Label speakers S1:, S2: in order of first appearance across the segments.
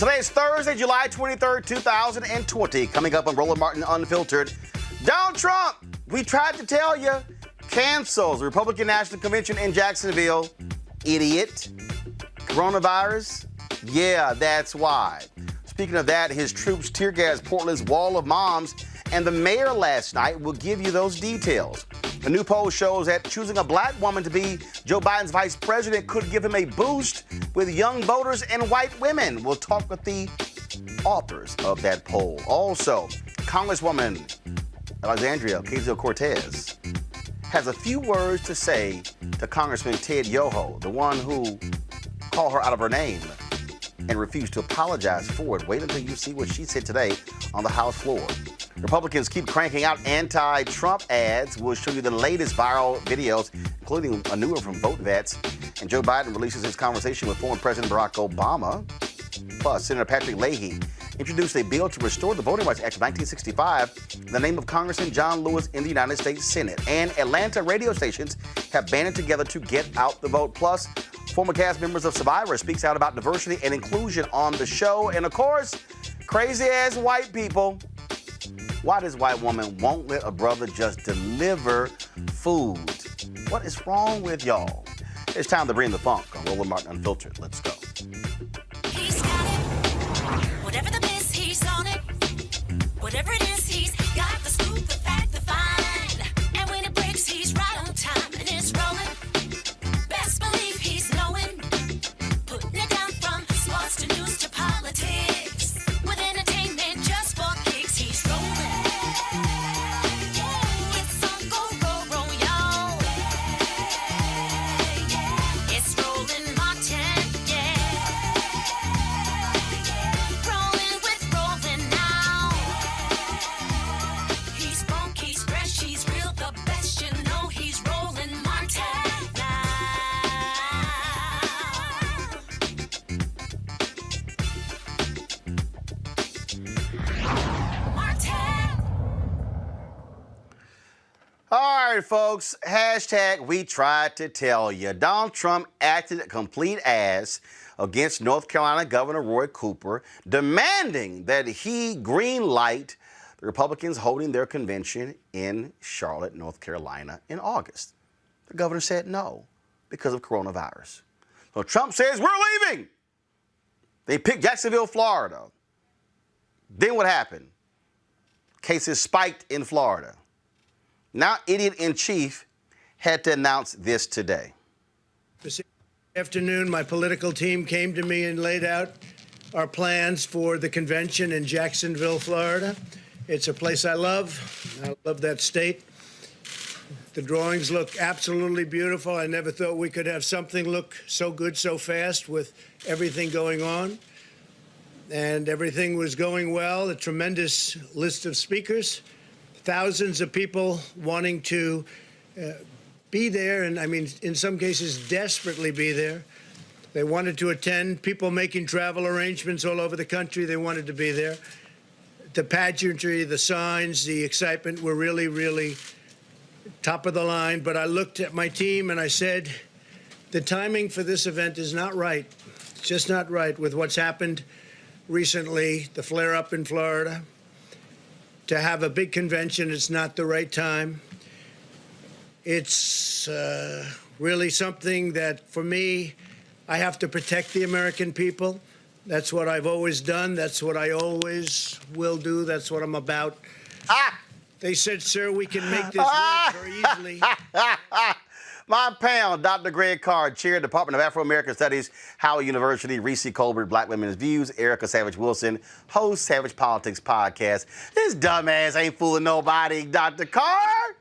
S1: Today is Thursday, July 23rd, 2020. Coming up on Roland Martin Unfiltered. Donald Trump, we tried to tell you, cancels the Republican National Convention in Jacksonville. Idiot. Coronavirus? Yeah, that's why. Speaking of that, his troops tear gassed Portland's Wall of Moms, and the mayor last night will give you those details. A new poll shows that choosing a black woman to be Joe Biden's vice president could give him a boost with young voters and white women. We'll talk with the authors of that poll. Also, Congresswoman Alexandria Ocasio-Cortez has a few words to say to Congressman Ted Yoho, the one who called her out of her name and refused to apologize for it. Wait until you see what she said today on the House floor. Republicans keep cranking out anti-Trump ads. We'll show you the latest viral videos, including a new one from VoteVets. And Joe Biden releases his conversation with former President Barack Obama. Plus, Senator Patrick Leahy introduced a bill to restore the Voting Rights Act of 1965 in the name of Congressman John Lewis in the United States Senate. And Atlanta radio stations have banded together to get out the vote. Plus, former cast members of Survivor speaks out about diversity and inclusion on the show. And of course, crazy-ass white people. Why this white woman won't let a brother just deliver food? What is wrong with y'all? It's time to bring the funk on Roland Martin Unfiltered. Let's go.
S2: He's got it. Whatever the miss, he's on it. Whatever it is, he's got the scoop, the fact, the find. And when it breaks, he's right on time and it's rolling. Best believe he's knowing. Putting it down from sports to news to politics. With entertainment just for kicks, he's rolling. It's on go, y'all. It's Roland Martin, rolling with Roland now. He's funk, he's fresh, he's real, the best, you know he's Roland Martin now. Martin.
S1: All right, folks. Hashtag we tried to tell you. Donald Trump acted a complete ass against North Carolina Governor Roy Cooper, demanding that he green light the Republicans holding their convention in Charlotte, North Carolina in August. The governor said no because of coronavirus. So Trump says, we're leaving. They picked Jacksonville, Florida. Then what happened? Cases spiked in Florida. Now, idiot-in-chief had to announce this today.
S3: This afternoon, my political team came to me and laid out our plans for the convention in Jacksonville, Florida. It's a place I love. I love that state. The drawings look absolutely beautiful. I never thought we could have something look so good so fast with everything going on. And everything was going well, a tremendous list of speakers, thousands of people wanting to be there, and I mean, in some cases, desperately be there. They wanted to attend, people making travel arrangements all over the country, they wanted to be there. The pageantry, the signs, the excitement were really, really top of the line. But I looked at my team and I said, the timing for this event is not right. It's just not right with what's happened recently, the flare-up in Florida. To have a big convention, it's not the right time. It's really something that, for me, I have to protect the American people. That's what I've always done. That's what I always will do. That's what I'm about. They said, sir, we can make this work very easily.
S1: My panel, Dr. Greg Carr, Chair, Department of Afro-American Studies, Howard University, Reese Colbert, Black Women's Views, Erica Savage-Wilson, host Savage Politics Podcast. This dumbass ain't fooling nobody, Dr. Carr.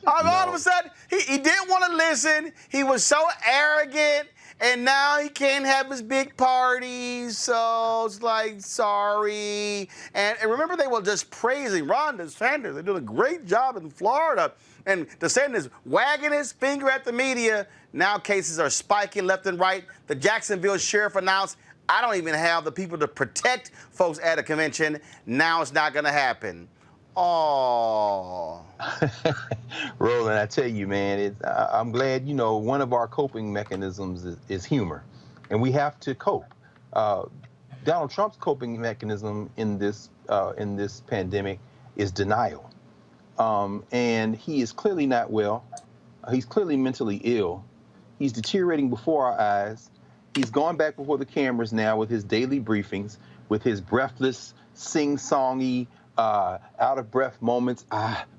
S1: All of a sudden, he didn't want to listen. He was so arrogant, and now he can't have his big parties. So it's like, sorry. And remember, they were just praising Ron DeSantis. They're doing a great job in Florida. And DeSantis wagging his finger at the media. Now cases are spiking left and right. The Jacksonville sheriff announced, I don't even have the people to protect folks at a convention. Now it's not going to happen. Oh.
S4: Roland, I tell you, man, I'm glad, you know, one of our coping mechanisms is humor. And we have to cope. Donald Trump's coping mechanism in this pandemic is denial, and he is clearly not well. He's clearly mentally ill. He's deteriorating before our eyes. He's gone back before the cameras now with his daily briefings, with his breathless, sing-songy, out-of-breath moments.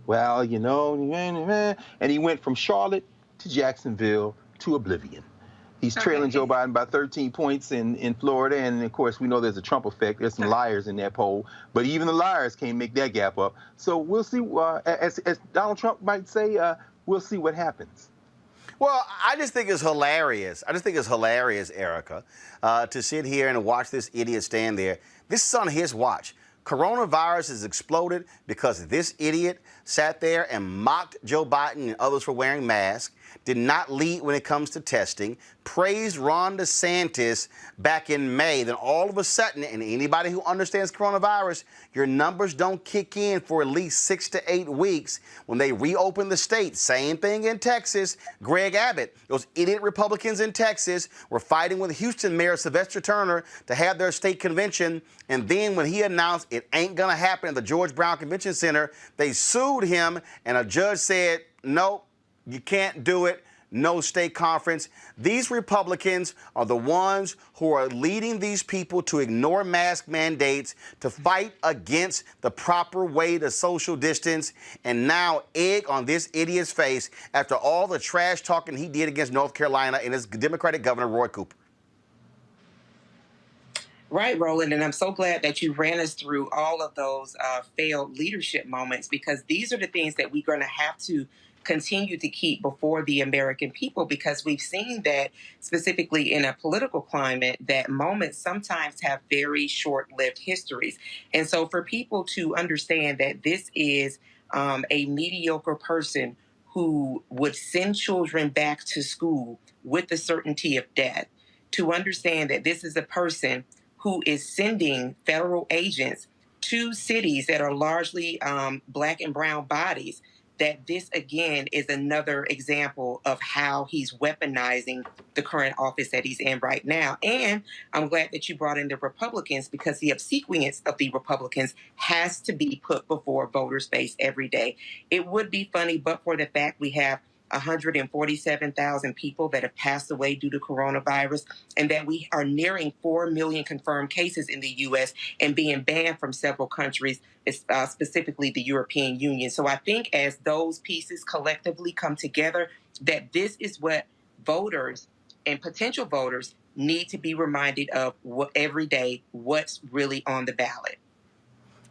S4: Well, you know, and he went from Charlotte to Jacksonville to oblivion. He's trailing Joe Biden by 13 points in Florida, and of course we know there's a Trump effect. There's some liars in that poll, but even the liars can't make that gap up. So we'll see. As Donald Trump might say, we'll see what happens.
S1: Well, I just think it's hilarious. Erica, to sit here and watch this idiot stand there. This is on his watch. Coronavirus has exploded because this idiot sat there and mocked Joe Biden and others for wearing masks, did not lead when it comes to testing, praised Ron DeSantis back in May. Then all of a sudden, and anybody who understands coronavirus, your numbers don't kick in for at least 6 to 8 weeks when they reopen the state. Same thing in Texas. Greg Abbott, those idiot Republicans in Texas were fighting with Houston Mayor Sylvester Turner to have their state convention. And then when he announced it ain't going to happen at the George Brown Convention Center, they sued him, and a judge said, nope, you can't do it. No state conference. These Republicans are the ones who are leading these people to ignore mask mandates, to fight against the proper way to social distance, and now egg on this idiot's face after all the trash talking he did against North Carolina and his Democratic Governor, Roy Cooper.
S5: Right, Roland, and I'm so glad that you ran us through all of those failed leadership moments, because these are the things that we're going to have to continue to keep before the American people, because we've seen that specifically in a political climate that moments sometimes have very short-lived histories. And so for people to understand that this is a mediocre person who would send children back to school with the certainty of death, to understand that this is a person who is sending federal agents to cities that are largely Black and brown bodies, that this, again, is another example of how he's weaponizing the current office that he's in right now. And I'm glad that you brought in the Republicans, because the obsequience of the Republicans has to be put before voters' face every day. It would be funny, but for the fact we have 147,000 people that have passed away due to coronavirus, and that we are nearing 4 million confirmed cases in the U.S. and being banned from several countries, specifically the European Union. So I think as those pieces collectively come together, that this is what voters and potential voters need to be reminded of every day, what's really on the ballot.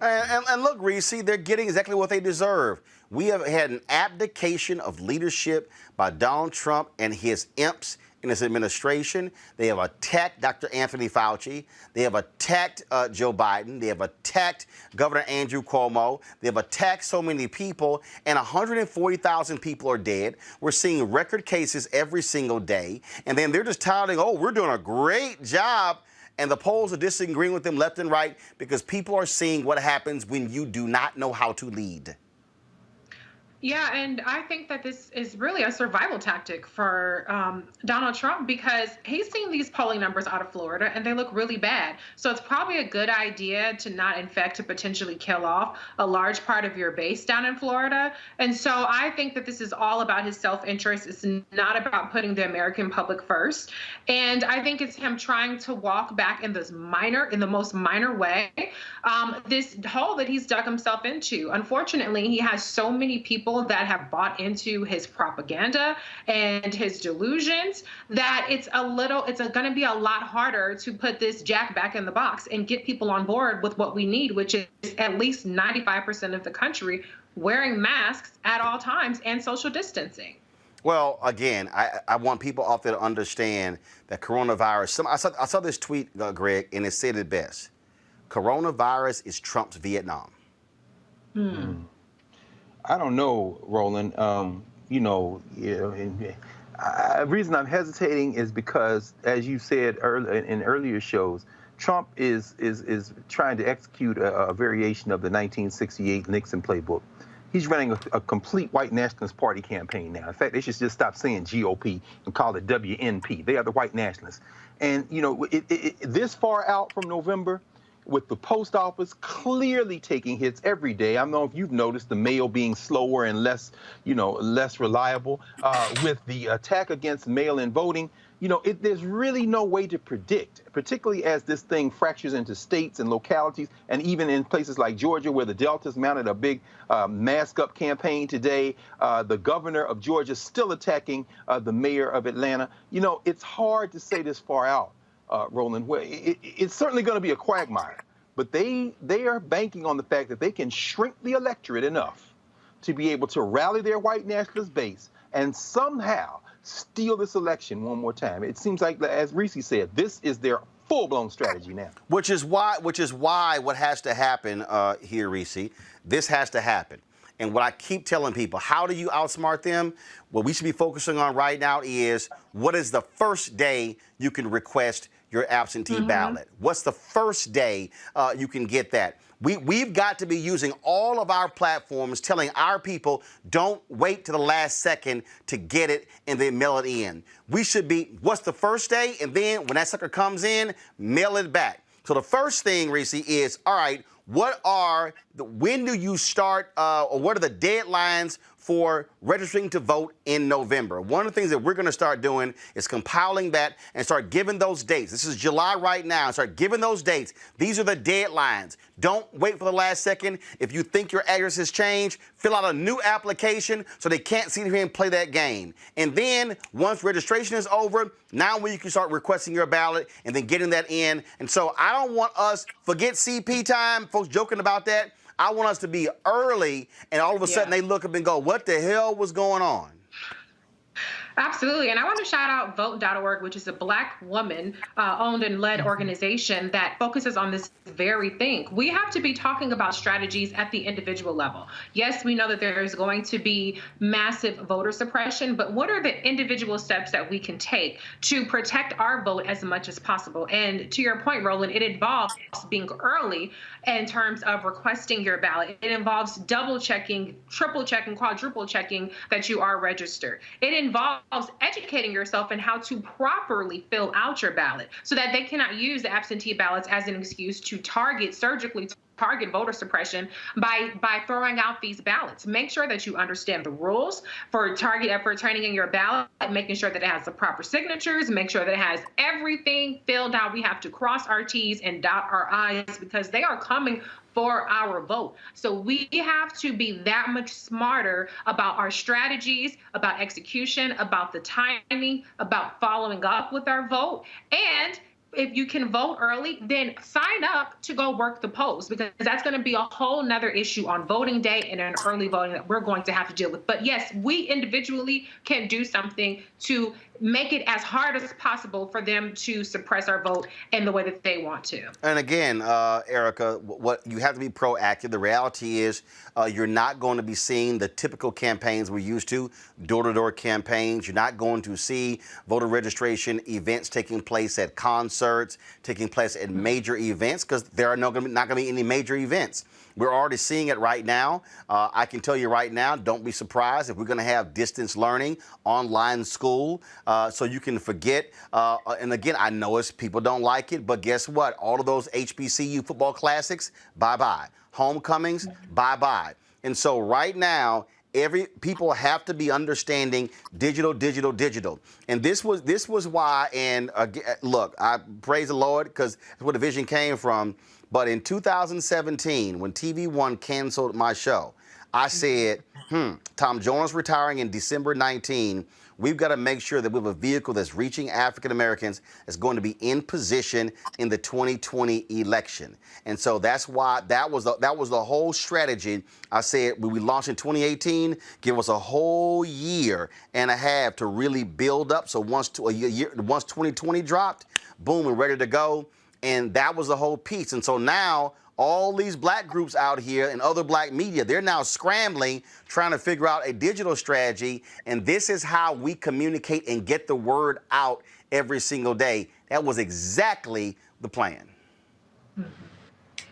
S1: And look, Reese, they're getting exactly what they deserve. We have had an abdication of leadership by Donald Trump and his imps in his administration. They have attacked Dr. Anthony Fauci. They have attacked Joe Biden. They have attacked Governor Andrew Cuomo. They have attacked so many people, and 140,000 people are dead. We're seeing record cases every single day. And then they're just touting, oh, we're doing a great job. And the polls are disagreeing with them left and right, because people are seeing what happens when you do not know how to lead.
S6: Yeah, and I think that this is really a survival tactic for Donald Trump, because he's seen these polling numbers out of Florida and they look really bad. So it's probably a good idea to not infect, to potentially kill off a large part of your base down in Florida. And so I think that this is all about his self-interest. It's not about putting the American public first. And I think it's him trying to walk back in the most minor way, this hole that he's dug himself into. Unfortunately, he has so many people that have bought into his propaganda and his delusions that it's going to be a lot harder to put this jack back in the box and get people on board with what we need, which is at least 95% of the country wearing masks at all times and social distancing.
S1: Well, again, I want people out there to understand that coronavirus, I saw this tweet, Greg, and it said it best. Coronavirus is Trump's Vietnam.
S4: I don't know, Roland. The reason I'm hesitating is because, as you said in earlier shows, Trump is trying to execute a variation of the 1968 Nixon playbook. He's running a complete white nationalist party campaign now. In fact, they should just stop saying GOP and call it WNP. They are the white nationalists. And, you know, this far out from November, with the post office clearly taking hits every day. I don't know if you've noticed the mail being slower and less, you know, less reliable. With the attack against mail-in voting, you know, there's really no way to predict, particularly as this thing fractures into states and localities, and even in places like Georgia, where the Deltas mounted a big mask-up campaign today. The governor of Georgia is still attacking the mayor of Atlanta. You know, it's hard to say this far out, Roland. It's certainly going to be a quagmire, but they are banking on the fact that they can shrink the electorate enough to be able to rally their white nationalist base and somehow steal this election one more time. It seems like, as Reese said, this is their full-blown strategy now. Which is why
S1: what has to happen here, Reese, this has to happen. And what I keep telling people, how do you outsmart them? What we should be focusing on right now is, what is the first day you can request your absentee ballot? What's the first day you can get that? We've got to be using all of our platforms telling our people, don't wait to the last second to get it and then mail it in. We should be, what's the first day? And then when that sucker comes in, mail it back. So the first thing, Reese, is, all right, when do you start, or what are the deadlines for registering to vote in November? One of the things that we're going to start doing is compiling that and start giving those dates. This is July right now. Start giving those dates. These are the deadlines. Don't wait for the last second. If you think your address has changed, fill out a new application so they can't sit here and play that game. And then once registration is over, now when you can start requesting your ballot and then getting that in. And so I don't want us, forget CP time, folks joking about that. I want us to be early, and all of a sudden they look up and go, what the hell was going on?
S6: Absolutely. And I want to shout out vote.org, which is a Black woman owned and led organization that focuses on this very thing. We have to be talking about strategies at the individual level. Yes, we know that there is going to be massive voter suppression, but what are the individual steps that we can take to protect our vote as much as possible? And to your point, Roland, it involves being early in terms of requesting your ballot. It involves double checking, triple checking, quadruple checking that you are registered. It involves educating yourself in how to properly fill out your ballot so that they cannot use the absentee ballots as an excuse to surgically target voter suppression by throwing out these ballots. Make sure that you understand the rules for turning in your ballot, making sure that it has the proper signatures, make sure that it has everything filled out. We have to cross our T's and dot our I's because they are coming for our vote. So we have to be that much smarter about our strategies, about execution, about the timing, about following up with our vote. And if you can vote early, then sign up to go work the polls, because that's going to be a whole nother issue on voting day and in early voting that we're going to have to deal with. But yes, we individually can do something to make it as hard as possible for them to suppress our vote in the way that they want to.
S1: And again, Erica, what you have to be proactive. The reality is you're not going to be seeing the typical campaigns we're used to, door-to-door campaigns. You're not going to see voter registration events taking place at concerts, taking place at major events, because there are not going to be any major events. We're already seeing it right now. I can tell you right now, don't be surprised if we're going to have distance learning, online school, so you can forget. And again, I know people don't like it, but guess what? All of those HBCU football classics, bye-bye. Homecomings, bye-bye. And so right now, people have to be understanding digital. And this was why, and look, I praise the Lord, because that's where the vision came from. But in 2017, when TV One canceled my show, I said, Tom Jones retiring in December 19, we've got to make sure that we have a vehicle that's reaching African Americans, that's going to be in position in the 2020 election. And so that's why that was the whole strategy. I said when we launched in 2018, give us a whole year and a half to really build up. So once 2020 dropped, boom, we're ready to go. And that was the whole piece. And so now all these black groups out here and other black media, they're now scrambling, trying to figure out a digital strategy. And this is how we communicate and get the word out every single day. That was exactly the plan.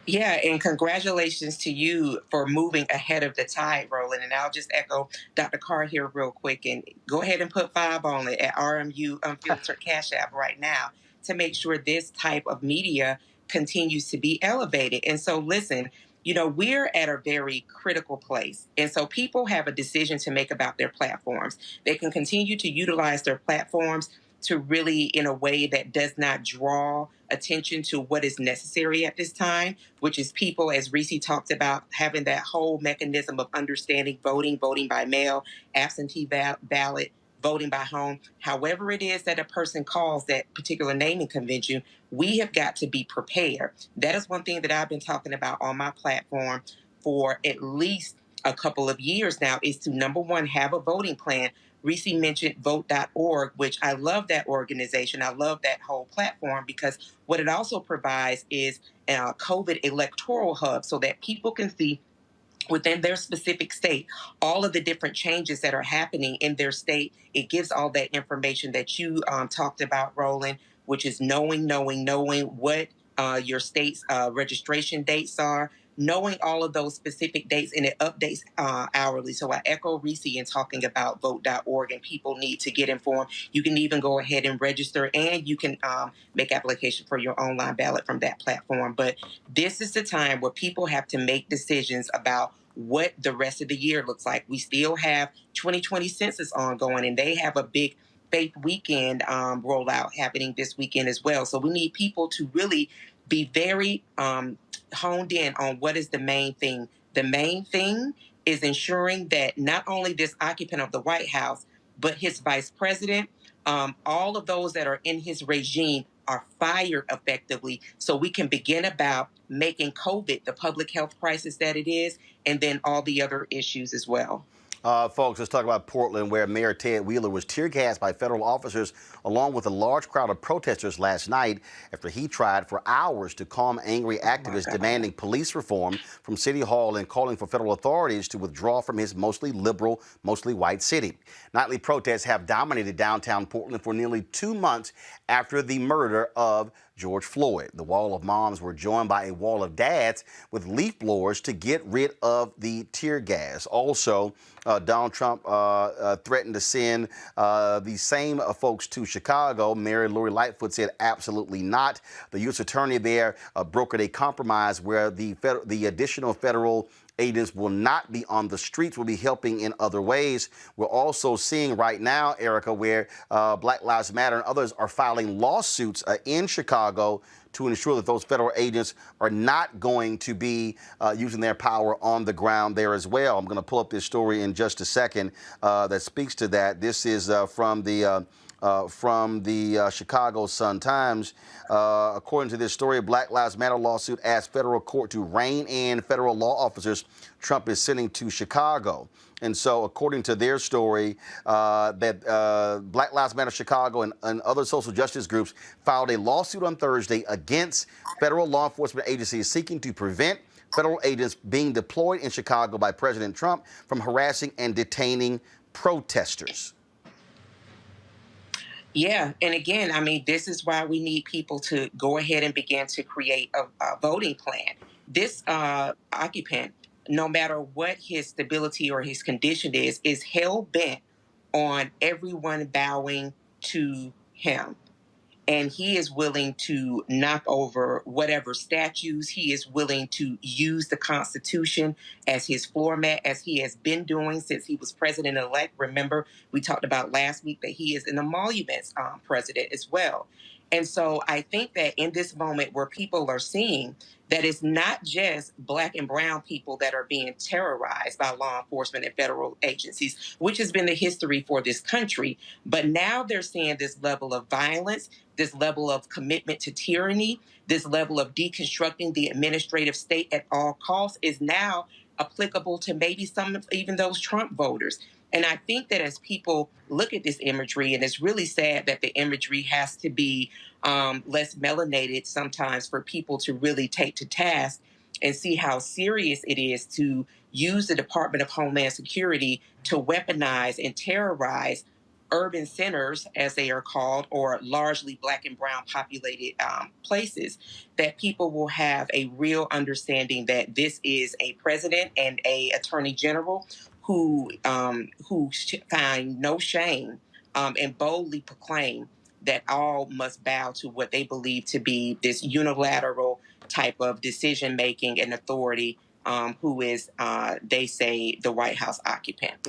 S5: Yeah, and congratulations to you for moving ahead of the tide, Roland. And I'll just echo Dr. Carr here real quick and go ahead and put 5 on it at RMU Unfiltered Cash App right now to make sure this type of media continues to be elevated. And so, listen, we're at a very critical place. And so people have a decision to make about their platforms. They can continue to utilize their platforms to really in a way that does not draw attention to what is necessary at this time, which is people, as Reese talked about, having that whole mechanism of understanding voting by mail, absentee ballot, voting by home, however it is that a person calls that particular naming convention, we have got to be prepared. That is one thing that I've been talking about on my platform for at least a couple of years now is to number one, have a voting plan. Reese mentioned vote.org, which I love that organization. I love that whole platform because what it also provides is a COVID electoral hub so that people can see within their specific state all of the different changes that are happening in their state. It gives all that information that you talked about, Roland, which is knowing what your state's registration dates are, knowing all of those specific dates, and it updates hourly. So I echo Reese in talking about vote.org, and people need to get informed. You can even go ahead and register, and you can make application for your online ballot from that platform. But this is the time where people have to make decisions about what the rest of the year looks like. We still have 2020 census ongoing, and they have a big faith weekend rollout happening this weekend as well. So we need people to really be very honed in on what is the main thing. The main thing is ensuring that not only this occupant of the White House, but his vice president, all of those that are in his regime are fired effectively so we can begin about making COVID the public health crisis that it is, and then all the other issues as well.
S1: Folks, let's talk about Portland, where Mayor Ted Wheeler was tear gassed by federal officers along with a large crowd of protesters last night after he tried for hours to calm angry activists demanding police reform from City Hall and calling for federal authorities to withdraw from his mostly liberal, mostly white city. Nightly protests have dominated downtown Portland for nearly 2 months after the murder of George Floyd. The wall of moms were joined by a wall of dads with leaf blowers to get rid of the tear gas. Also, Donald Trump threatened to send the same folks to Chicago. Mayor Lori Lightfoot said absolutely not. The U.S. attorney there brokered a compromise where the additional federal agents will not be on the streets, will be helping in other ways. We're also seeing right now, Erica, where Black Lives Matter and others are filing lawsuits in Chicago to ensure that those federal agents are not going to be using their power on the ground there as well. I'm going to pull up this story in just a second that speaks to that. This is from the Chicago Sun-Times. According to this story, a Black Lives Matter lawsuit asks federal court to rein in federal law officers Trump is sending to Chicago. And so, according to their story, that Black Lives Matter Chicago and other social justice groups filed a lawsuit on Thursday against federal law enforcement agencies seeking to prevent federal agents being deployed in Chicago by President Trump from harassing and detaining protesters.
S5: Yeah, and again, I mean, this is why we need people to go ahead and begin to create a voting plan. This occupant, no matter what his stability or his condition is hell bent on everyone bowing to him. And he is willing to knock over whatever statues. He is willing to use the Constitution as his floor mat, as he has been doing since he was president-elect. Remember, we talked about last week that he is an emoluments president as well. And so I think that in this moment where people are seeing that it's not just Black and brown people that are being terrorized by law enforcement and federal agencies, which has been the history for this country, but now they're seeing this level of violence, this level of commitment to tyranny, this level of deconstructing the administrative state at all costs is now applicable to maybe some, even those Trump voters. And I think that as people look at this imagery, and it's really sad that the imagery has to be less melanated sometimes for people to really take to task and see how serious it is to use the Department of Homeland Security to weaponize and terrorize urban centers, as they are called, or largely Black and brown populated places, that people will have a real understanding that this is a president and a attorney general who find no shame and boldly proclaim that all must bow to what they believe to be this unilateral type of decision making and authority, who is, they say, the White House occupant.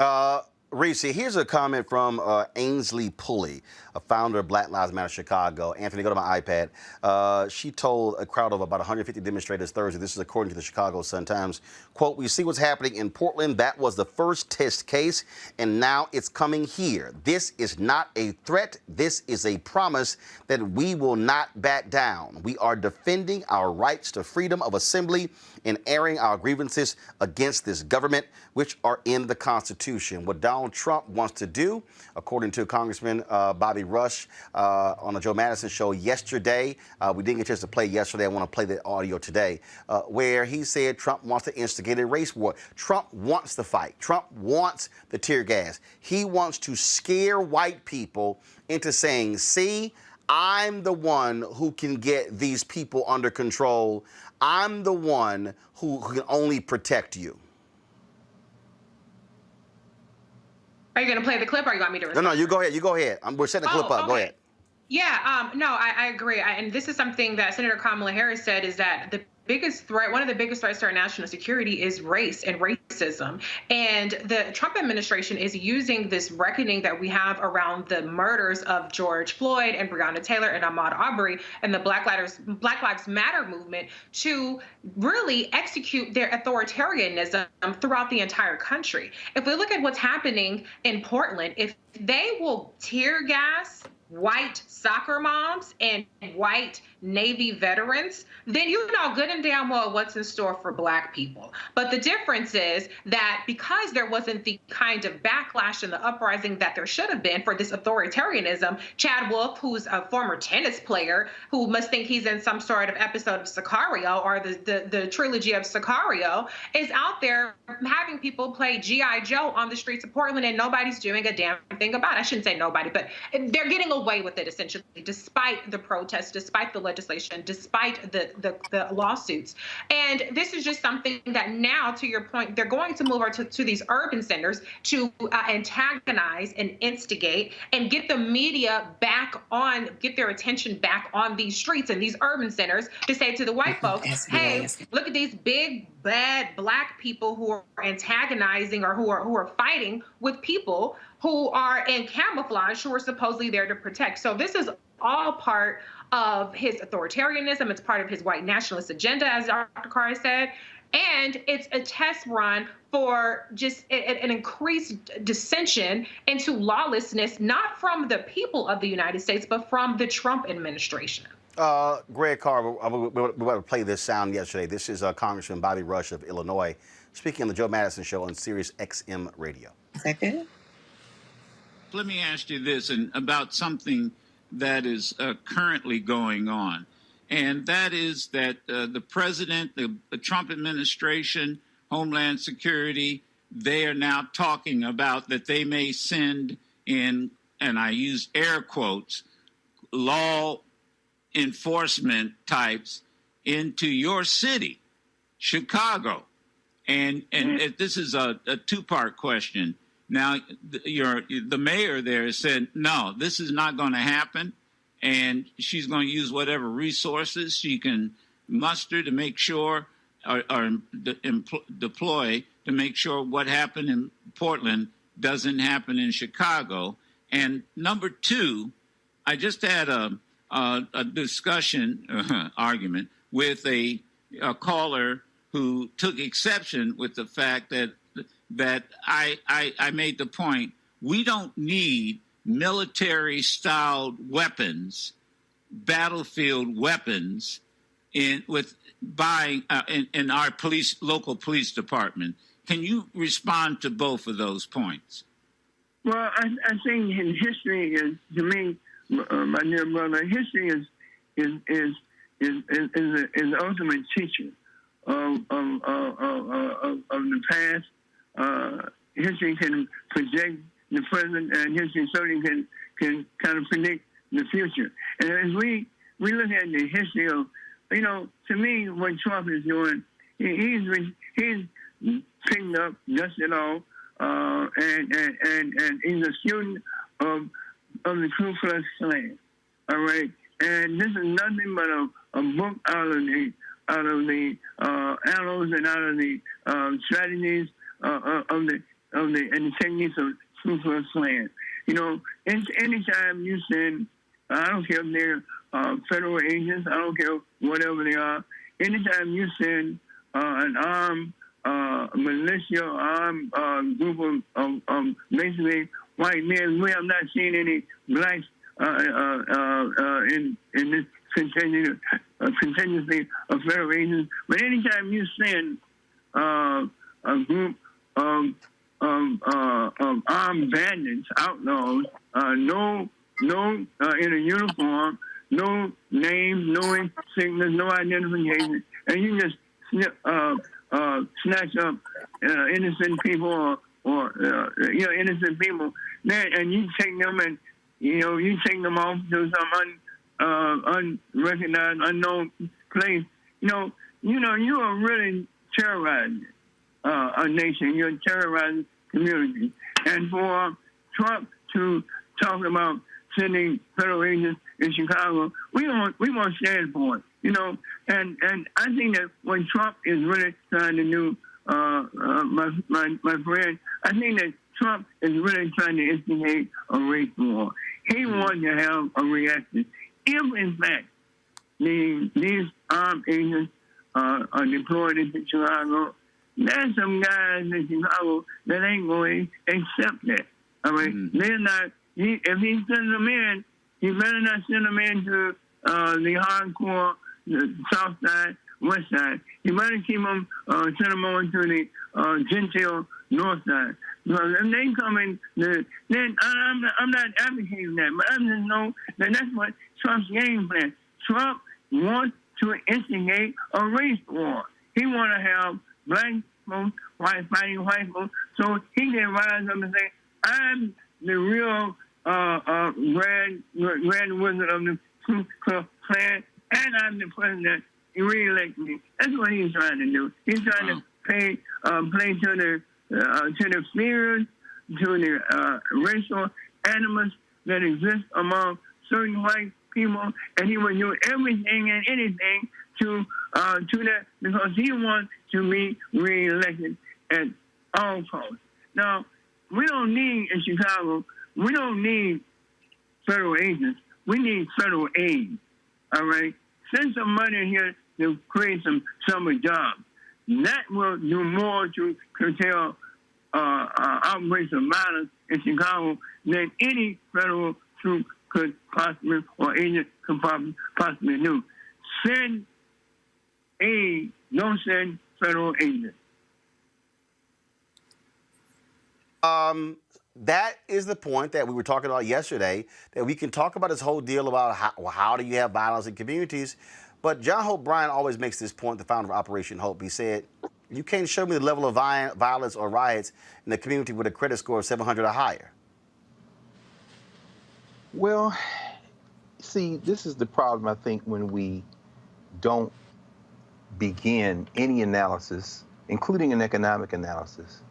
S1: Reese, here's a comment from Ainsley Pulley, a founder of Black Lives Matter Chicago. Anthony, go to my iPad. She told a crowd of about 150 demonstrators Thursday, this is according to the Chicago Sun-Times, quote, "We see what's happening in Portland. That was the first test case, and now it's coming here. This is not a threat. This is a promise that we will not back down. We are defending our rights to freedom of assembly and airing our grievances against this government, which are in the Constitution." What Donald Trump wants to do, according to Congressman Bobby Rush on the Joe Madison show yesterday, we didn't get a chance to play yesterday. I want to play the audio today, where he said Trump wants to instigate a race war. Trump wants the fight. Trump wants the tear gas. He wants to scare white people into saying, see, I'm the one who can get these people under control. I'm the one who can only protect you.
S6: Are you going to play the clip, or you want me to respond?
S1: No, you go ahead. You go ahead. We're setting the clip up.
S6: Okay.
S1: Go ahead.
S6: Yeah, no, I agree. And this is something that Senator Kamala Harris said, is that the biggest threat, one of the biggest threats to our national security, is race and racism. And the Trump administration is using this reckoning that we have around the murders of George Floyd and Breonna Taylor and Ahmaud Arbery and the Black Lives Matter movement to really execute their authoritarianism throughout the entire country. If we look at what's happening in Portland, if they will tear gas white soccer moms and white Navy veterans, then you know good and damn well what's in store for Black people. But the difference is that because there wasn't the kind of backlash and the uprising that there should have been for this authoritarianism, Chad Wolf, who's a former tennis player who must think he's in some sort of episode of Sicario or the trilogy of Sicario, is out there having people play G.I. Joe on the streets of Portland, and nobody's doing a damn thing about it. I shouldn't say nobody, but they're getting away with it, essentially, despite the protests, despite the legislation, despite the lawsuits. And this is just something that now, to your point, they're going to move over to these urban centers to antagonize and instigate and get the media back on, get their attention back on these streets and these urban centers to say to the white folks, hey, look at these big, bad Black people who are antagonizing or who are fighting with people who are in camouflage, who are supposedly there to protect. So this is all part of his authoritarianism. It's part of his white nationalist agenda, as Dr. Carr said. And it's a test run for just an increased dissension into lawlessness, not from the people of the United States, but from the Trump administration.
S1: Greg Carr, we were to play this sound yesterday. This is Congressman Bobby Rush of Illinois speaking on the Joe Madison Show on Sirius XM Radio.
S5: Is that good?
S7: Let me ask you this and about something that is currently going on, and that is that the president, the Trump administration, Homeland Security, they are now talking about that they may send in, and I use air quotes, law enforcement types into your city, Chicago. And this is a two-part question. Now, the mayor there said, no, this is not going to happen, and she's going to use whatever resources she can muster to make sure, or deploy to make sure what happened in Portland doesn't happen in Chicago. And number two, I just had a discussion, argument with a caller who took exception with the fact that I made the point, we don't need military-styled weapons, battlefield weapons, in our local police department. Can you respond to both of those points?
S8: Well, I think in history is, to me, my dear brother, history is the ultimate teacher of the past. History can project the present and history certainly can kind of predict the future. And as we look at the history of, to me, what Trump is doing, he's picked up, dusted off, and he's a student of the Ku Klux Klan. All right, and this is nothing but a book out of the annals and out of the strategies of the techniques of Ku Klux Klan. Anytime you send, I don't care if they're federal agents, I don't care whatever they are. Anytime you send an armed militia, armed group of basically white men, we have not seen any blacks in this contingency of federal agents. But anytime you send a group of armed bandits, outlaws, no in a uniform, no names, no insignias, no identification, and you just snatch up innocent people or innocent people, and you take them and you take them off to some unrecognized, unknown place. You are really terrorizing a nation. You're terrorizing communities. And for Trump to talk about sending federal agents in Chicago, we won't stand for it. And I think that what Trump is really trying to do, my friend, I think that Trump is really trying to instigate a race war. He wants to have a reaction. If, in fact, these armed agents are deployed into Chicago, there's some guys in Chicago that ain't going to accept that. All right? They're not. If he sends them in, he better not send them into the hardcore, the south side, west side. He better keep them, send them on to the genteel north side. Because if they come in, then I'm not advocating that, but I just know that that's what Trump's game plan. Trump wants to instigate a race war. He want to have black folks fighting white folks, so he can rise up and say, I'm the real grand wizard of the Ku Klux Klan, and I'm the president. You re-elect me. That's what he's trying to do. He's trying to play to the fears, to the racial animus that exist among certain white people, and he will do everything and anything to that because he wants to be re-elected at all costs. Now, we don't need in Chicago. We don't need federal agents. We need federal aid. All right, send some money here to create some summer jobs. That will do more to curtail outbreaks of violence in Chicago than any federal troop could possibly or agent could possibly do. Send aid, don't send federal agents.
S1: That is the point that we were talking about yesterday, that we can talk about this whole deal about how do you have violence in communities. But John Hope Bryant always makes this point, the founder of Operation Hope. He said, you can't show me the level of violence or riots in a community with a credit score of 700 or higher.
S4: Well, see, this is the problem, I think, when we don't begin any analysis, including an economic analysis,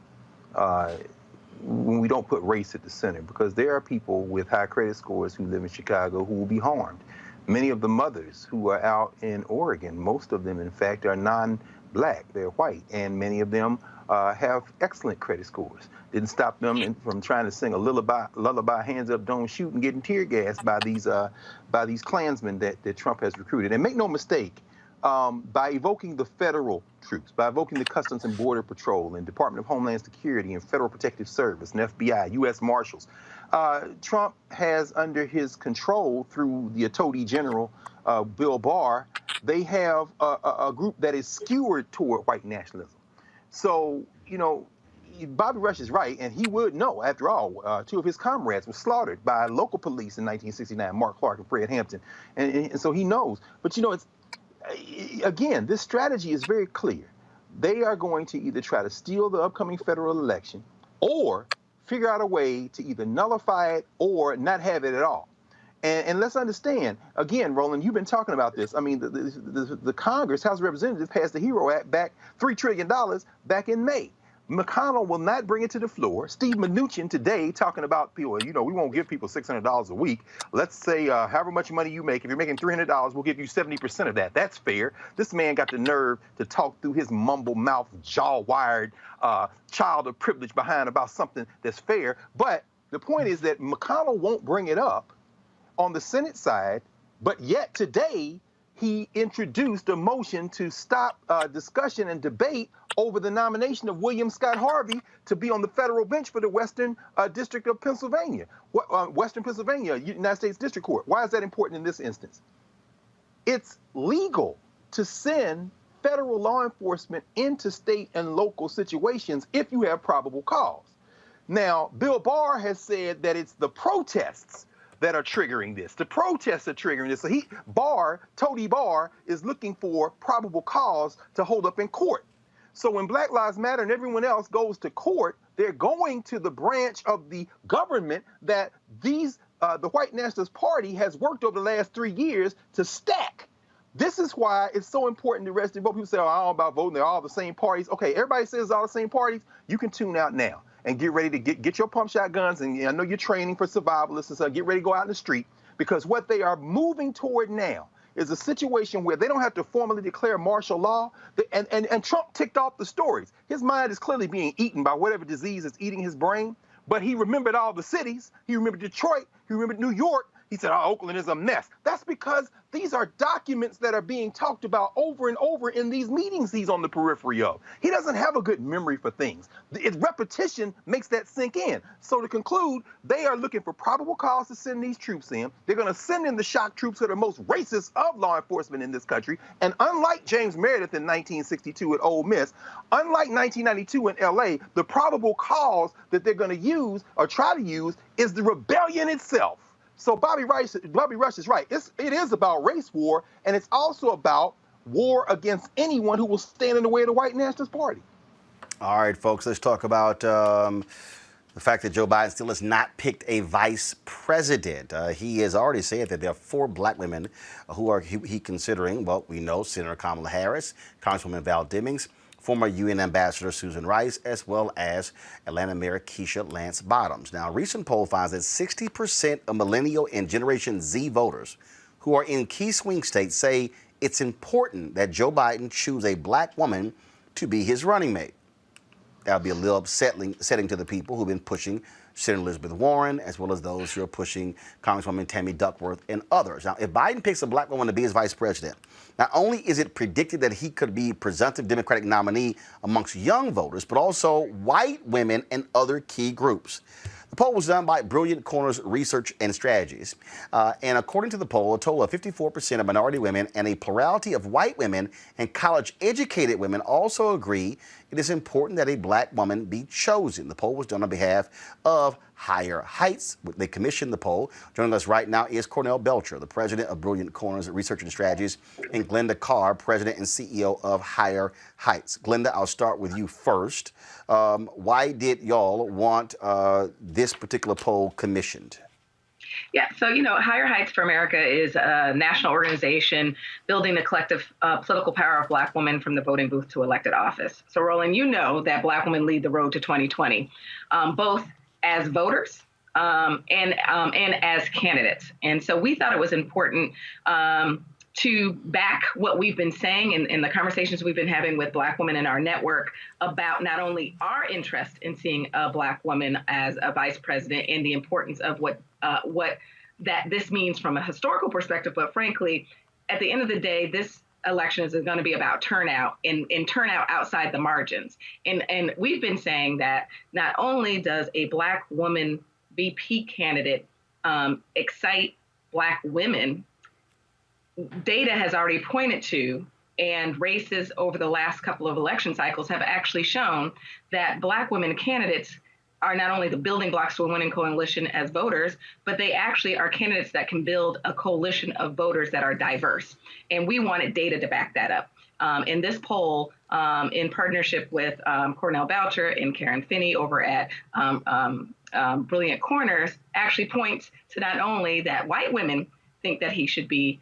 S4: when we don't put race at the center, because there are people with high credit scores who live in Chicago who will be harmed. Many of the mothers who are out in Oregon, most of them, in fact, are non-black. They're white, and many of them have excellent credit scores. Didn't stop them from trying to sing a lullaby, hands up, don't shoot, and getting tear gassed by these Klansmen that Trump has recruited. And make no mistake, by evoking the federal troops, by evoking the Customs and Border Patrol and Department of Homeland Security and Federal Protective Service and FBI, U.S. Marshals, Trump has under his control through the Attorney General, Bill Barr, they have a group that is skewered toward white nationalism. So, Bobby Rush is right, and he would know, after all, two of his comrades were slaughtered by local police in 1969, Mark Clark and Fred Hampton, and so he knows. But, again, this strategy is very clear. They are going to either try to steal the upcoming federal election or figure out a way to either nullify it or not have it at all. And let's understand, again, Roland, you've been talking about this. I mean, the Congress, House of Representatives, passed the HERO Act back $3 trillion back in May. McConnell will not bring it to the floor. Steve Mnuchin today talking about people, we won't give people $600 a week. Let's say however much money you make, if you're making $300, we'll give you 70% of that. That's fair. This man got the nerve to talk through his mumble mouth, jaw-wired child of privilege behind about something that's fair. But the point is that McConnell won't bring it up on the Senate side, but yet today he introduced a motion to stop discussion and debate over the nomination of William Scott Harvey to be on the federal bench for the Western District of Pennsylvania, Western Pennsylvania, United States District Court. Why is that important in this instance? It's legal to send federal law enforcement into state and local situations if you have probable cause. Now, Bill Barr has said that it's the protests that are triggering this. The protests are triggering this. So Toady Barr is looking for probable cause to hold up in court. So when Black Lives Matter and everyone else goes to court, they're going to the branch of the government that the White Nationalist Party has worked over the last 3 years to stack. This is why it's so important to register to vote. People say, oh, I don't know about voting. They're all the same parties. Okay, everybody says it's all the same parties. You can tune out now and get ready to get your pump shotguns. And I know you're training for survivalists and stuff. Get ready to go out in the street, because what they are moving toward now is a situation where they don't have to formally declare martial law. And Trump ticked off the stories. His mind is clearly being eaten by whatever disease is eating his brain. But he remembered all the cities. He remembered Detroit. He remembered New York. He said, oh, Oakland is a mess. That's because these are documents that are being talked about over and over in these meetings he's on the periphery of. He doesn't have a good memory for things. Its repetition makes that sink in. So to conclude, they are looking for probable cause to send these troops in. They're going to send in the shock troops, who are the most racist of law enforcement in this country. And unlike James Meredith in 1962 at Ole Miss, unlike 1992 in LA, the probable cause that they're going to use or try to use is the rebellion itself. So Bobby Rush is right. It is about race war, and it's also about war against anyone who will stand in the way of the White Nationalist Party.
S1: All right, folks, let's talk about the fact that Joe Biden still has not picked a vice president. He has already said that there are 4 black women who are he considering. Well, we know Senator Kamala Harris, Congresswoman Val Demings, former UN Ambassador Susan Rice, as well as Atlanta Mayor Keisha Lance Bottoms. Now, a recent poll finds that 60% of millennial and Generation Z voters who are in key swing states say it's important that Joe Biden choose a black woman to be his running mate. That'll be a little upsetting to the people who've been pushing Senator Elizabeth Warren, as well as those who are pushing Congresswoman Tammy Duckworth and others. Now, if Biden picks a black woman to be his vice president, not only is it predicted that he could be presumptive Democratic nominee amongst young voters, but also white women and other key groups. The poll was done by Brilliant Corners Research and Strategies. And according to the poll, a total of 54% of minority women and a plurality of white women and college-educated women also agree it is important that a black woman be chosen. The poll was done on behalf of Higher Heights. They commissioned the poll. Joining us right now is Cornell Belcher, the president of Brilliant Corners Research and Strategies, and Glenda Carr, president and CEO of Higher Heights. Glenda, I'll start with you first. Why did y'all want this particular poll commissioned?
S9: Yeah, so, Higher Heights for America is a national organization building the collective political power of black women from the voting booth to elected office. So, Roland, you know that black women lead the road to 2020, both as voters and as candidates. And so we thought it was important to back what we've been saying in the conversations we've been having with black women in our network about not only our interest in seeing a black woman as a vice president and the importance of what that this means from a historical perspective, but frankly, at the end of the day, this election is going to be about turnout and turnout outside the margins. And we've been saying that not only does a black woman VP candidate excite black women, data has already pointed to, and races over the last couple of election cycles have actually shown that black women candidates are not only the building blocks to a winning coalition as voters, but they actually are candidates that can build a coalition of voters that are diverse. And we wanted data to back that up. In this poll, in partnership with Cornell Belcher and Karen Finney over at brilliant corners actually points to not only that white women think that he should be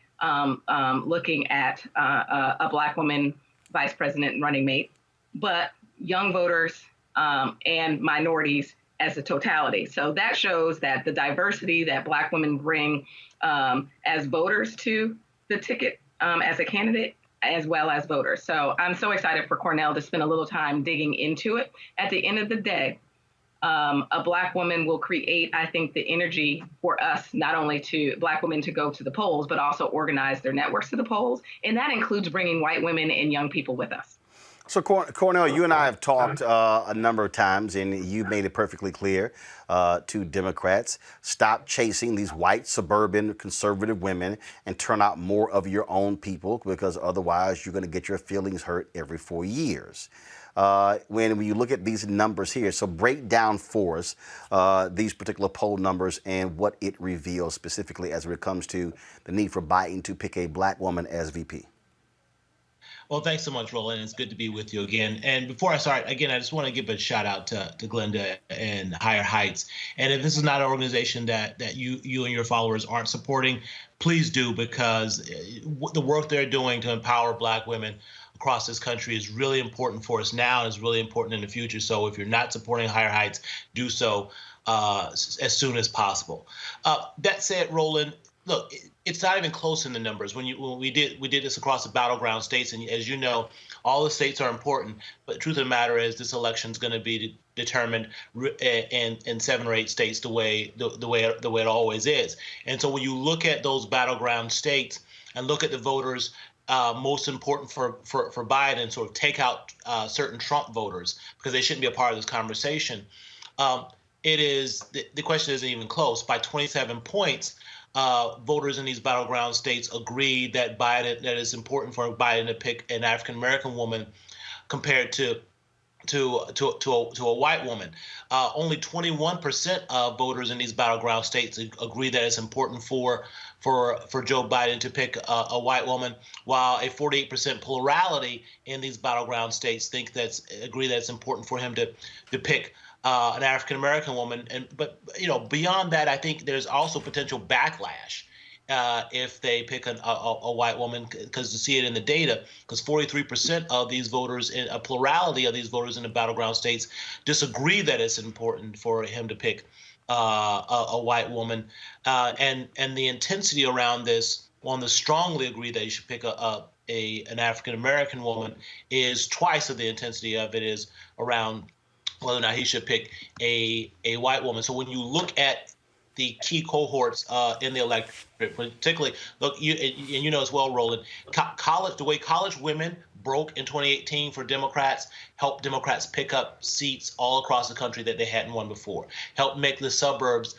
S9: looking at a Black woman vice president and running mate, but young voters and minorities as a totality. So that shows that the diversity that Black women bring as voters to the ticket as a candidate, as well as voters. So I'm so excited for Cornel to spend a little time digging into it. At the end of the day, a Black woman will create, I think, the energy for us, not only to Black women to go to the polls, but also organize their networks to the polls. And that includes bringing white women and young people with us.
S1: So, Cornel, you and I have talked a number of times, and you made it perfectly clear to Democrats, stop chasing these white, suburban, conservative women and turn out more of your own people, because otherwise you're going to get your feelings hurt every 4 years. When you look at these numbers here, so break down for us these particular poll numbers and what it reveals specifically as it comes to the need for Biden to pick a Black woman as VP.
S10: Well, thanks so much, Roland. It's good to be with you again. And before I start, again, I just want to give a shout out to Glenda and Higher Heights. And if this is not an organization that you and your followers aren't supporting, please do, because the work they're doing to empower Black women across this country is really important for us now and is really important in the future. So if you're not supporting Higher Heights, do so as soon as possible. That said, Roland, look, it's not even close in the numbers. When we did this across the battleground states, and as you know, all the states are important. But the truth of the matter is, this election is going to be determined in 7 or 8 states the way it always is. And so when you look at those battleground states and look at the voters most important for Biden, sort of take out certain Trump voters because they shouldn't be a part of this conversation. The question isn't even close. By 27 points. Voters in these battleground states agree that it's important for Biden to pick an African American woman compared to a white woman. Only 21% of voters in these battleground states agree that it's important for Joe Biden to pick a white woman, while a 48% plurality in these battleground states agree that it's important for him to pick an African American woman. But beyond that, I think there's also potential backlash if they pick a white woman, because to see it in the data, because 43% of these voters, a plurality of these voters in the battleground states, disagree that it's important for him to pick a white woman, and the intensity around this, on the strongly agree that you should pick an African American woman, is twice of the intensity of it is around whether or not he should pick a white woman. So when you look at the key cohorts in the electorate, particularly, look, you know as well, Roland, the way college women broke in 2018 for Democrats helped Democrats pick up seats all across the country that they hadn't won before, helped make the suburbs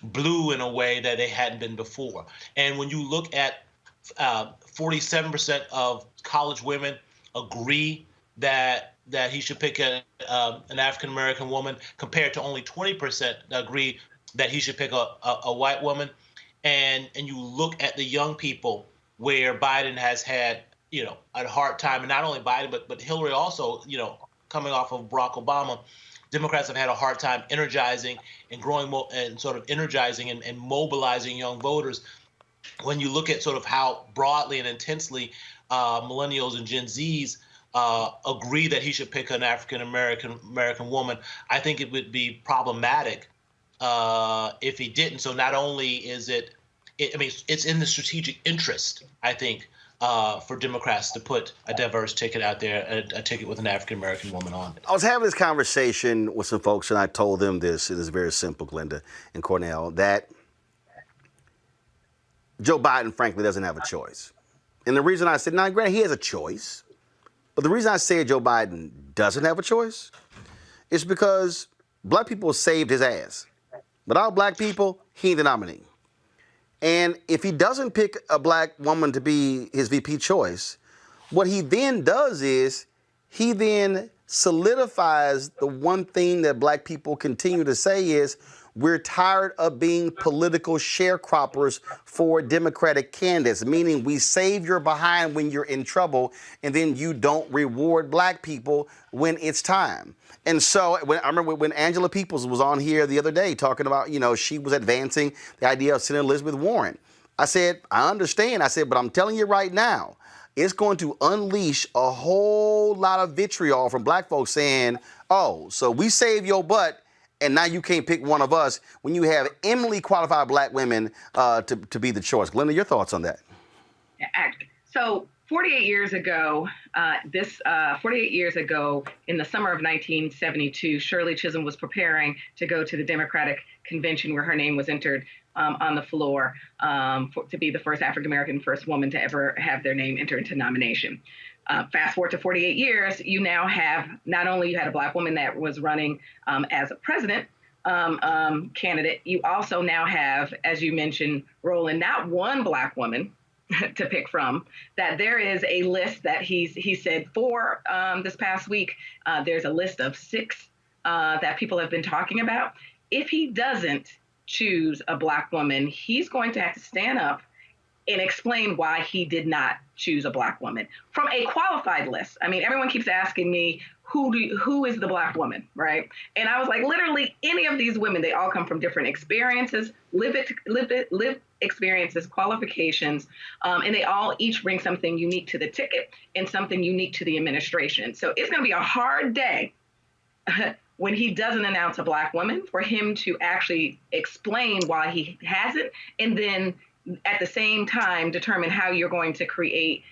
S10: blue in a way that they hadn't been before. And when you look at 47% of college women agree that he should pick an African-American woman, compared to only 20% agree that he should pick a white woman. And you look at the young people, where Biden has had, a hard time, and not only Biden, but Hillary also, coming off of Barack Obama, Democrats have had a hard time energizing and growing and sort of energizing and mobilizing young voters. When you look at sort of how broadly and intensely millennials and Gen Zs agree that he should pick an African American woman, I think it would be problematic if he didn't. So not only is it's in the strategic interest, I think, for Democrats to put a diverse ticket out there, a ticket with an African American woman on it.
S1: I was having this conversation with some folks, and I told them this. It is very simple, Glenda and Cornel, that Joe Biden, frankly, doesn't have a choice. And the reason I said, now, granted, he has a choice. But the reason I say Joe Biden doesn't have a choice is because Black people saved his ass. Without Black people, he ain't the nominee. And if he doesn't pick a Black woman to be his VP choice, what he then does is he then solidifies the one thing that Black people continue to say is, We're tired of being political sharecroppers for Democratic candidates, meaning we save your behind when you're in trouble, and then you don't reward black people when it's time. And so I remember when Angela Peoples was on here the other day talking about, she was advancing the idea of Senator Elizabeth Warren. I said, I understand. I said, but I'm telling you right now, it's going to unleash a whole lot of vitriol from black folks saying, oh, so we saved your butt, and now you can't pick one of us when you have eminently qualified black women to be the choice. Glenda, your thoughts on that?
S9: So 48 years ago, 48 years ago, in the summer of 1972, Shirley Chisholm was preparing to go to the Democratic convention where her name was entered on the floor to be the first African-American, first woman to ever have their name entered into nomination. Fast forward to 48 years, you now have, not only you had a black woman that was running as a president candidate, you also now have, as you mentioned, Roland, not one black woman to pick from, that there is a list that he said for this past week, there's a list of 6 that people have been talking about. If he doesn't choose a black woman, he's going to have to stand up and explain why he did not choose a black woman from a qualified list. I mean, everyone keeps asking me, who is the black woman, right? And I was like, literally any of these women, they all come from different experiences, lived experiences, qualifications, and they all each bring something unique to the ticket and something unique to the administration. So it's going to be a hard day when he doesn't announce a black woman for him to actually explain why he hasn't, and then at the same time determine how you're going to create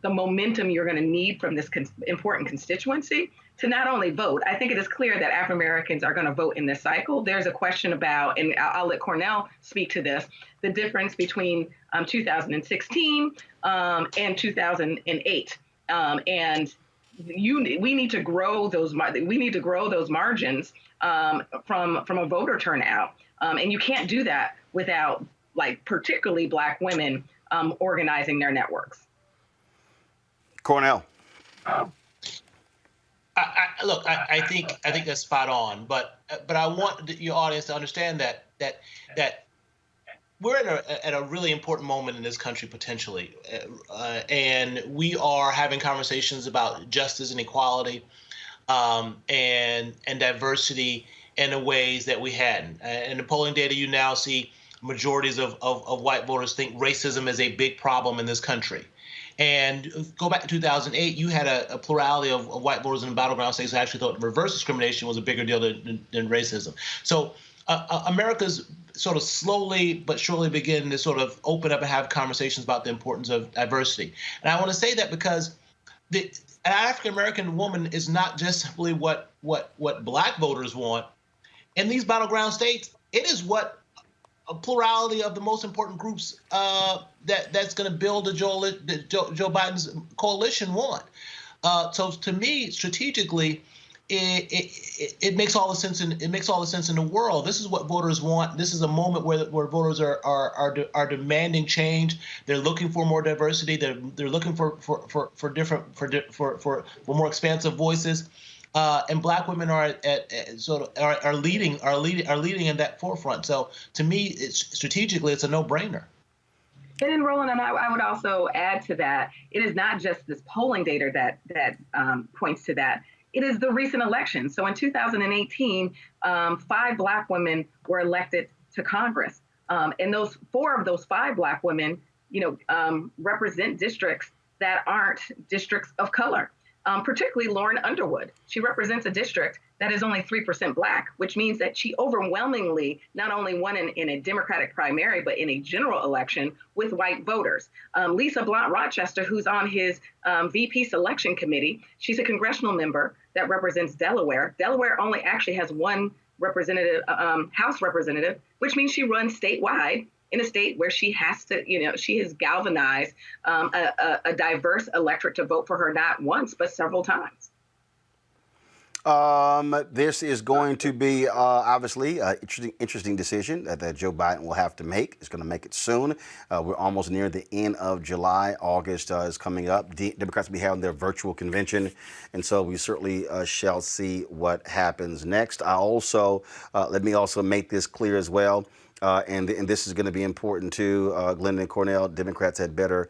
S9: the momentum you're going to need from this important constituency to not only vote. I think it is clear that African Americans are going to vote in this cycle. There's a question about, and I'll let Cornell speak to this, the difference between 2016 and 2008. And we need to grow those. We need to grow those margins from a voter turnout, and you can't do that without, like, particularly black women organizing their networks.
S1: Cornell.
S10: I think that's spot on, but I want your audience to understand that we're at a really important moment in this country potentially, and we are having conversations about justice and equality, and diversity in the ways that we hadn't. In the polling data, you now see majorities of white voters think racism is a big problem in this country. And go back to 2008, you had a plurality of white voters in the battleground states who actually thought reverse discrimination was a bigger deal than racism. So America's sort of slowly but surely begin to sort of open up and have conversations about the importance of diversity. And I want to say that because an African-American woman is not just simply what black voters want. In these battleground states, it is what a plurality of the most important groups that's going to build Joe Biden's coalition want. So to me, strategically, it makes all the sense in the world. This is what voters want. This is a moment where voters are demanding change. They're looking for more diversity. They're looking for more expansive voices. And black women are leading in that forefront. So to me, strategically, it's a no-brainer.
S9: And then, Roland, and I would also add to that, it is not just this polling data that points to that. It is the recent election. So in 2018, 5 black women were elected to Congress, and 4 of those 5 black women, represent districts that aren't districts of color. Particularly Lauren Underwood. She represents a district that is only 3% black, which means that she overwhelmingly not only won in a Democratic primary, but in a general election with white voters. Lisa Blunt Rochester, who's on his VP selection committee, she's a congressional member that represents Delaware. Delaware only actually has 1 representative, House representative, which means she runs statewide in a state where she has to, she has galvanized a diverse electorate to vote for her not once, but several times.
S1: This is going to be obviously an interesting decision that Joe Biden will have to make. He's going to make it soon. We're almost near the end of July. August is coming up. Democrats will be having their virtual convention, and so we certainly shall see what happens next. Let me also make this clear as well. And this is going to be important too, Glenda and Cornell. Democrats had better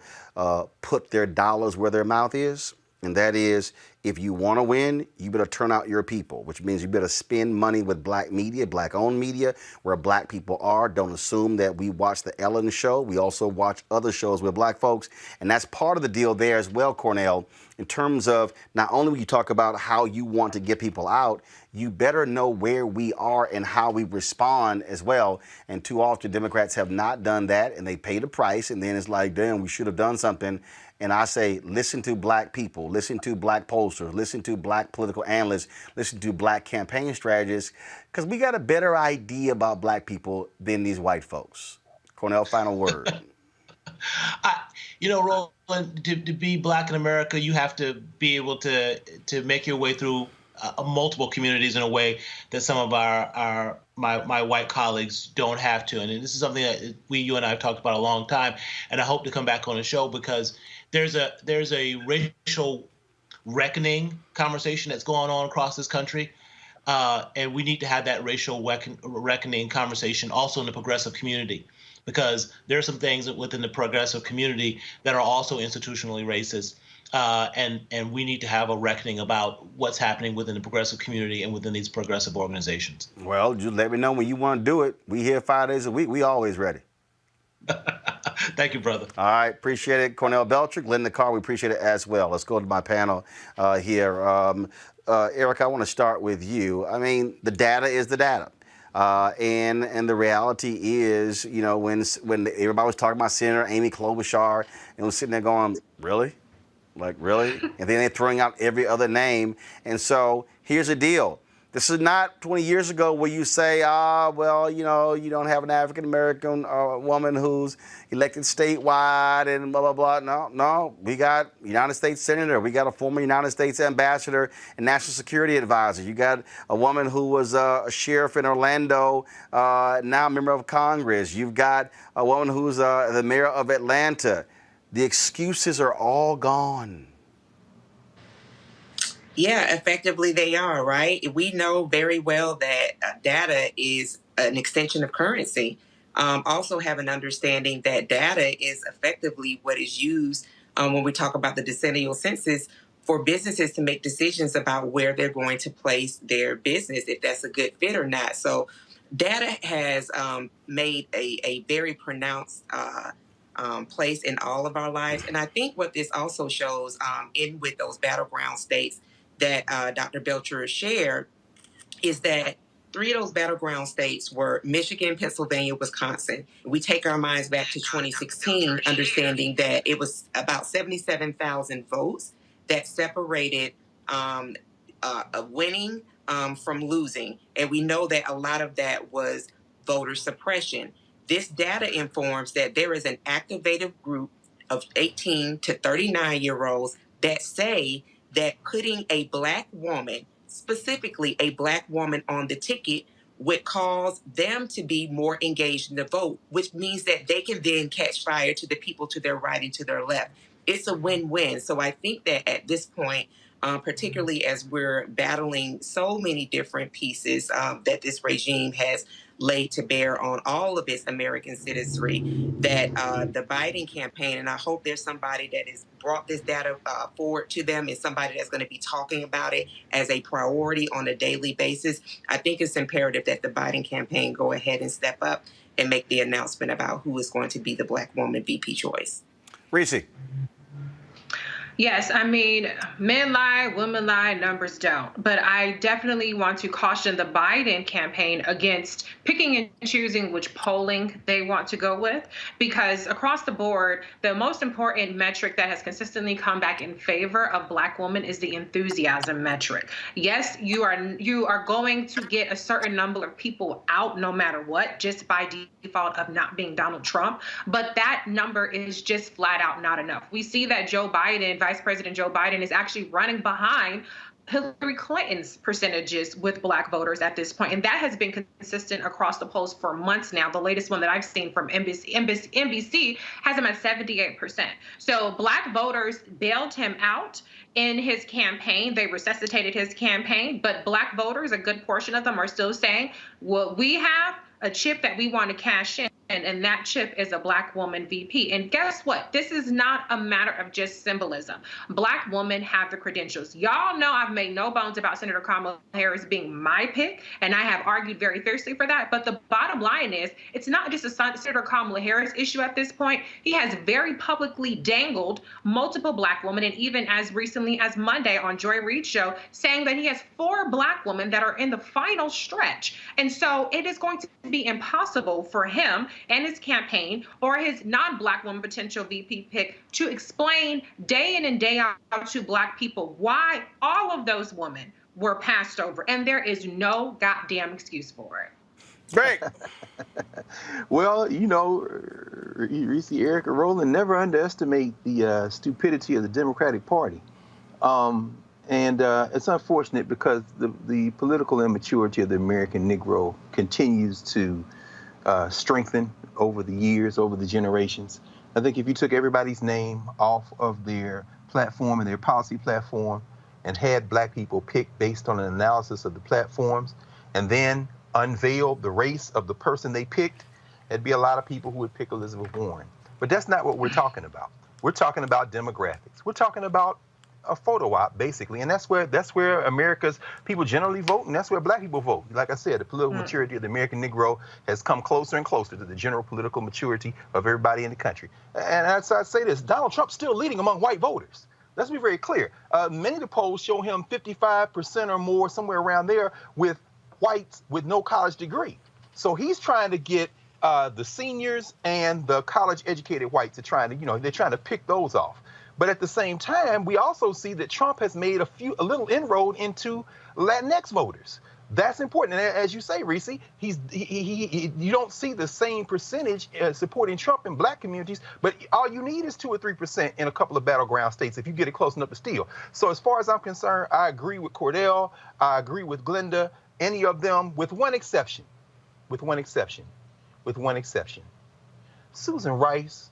S1: put their dollars where their mouth is. And that is, if you want to win, you better turn out your people, which means you better spend money with black media, black-owned media, where black people are. Don't assume that we watch the Ellen show. We also watch other shows with black folks. And that's part of the deal there as well, Cornell, in terms of not only when you talk about how you want to get people out, you better know where we are and how we respond as well. And too often, Democrats have not done that, and they pay the price, and then it's like, damn, we should have done something. And I say, listen to black people, listen to black pollsters, listen to black political analysts, listen to black campaign strategists, because we got a better idea about black people than these white folks. Cornell, final word.
S10: Roland, to be black in America, you have to be able to make your way through multiple communities in a way that some of my white colleagues don't have to. And this is something that you and I have talked about a long time, and I hope to come back on the show because there's a racial reckoning conversation that's going on across this country, and we need to have that racial reckoning conversation also in the progressive community, because there are some things within the progressive community that are also institutionally racist, and we need to have a reckoning about what's happening within the progressive community and within these progressive organizations.
S1: Well, just let me know when you want to do it. We here 5 days a week. We always ready.
S10: Thank you, brother.
S1: All right, appreciate it. Cornell Belcher, Linda Carr, we appreciate it as well. Let's go to my panel here. Eric, I want to start with you. I mean, the data is the data. And the reality is, when everybody was talking about Senator Amy Klobuchar and was sitting there going, really? Like, really? And then they're throwing out every other name. And so here's the deal. This is not 20 years ago where you say, you don't have an African-American woman who's elected statewide and blah, blah, blah. No, we got United States Senator. We got a former United States Ambassador and National Security Advisor. You got a woman who was a sheriff in Orlando, now a member of Congress. You've got a woman who's the mayor of Atlanta. The excuses are all gone.
S5: Yeah, effectively they are, right? We know very well that data is an extension of currency. Also have an understanding that data is effectively what is used when we talk about the decennial census for businesses to make decisions about where they're going to place their business, if that's a good fit or not. So data has made a very pronounced place in all of our lives. And I think what this also shows in with those battleground states that Dr. Belcher shared is that 3 of those battleground states were Michigan, Pennsylvania, Wisconsin. We take our minds back to 2016, understanding that it was about 77,000 votes that separated winning from losing. And we know that a lot of that was voter suppression. This data informs that there is an activated group of 18 to 39-year-olds that say that putting a black woman, specifically a black woman, on the ticket would cause them to be more engaged in the vote, which means that they can then catch fire to the people to their right and to their left. It's a win-win. So I think that at this point, particularly as we're battling so many different pieces that this regime has laid to bear on all of its American citizenry, that the Biden campaign, and I hope there's somebody that has brought this data forward to them and somebody that's going to be talking about it as a priority on a daily basis. I think it's imperative that the Biden campaign go ahead and step up and make the announcement about who is going to be the black woman VP choice.
S1: Reese.
S6: Yes, I mean, men lie, women lie, numbers don't. But I definitely want to caution the Biden campaign against picking and choosing which polling they want to go with, because across the board, the most important metric that has consistently come back in favor of black women is the enthusiasm metric. Yes, you are going to get a certain number of people out no matter what, just by default of not being Donald Trump. But that number is just flat out not enough. We see that Vice President Joe Biden is actually running behind Hillary Clinton's percentages with Black voters at this point, and that has been consistent across the polls for months now. The latest one that I've seen from NBC has him at 78%. So Black voters bailed him out in his campaign. They resuscitated his campaign, but Black voters, a good portion of them, are still saying, well, we have a chip that we want to cash in, and that chip is a Black woman VP. And guess what? This is not a matter of just symbolism. Black women have the credentials. Y'all know I've made no bones about Senator Kamala Harris being my pick, and I have argued very fiercely for that. But the bottom line is, it's not just a Senator Kamala Harris issue at this point. He has very publicly dangled multiple Black women, and even as recently as Monday on Joy Reid's show, saying that he has 4 Black women that are in the final stretch. And so it is going to be impossible for him and his campaign or his non-Black woman potential VP pick to explain day in and day out to Black people why all of those women were passed over. And there is no goddamn excuse for it.
S1: Great.
S4: Well, you know, Reese, Eric, and Roland, never underestimate the stupidity of the Democratic Party. And it's unfortunate because the political immaturity of the American Negro continues to strengthen over the years, over the generations. I think if you took everybody's name off of their platform and their policy platform and had Black people picked based on an analysis of the platforms and then unveiled the race of the person they picked, there'd be a lot of people who would pick Elizabeth Warren. But that's not what we're talking about. We're talking about demographics. We're talking about a photo op, basically, and that's where America's people generally vote, and that's where Black people vote. Like I said, the political maturity of the American Negro has come closer and closer to the general political maturity of everybody in the country. And so I say this: Donald Trump's still leading among white voters. Let's be very clear. Many of the polls show him 55% or more, somewhere around there, with whites with no college degree. So he's trying to get the seniors and the college-educated whites are trying to, they're trying to pick those off. But at the same time, we also see that Trump has made a little inroad into Latinx voters. That's important. And as you say, Reese, you don't see the same percentage supporting Trump in Black communities, but all you need is 2 or 3% in a couple of battleground states if you get it close enough to steal. So as far as I'm concerned, I agree with Cordell. I agree with Glenda, any of them, with one exception. Susan Rice.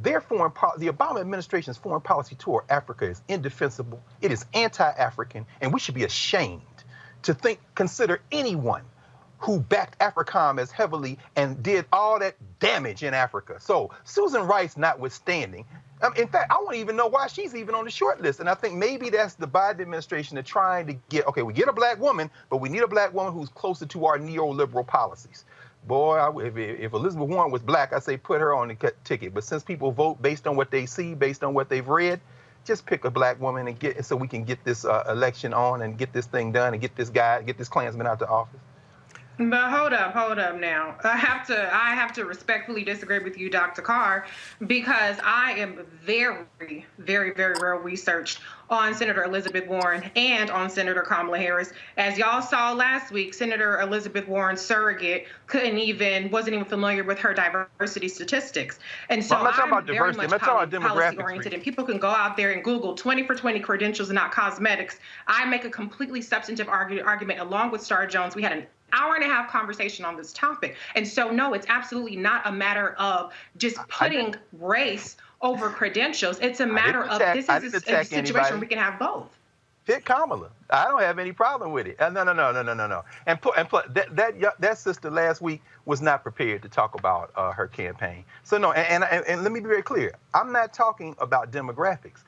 S4: The Obama administration's foreign policy toward Africa is indefensible. It is anti-African, and we should be ashamed to consider anyone who backed AFRICOM as heavily and did all that damage in Africa. So Susan Rice notwithstanding, in fact, I won't even know why she's even on the short list. And I think maybe that's the Biden administration are trying to get, okay, we get a Black woman, but we need a Black woman who's closer to our neoliberal policies. Boy, if Elizabeth Warren was Black, I'd say put her on the ticket. But since people vote based on what they see, based on what they've read, just pick a Black woman and so we can get this election on and get this thing done and get this Klansman out to office.
S6: But hold up now. I have to respectfully disagree with you, Dr. Carr, because I am very, very, very well researched on Senator Elizabeth Warren and on Senator Kamala Harris. As y'all saw last week, Senator Elizabeth Warren's surrogate wasn't even familiar with her diversity statistics. And so I'm very much policy-oriented, and people can go out there and Google 20 for 20 credentials, not cosmetics. I make a completely substantive argument along with Star Jones. We had an hour-and-a-half conversation on this topic. And so, no, it's absolutely not a matter of just putting race over credentials. It's a matter of this is a situation where we can have both.
S4: Pick Kamala. I don't have any problem with it. No. And that sister last week was not prepared to talk about her campaign. So, no, and let me be very clear. I'm not talking about demographics.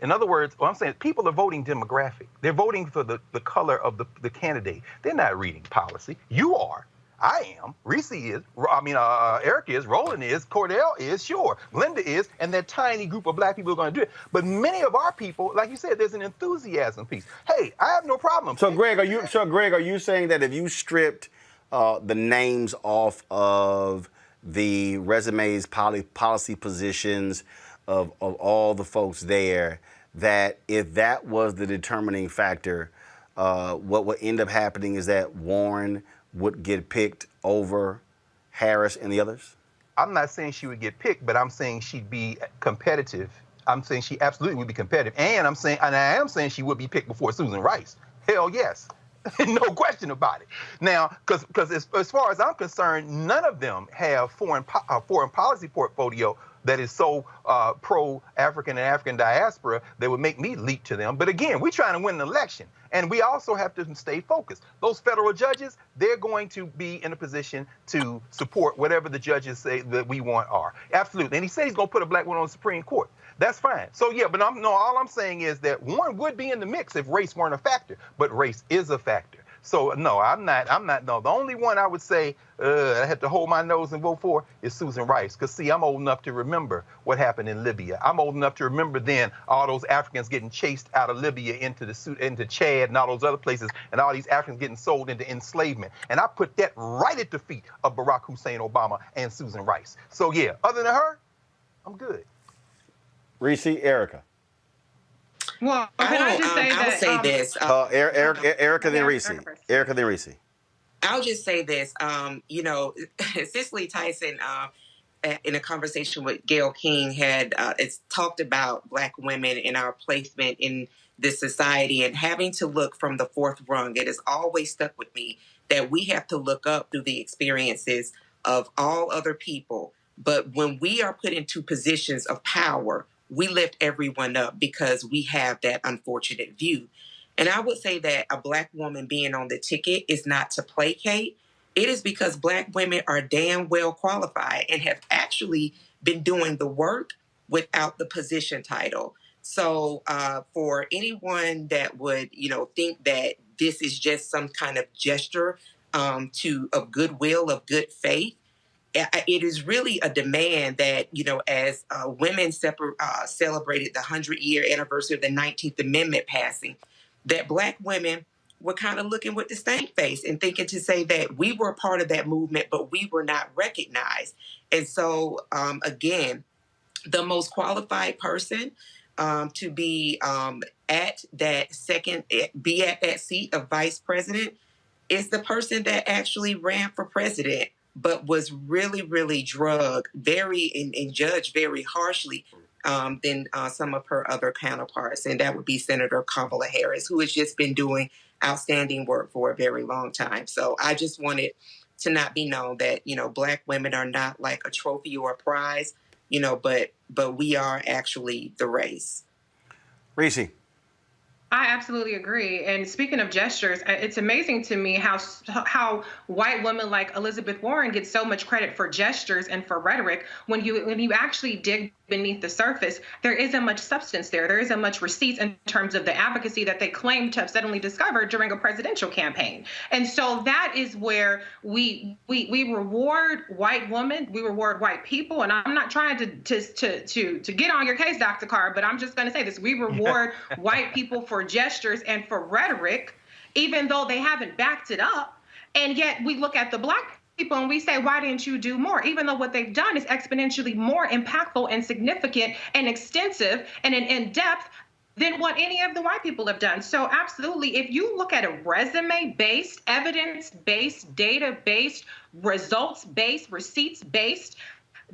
S4: In other words, what I'm saying, people are voting demographic. They're voting for the color of the candidate. They're not reading policy. You are. I am. Reese is. Eric is. Roland is. Cordell is. Sure. Glenda is. And that tiny group of Black people are going to do it. But many of our people, like you said, there's an enthusiasm piece. Hey, I have no problem.
S1: So, Greg, are you saying that if you stripped the names off of the resumes, policy positions of all the folks there, that if that was the determining factor, what would end up happening is that Warren would get picked over Harris and the others?
S4: I'm not saying she would get picked, but I'm saying she'd be competitive I'm saying she absolutely would be competitive. And I am saying she would be picked before Susan Rice. Hell yes. No question about it. Now, because as far as I'm concerned, none of them have foreign policy portfolio that is so pro-African and African diaspora that would make me leap to them. But again, we're trying to win an election. And we also have to stay focused. Those federal judges, they're going to be in a position to support whatever the judges say that we want are. Absolutely. And he said he's going to put a black woman on the Supreme Court. That's fine. So, yeah, but all I'm saying is that Warren would be in the mix if race weren't a factor. But race is a factor. So, no, I'm not. No, the only one I would say I had to hold my nose and vote for is Susan Rice. Because, see, I'm old enough to remember what happened in Libya. I'm old enough to remember then all those Africans getting chased out of Libya into Chad and all those other places, and all these Africans getting sold into enslavement. And I put that right at the feet of Barack Hussein Obama and Susan Rice. So, yeah, other than her, I'm good.
S1: Reese, Erica.
S6: Well, can I just say
S5: I'll
S6: that?
S5: say this.
S1: Erica, then Reese. Erica, then Reese.
S5: I'll just say this. Cicely Tyson, in a conversation with Gayle King, it's talked about Black women and our placement in this society and having to look from the fourth rung. It has always stuck with me that we have to look up through the experiences of all other people. But when we are put into positions of power, we lift everyone up because we have that unfortunate view. And I would say that a Black woman being on the ticket is not to placate. It is because Black women are damn well qualified and have actually been doing the work without the position title. So for anyone that would, think that this is just some kind of gesture of goodwill, of good faith, it is really a demand that, as women celebrated the 100-year anniversary of the 19th Amendment passing, that Black women were kind of looking with the stank face and thinking to say that we were part of that movement, but we were not recognized. And so, again, the most qualified person to be at that seat of vice president is the person that actually ran for president, but was really, really drugged and judged very harshly than some of her other counterparts. And that would be Senator Kamala Harris, who has just been doing outstanding work for a very long time. So I just wanted to not be known that, Black women are not like a trophy or a prize, but we are actually the race.
S1: Reese.
S6: I absolutely agree. And speaking of gestures, it's amazing to me how white women like Elizabeth Warren get so much credit for gestures and for rhetoric. When you actually dig beneath the surface, there isn't much substance there. There isn't much receipts in terms of the advocacy that they claim to have suddenly discovered during a presidential campaign. And so that is where we reward white women, we reward white people. And I'm not trying to get on your case, Dr. Carr, but I'm just going to say this: we reward white people for gestures and for rhetoric, even though they haven't backed it up. And yet we look at the Black people and we say, why didn't you do more? Even though what they've done is exponentially more impactful and significant and extensive and in-depth than what any of the white people have done. So absolutely, if you look at a resume-based, evidence-based, data-based, results-based, receipts-based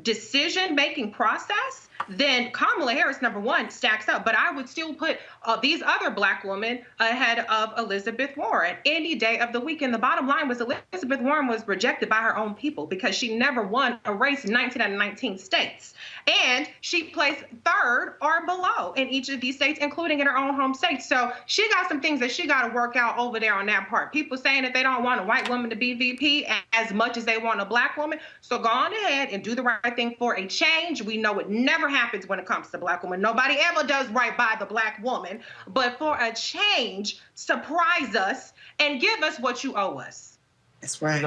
S6: decision-making process, then Kamala Harris, number one, stacks up. But I would still put these other Black women ahead of Elizabeth Warren any day of the week. And the bottom line was Elizabeth Warren was rejected by her own people because she never won a race in 19 out of 19 states. And she placed third or below in each of these states, including in her own home state. So she got some things that she got to work out over there on that part. People saying that they don't want a white woman to be VP as much as they want a Black woman. So go on ahead and do the right thing for a change. We know it never happens when it comes to Black women. Nobody ever does right by the Black woman. But for a change, surprise us and give us what you owe us.
S5: That's right.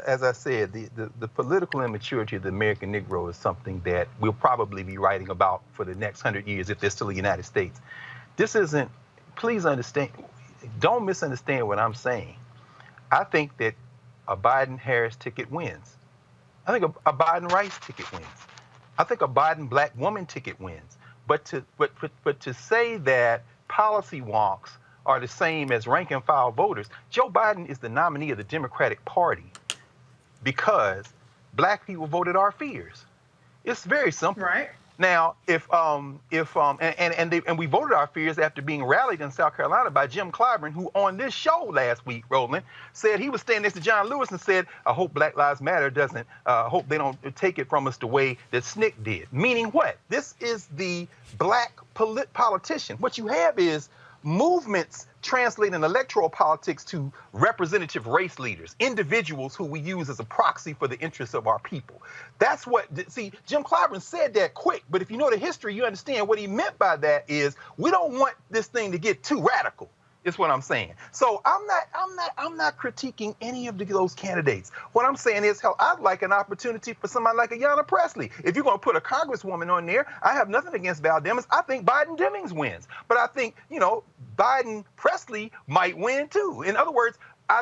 S4: As I said, the political immaturity of the American Negro is something that we'll probably be writing about for the next 100 years if there's still a United States. This isn't, please understand, don't misunderstand what I'm saying. I think that a Biden-Harris ticket wins. I think a Biden-Rice ticket wins. I think a Biden-Black woman ticket wins. But to say that policy wonks are the same as rank and file voters, Joe Biden is the nominee of the Democratic Party because Black people voted our fears. It's very simple.
S6: Right.
S4: Now, and we voted our fears after being rallied in South Carolina by Jim Clyburn, who on this show last week, Roland, said he was standing next to John Lewis and said, I hope Black Lives Matter doesn't, hope they don't take it from us the way that SNCC did. Meaning what? This is the black politician. What you have is movements translating electoral politics to representative race leaders, individuals who we use as a proxy for the interests of our people. That's what, see, Jim Clyburn said that quick, but if you know the history, you understand what he meant by that is we don't want this thing to get too radical. Is what I'm saying. So I'm not critiquing any of those candidates. What I'm saying is, hell, I'd like an opportunity for somebody like Ayanna Pressley. If you're going to put a congresswoman on there, I have nothing against Val Demings. I think Biden Demings wins. But I think, Biden Pressley might win too. In other words, I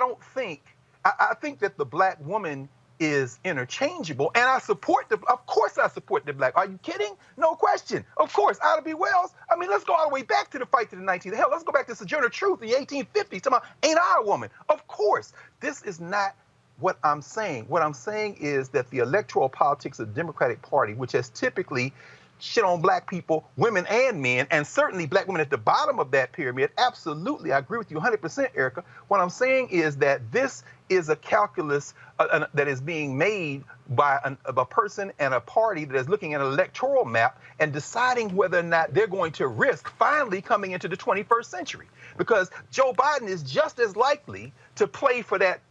S4: think that the black woman is interchangeable, and of course I support the black. Are you kidding? No question. Of course, Ida B. Wells. I mean, let's go all the way back to the fight to the 19th. Hell, let's go back to Sojourner Truth in the 1850s. Talking about, ain't I a woman? Of course. This is not what I'm saying. What I'm saying is that the electoral politics of the Democratic Party, which has typically shit on black people, women and men, and certainly black women at the bottom of that pyramid. Absolutely. I agree with you 100%, Erica. What I'm saying is that this is a calculus that is being made by a person and a party that is looking at an electoral map and deciding whether or not they're going to risk finally coming into the 21st century. Because Joe Biden is just as likely to play for that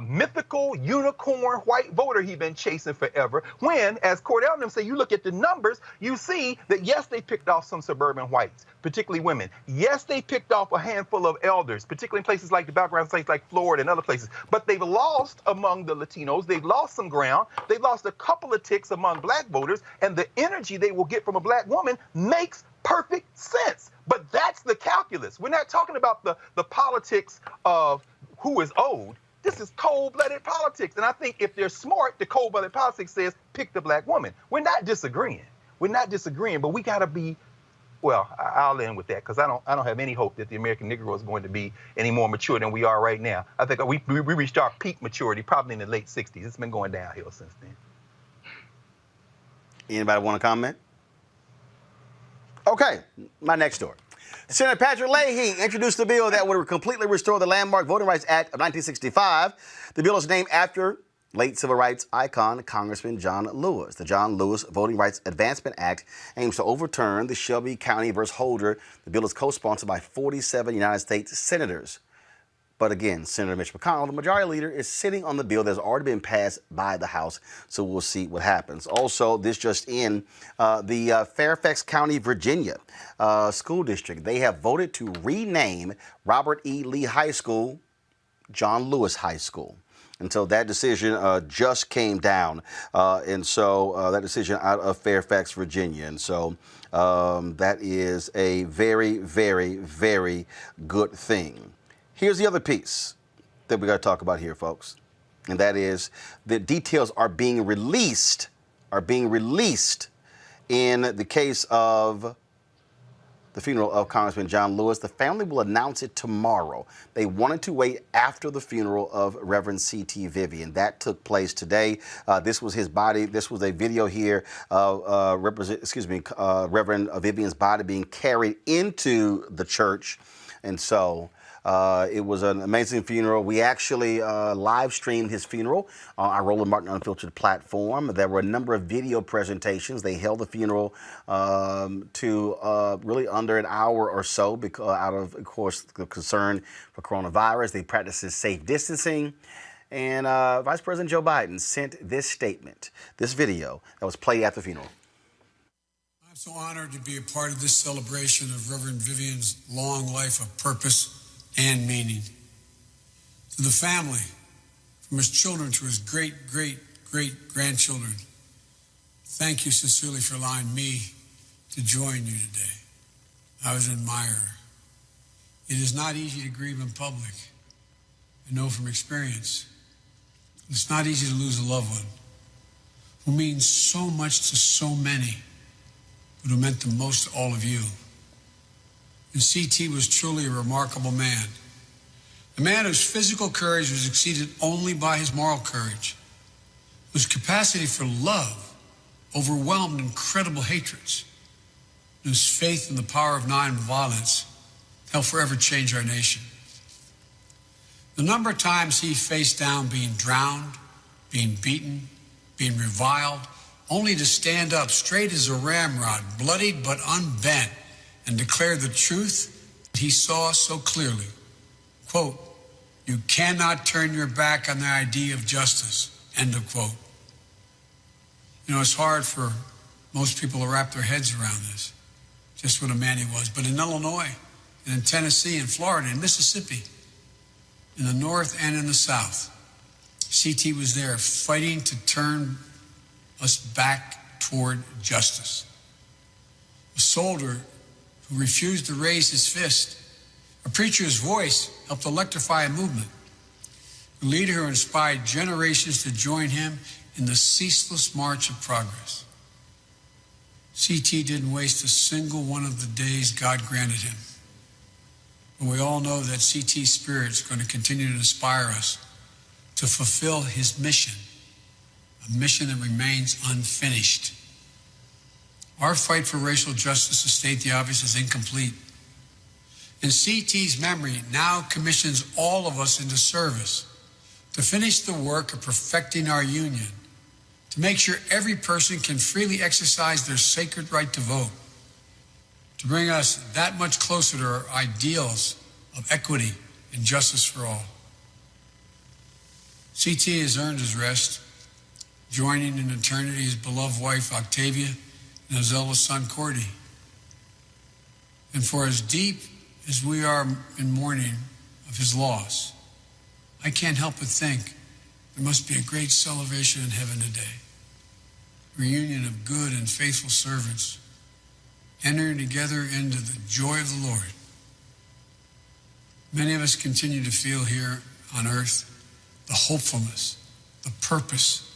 S4: mythical unicorn white voter he's been chasing forever, when, as Cordell and them say, you look at the numbers, you see that, yes, they picked off some suburban whites, particularly women. Yes, they picked off a handful of elders, particularly in places like the background states like Florida and other places. But they've lost among the Latinos. They've lost some ground. They've lost a couple of ticks among black voters, and the energy they will get from a black woman makes perfect sense. But that's the calculus. We're not talking about the politics of who is owed. This is cold-blooded politics. And I think if they're smart, the cold-blooded politics says, pick the black woman. We're not disagreeing. But we got to be, well, I'll end with that because I don't have any hope that the American Negro is going to be any more mature than we are right now. I think we reached our peak maturity probably in the late 60s. It's been going downhill since then.
S1: Anybody want to comment? Okay, my next story. Senator Patrick Leahy introduced a bill that would completely restore the landmark Voting Rights Act of 1965. The bill is named after late civil rights icon Congressman John Lewis. The John Lewis Voting Rights Advancement Act aims to overturn the Shelby County versus Holder. The bill is co-sponsored by 47 United States senators. But again, Senator Mitch McConnell, the majority leader, is sitting on the bill that's already been passed by the House, so we'll see what happens. Also, this just in, the Fairfax County, Virginia school district, they have voted to rename Robert E. Lee High School John Lewis High School. And so that decision just came down, that decision out of Fairfax, Virginia. And so that is a very, very, very good thing. Here's the other piece that we got to talk about here, folks, and that is the details are being released in the case of the funeral of Congressman John Lewis. The family will announce it tomorrow. They wanted to wait after the funeral of Reverend C.T. Vivian. That took place today. This was his body. This was a video here of Reverend Vivian's body being carried into the church, and so. It was an amazing funeral. We actually live streamed his funeral on our Roland Martin Unfiltered platform. There were a number of video presentations. They held the funeral to really under an hour or so because out of course, the concern for coronavirus. They practiced safe distancing. And Vice President Joe Biden sent this statement, this video that was played at the funeral.
S11: I'm so honored to be a part of this celebration of Reverend Vivian's long life of purpose and meaning. To the family, from his children to his great-great-great-grandchildren, thank you sincerely for allowing me to join you today. I was an admirer. It is not easy to grieve in public. I know from experience. It's not easy to lose a loved one who means so much to so many, but who meant the most to all of you. And C.T. was truly a remarkable man. A man whose physical courage was exceeded only by his moral courage, whose capacity for love overwhelmed incredible hatreds, whose faith in the power of nonviolence helped forever change our nation. The number of times he faced down being drowned, being beaten, being reviled, only to stand up straight as a ramrod, bloodied but unbent, and declare the truth he saw so clearly. Quote, "You cannot turn your back on the idea of justice," end of quote. You know, it's hard for most people to wrap their heads around this, just what a man he was. But in Illinois, and in Tennessee, and Florida, and Mississippi, in the North and in the South, CT was there fighting to turn us back toward justice. A soldier who refused to raise his fist, a preacher whose voice helped electrify a movement, a leader who inspired generations to join him in the ceaseless march of progress. CT didn't waste a single one of the days God granted him. But we all know that CT's spirit is going to continue to inspire us to fulfill his mission, a mission that remains unfinished. Our fight for racial justice, to state the obvious, is incomplete. And CT's memory now commissions all of us into service to finish the work of perfecting our union, to make sure every person can freely exercise their sacred right to vote, to bring us that much closer to our ideals of equity and justice for all. CT has earned his rest, joining in eternity his beloved wife Octavia and his eldest son Cordy. And for as deep as we are in mourning of his loss, I can't help but think there must be a great celebration in heaven today. Reunion of good and faithful servants entering together into the joy of the Lord. Many of us continue to feel here on earth the hopefulness, the purpose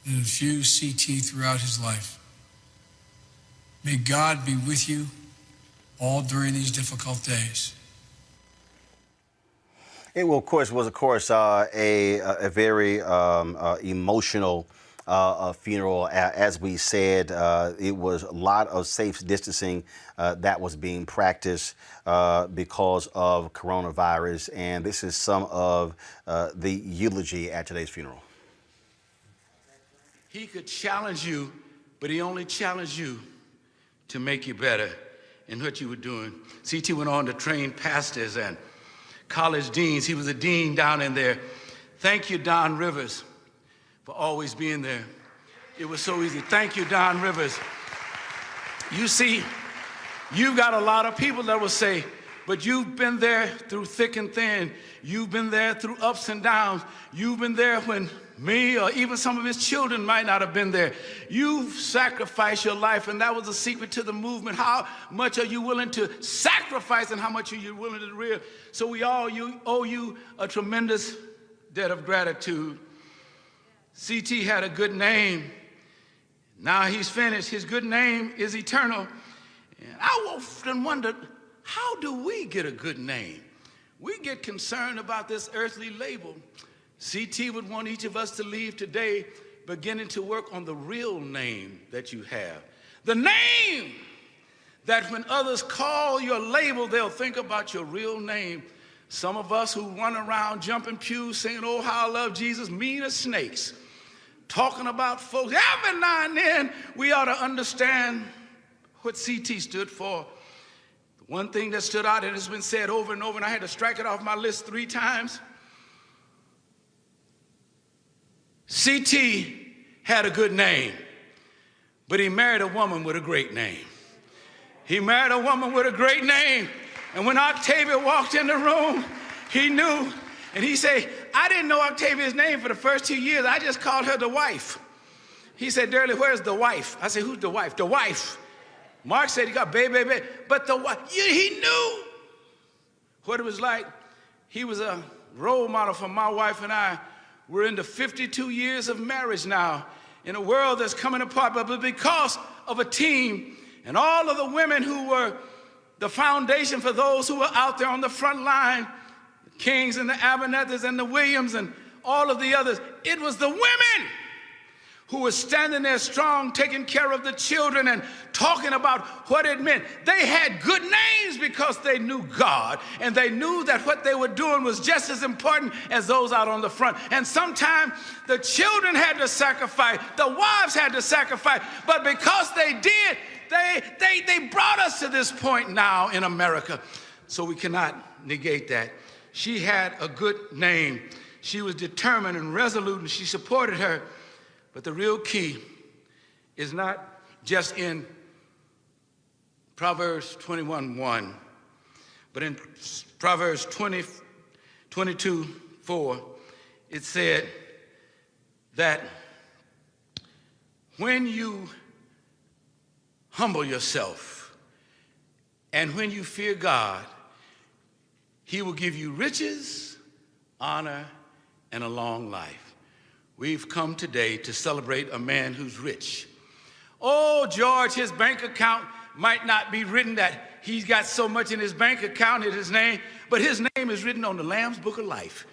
S11: that infused CT throughout his life. May God be with you all during these difficult days.
S1: It will, of course, a very emotional funeral. As we said, it was a lot of safe distancing that was being practiced because of coronavirus. And this is some of the eulogy at today's funeral.
S12: He could challenge you, but he only challenged you to make you better in what you were doing. CT went on to train pastors and college deans. He was a dean down in there. Thank you, Don Rivers, for always being there. It was so easy. Thank you, Don Rivers. You see, you've got a lot of people that will say, but you've been there through thick and thin. You've been there through ups and downs. You've been there when me or even some of his children might not have been there. You've sacrificed your life, and that was the secret to the movement. How much are you willing to sacrifice, and how much are you willing to live? So we all owe you a tremendous debt of gratitude. CT had a good name. Now he's finished. His good name is eternal. And I often wondered, how do we get a good name? We get concerned about this earthly label. CT would want each of us to leave today beginning to work on the real name that you have. The name that when others call your label, they'll think about your real name. Some of us who run around jumping pews singing, "Oh, how I love Jesus," mean as snakes, talking about folks. Every now and then, we ought to understand what CT stood for. The one thing that stood out, and it's been said over and over, and I had to strike it off my list 3 times. CT had a good name, but he married a woman with a great name. He married a woman with a great name. And when Octavia walked in the room, he knew. And he said, I didn't know Octavia's name for the first 2 years. I just called her the wife. He said, Dirty, where's the wife? I said, who's the wife? The wife. Mark said he got baby. But the wife, he knew what it was like. He was a role model for my wife and I. We're into 52 years of marriage now in a world that's coming apart, but because of a team and all of the women who were the foundation for those who were out there on the front line, the Kings and the Abernethys and the Williams and all of the others. It was the women who was standing there strong, taking care of the children and talking about what it meant. They had good names because they knew God, and they knew that what they were doing was just as important as those out on the front. And sometimes the children had to sacrifice, the wives had to sacrifice, but because they did, they brought us to this point now in America. So we cannot negate that. She had a good name. She was determined and resolute, and she supported her. But the real key is not just in Proverbs 21:1, but in Proverbs 22:4, it said that when you humble yourself and when you fear God, He will give you riches, honor, and a long life. We've come today to celebrate a man who's rich. Oh, George, his bank account might not be written that he's got so much in his bank account in his name, but his name is written on the Lamb's Book of Life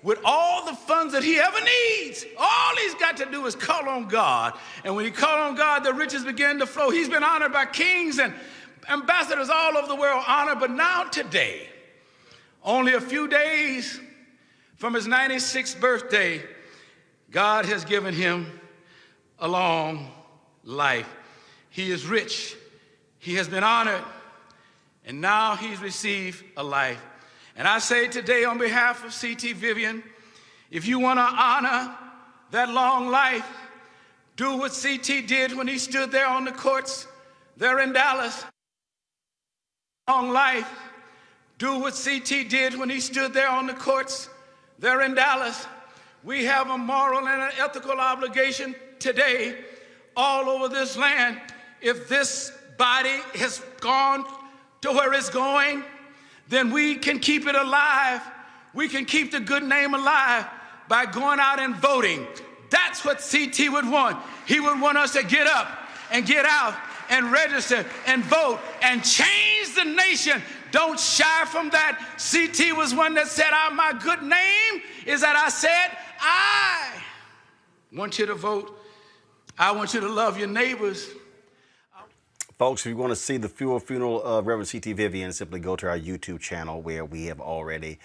S12: with all the funds that he ever needs. All he's got to do is call on God. And when he called on God, the riches began to flow. He's been honored by kings and ambassadors all over the world, honored. But now today, only a few days from his 96th birthday, God has given him a long life. He is rich. He has been honored. And now he's received a life. And I say today on behalf of C.T. Vivian, if you want to honor that long life, do what C.T. did when he stood there on the courts there in Dallas. Long life. Do what C.T. did when he stood there on the courts there in Dallas. We have a moral and an ethical obligation today all over this land. If this body has gone to where it's going, then we can keep it alive. We can keep the good name alive by going out and voting. That's what CT would want. He would want us to get up and get out and register and vote and change the nation. Don't shy from that. CT was one that said, my good name is that I said, I want you to vote. I want you to love your neighbors.
S1: Folks, if you want to see the funeral of Reverend C.T. Vivian, simply go to our YouTube channel where we have already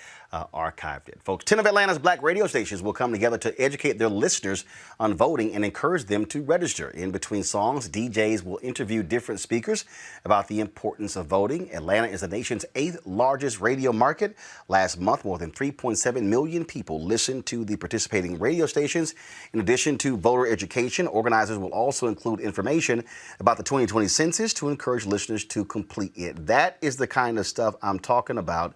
S1: archived it. Folks, 10 of Atlanta's black radio stations will come together to educate their listeners on voting and encourage them to register. In between songs, DJs will interview different speakers about the importance of voting. Atlanta is the nation's 8th largest radio market. Last month, more than 3.7 million people listened to the participating radio stations. In addition to voter education, organizers will also include information about the 2020 census to encourage listeners to complete it. That is the kind of stuff I'm talking about,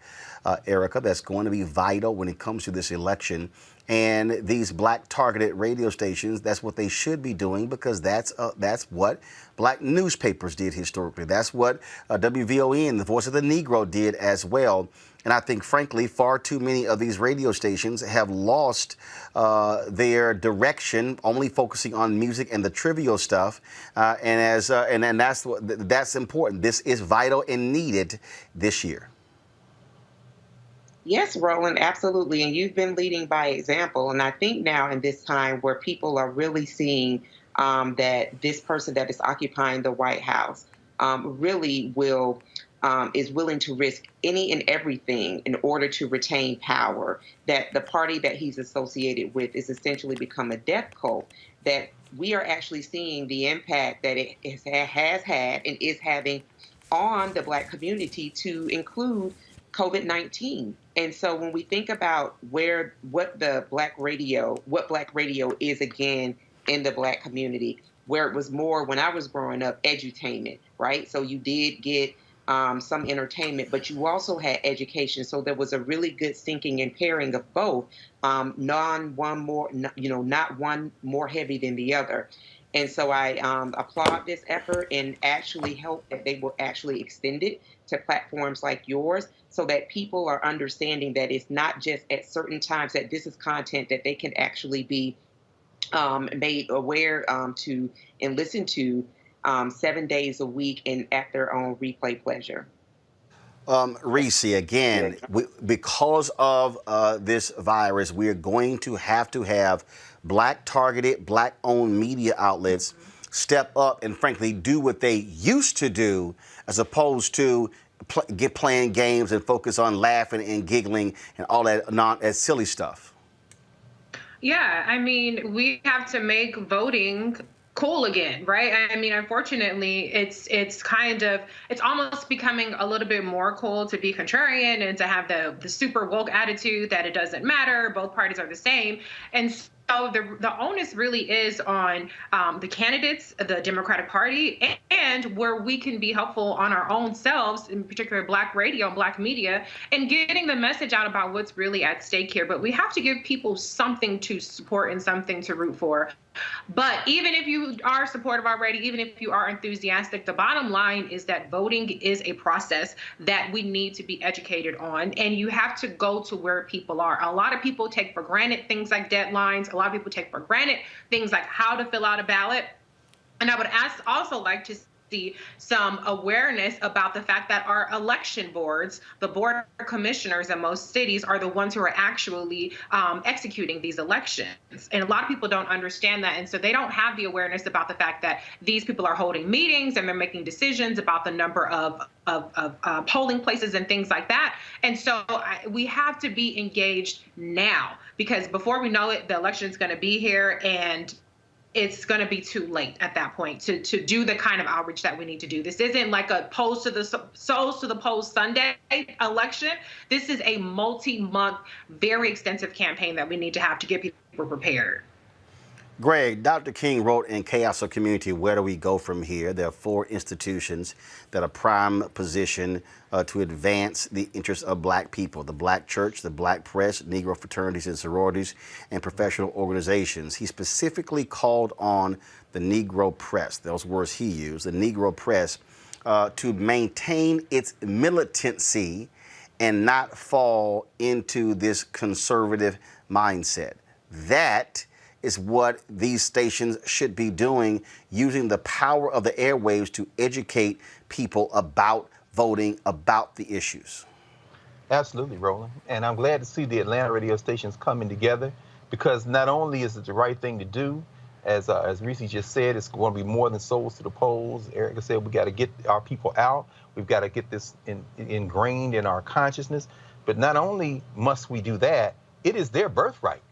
S1: Erica, that's going to be vital when it comes to this election. And these black targeted radio stations, that's what they should be doing, because that's what black newspapers did historically. That's what WVON, the Voice of the Negro, did as well. And I think, frankly, far too many of these radio stations have lost their direction, only focusing on music and the trivial stuff. And that's important. This is vital and needed this year.
S5: Yes, Roland, absolutely. And you've been leading by example. And I think now in this time where people are really seeing that this person that is occupying the White House really is willing to risk any and everything in order to retain power, that the party that he's associated with is essentially become a death cult, that we are actually seeing the impact that it has had and is having on the black community, to include COVID-19. And so when we think about what black radio is again in the black community, where it was more when I was growing up, edutainment, right? So you did get some entertainment, but you also had education. So there was a really good syncing and pairing of both, not one more heavy than the other. And so I applaud this effort and actually hope that they will actually extend it to platforms like yours, so that people are understanding that it's not just at certain times, that this is content that they can actually be made aware to and listen to 7 days a week and at their own replay pleasure.
S1: Reese, again, because of this virus, we are going to have black targeted, black owned media outlets step up and frankly do what they used to do, as opposed to playing games and focus on laughing and giggling and all that silly stuff.
S6: Yeah, I mean, we have to make voting cool again, right? I mean, unfortunately, it's almost becoming a little bit more cool to be contrarian and to have the super woke attitude that it doesn't matter, both parties are the same. And so the onus really is on the candidates, the Democratic Party, and where we can be helpful on our own selves, in particular Black radio and Black media, and getting the message out about what's really at stake here. But we have to give people something to support and something to root for. But even if you are supportive already, even if you are enthusiastic, the bottom line is that voting is a process that we need to be educated on. And you have to go to where people are. A lot of people take for granted things like deadlines. A lot of people take for granted things like how to fill out a ballot. And I would also like to see some awareness about the fact that our election boards, the board of commissioners in most cities, are the ones who are actually executing these elections. And a lot of people don't understand that. And so they don't have the awareness about the fact that these people are holding meetings and they're making decisions about the number of polling places and things like that. And so we have to be engaged now, because before we know it, the election is going to be here, and it's going to be too late at that point to do the kind of outreach that we need to do. This isn't like a polls to the polls Sunday election. This is a multi-month, very extensive campaign that we need to have to get people prepared.
S1: Greg, Dr. King wrote in Chaos of Community, Where Do We Go From Here? There are 4 institutions that are prime position to advance the interests of Black people: the Black church, the Black press, Negro fraternities and sororities, and professional organizations. He specifically called on the Negro press, those words he used, the Negro press, to maintain its militancy and not fall into this conservative mindset. That is what these stations should be doing, using the power of the airwaves to educate people about voting, about the issues.
S4: Absolutely, Roland. And I'm glad to see the Atlanta radio stations coming together, because not only is it the right thing to do, as Reese just said, it's going to be more than souls to the polls. Erica said we got to get our people out. We've got to get this ingrained in our consciousness. But not only must we do that, it is their birthright.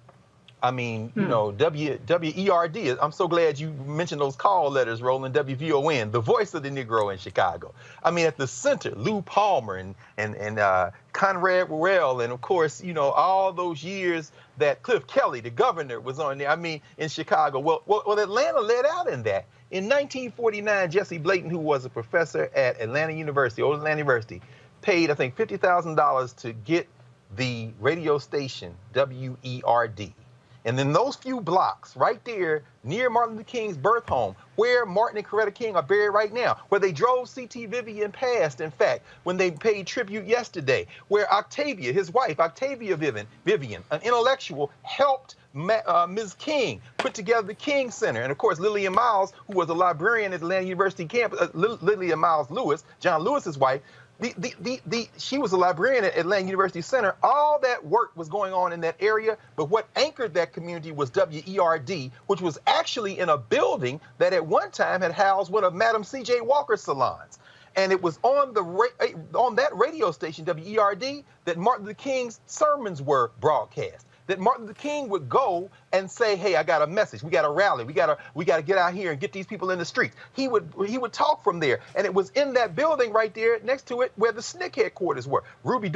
S4: I mean, you know, WERD, I'm so glad you mentioned those call letters, Roland, WVON, the voice of the Negro in Chicago. I mean, at the center, Lou Palmer and Conrad Worrell, and of course, you know, all those years that Cliff Kelly, the governor, was on there, I mean, in Chicago. Well, Atlanta led out in that. In 1949, Jesse Blayton, who was a professor at Atlanta University, Old Atlanta University, paid, I think, $50,000 to get the radio station, WERD. And then those few blocks right there near Martin Luther King's birth home, where Martin and Coretta King are buried right now, where they drove C.T. Vivian past, in fact, when they paid tribute yesterday, where Octavia, his wife, Octavia Vivian, an intellectual, helped Ms. King put together the King Center. And of course, Lillian Miles, who was a librarian at Atlanta University campus, Lillian Miles Lewis, John Lewis's wife, she was a librarian at Atlanta University Center. All that work was going on in that area, but what anchored that community was WERD, which was actually in a building that at one time had housed one of Madam C.J. Walker's salons. And it was on that radio station, WERD, that Martin Luther King's sermons were broadcast. That Martin Luther King would go and say, hey, I got a message. We got a rally. We got to get out here and get these people in the streets. He would talk from there. And it was in that building right there next to it where the SNCC headquarters were. Ruby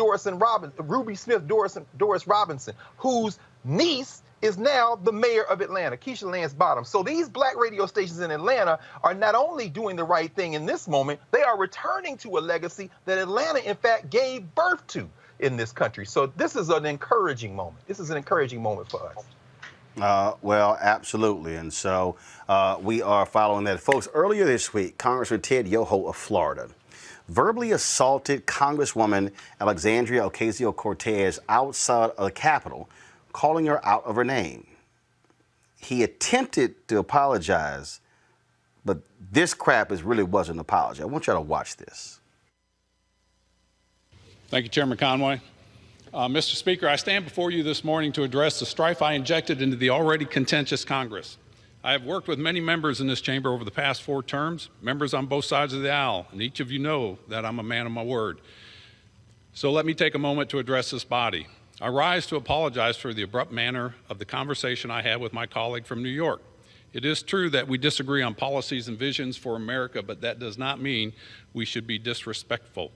S4: Smith Doris Robinson, whose niece is now the mayor of Atlanta, Keisha Lance Bottoms. So these Black radio stations in Atlanta are not only doing the right thing in this moment, they are returning to a legacy that Atlanta, in fact, gave birth to in this country. So this is an encouraging moment. This is an encouraging moment for us.
S1: Well, absolutely. And so we are following that. Folks, earlier this week, Congressman Ted Yoho of Florida verbally assaulted Congresswoman Alexandria Ocasio-Cortez outside of the Capitol, calling her out of her name. He attempted to apologize, but this crap really wasn't an apology. I want y'all to watch this.
S13: Thank you, Chairman Conway. Mr. Speaker, I stand before you this morning to address the strife I injected into the already contentious Congress. I have worked with many members in this chamber over the past 4 terms, members on both sides of the aisle, and each of you know that I'm a man of my word. So let me take a moment to address this body. I rise to apologize for the abrupt manner of the conversation I had with my colleague from New York. It is true that we disagree on policies and visions for America, but that does not mean we should be disrespectful.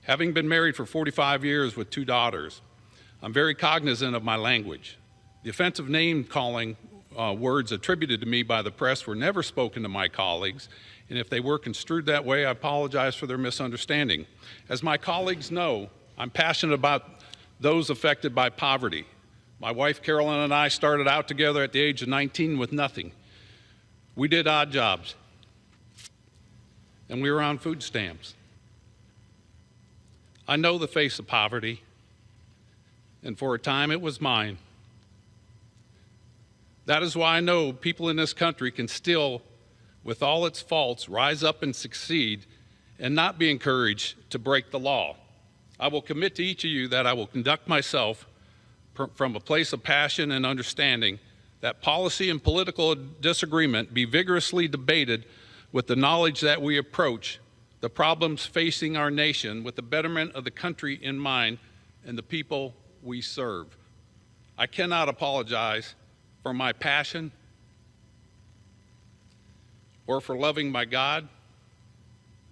S13: Having been married for 45 years with 2 daughters, I'm very cognizant of my language. The offensive name-calling words attributed to me by the press were never spoken to my colleagues, and if they were construed that way, I apologize for their misunderstanding. As my colleagues know, I'm passionate about those affected by poverty. My wife Carolyn and I started out together at the age of 19 with nothing. We did odd jobs, and we were on food stamps. I know the face of poverty, and for a time it was mine. That is why I know people in this country can still, with all its faults, rise up and succeed and not be encouraged to break the law. I will commit to each of you that I will conduct myself from a place of passion and understanding, that policy and political disagreement be vigorously debated with the knowledge that we approach the problems facing our nation with the betterment of the country in mind and the people we serve. I cannot apologize for my passion or for loving my God,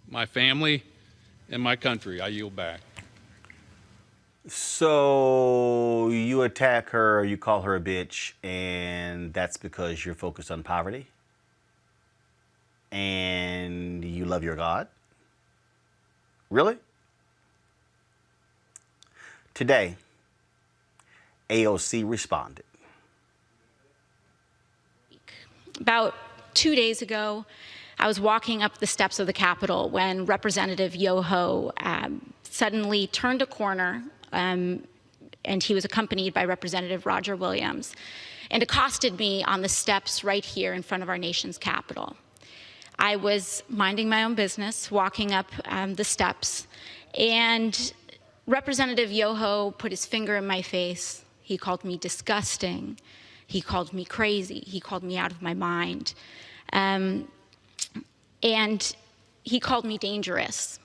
S13: my family, and my country. I yield back.
S1: So you attack her, you call her a bitch, and that's because you're focused on poverty? And you love your God? Really? Today, AOC responded.
S14: About 2 days ago, I was walking up the steps of the Capitol when Representative Yoho suddenly turned a corner, and he was accompanied by Representative Roger Williams, and accosted me on the steps right here in front of our nation's Capitol. I was minding my own business, walking up the steps, and Representative Yoho put his finger in my face. He called me disgusting. He called me crazy. He called me out of my mind. And he called me dangerous.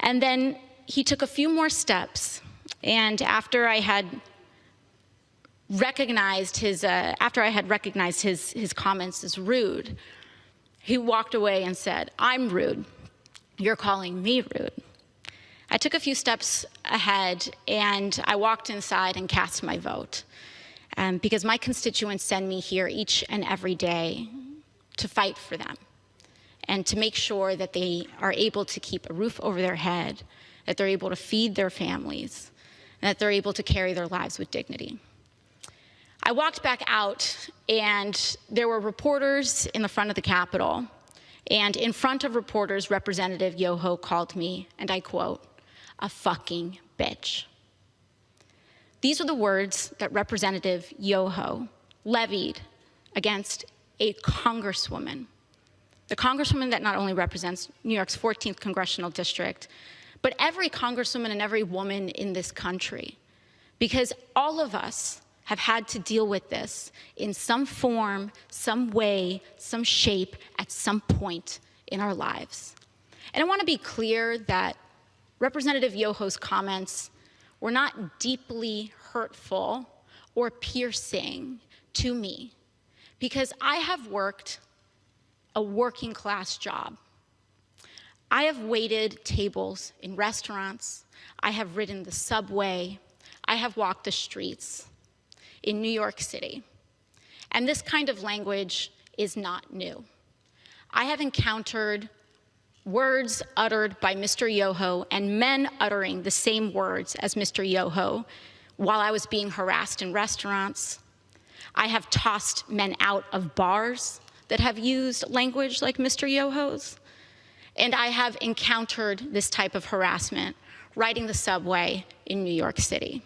S14: And then he took a few more steps, and after I had recognized his comments as rude, he walked away and said, "I'm rude. You're calling me rude." I took a few steps ahead, and I walked inside and cast my vote. Because my constituents send me here each and every day to fight for them and to make sure that they are able to keep a roof over their head, that they're able to feed their families, and that they're able to carry their lives with dignity. I walked back out, and there were reporters in the front of the Capitol, and in front of reporters, Representative Yoho called me, and I quote, "a fucking bitch." These are the words that Representative Yoho levied against a congresswoman, the congresswoman that not only represents New York's 14th congressional district, but every congresswoman and every woman in this country, because all of us have had to deal with this in some form, some way, some shape, at some point in our lives. And I want to be clear that Representative Yoho's comments were not deeply hurtful or piercing to me, because I have worked a working class job. I have waited tables in restaurants. I have ridden the subway. I have walked the streets in New York City. And this kind of language is not new. I have encountered words uttered by Mr. Yoho and men uttering the same words as Mr. Yoho while I was being harassed in restaurants. I have tossed men out of bars that have used language like Mr. Yoho's. And I have encountered this type of harassment riding the subway in New York City.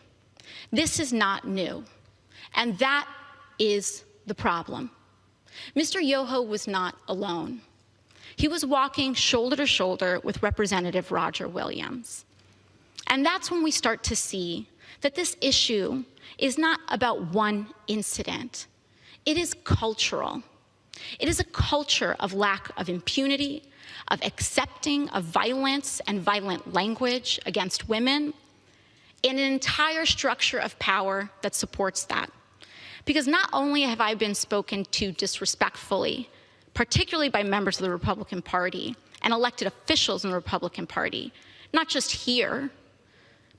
S14: This is not new. And that is the problem. Mr. Yoho was not alone. He was walking shoulder to shoulder with Representative Roger Williams. And that's when we start to see that this issue is not about one incident. It is cultural. It is a culture of lack of impunity, of accepting of violence and violent language against women, and an entire structure of power that supports that. Because not only have I been spoken to disrespectfully, particularly by members of the Republican Party and elected officials in the Republican Party, not just here,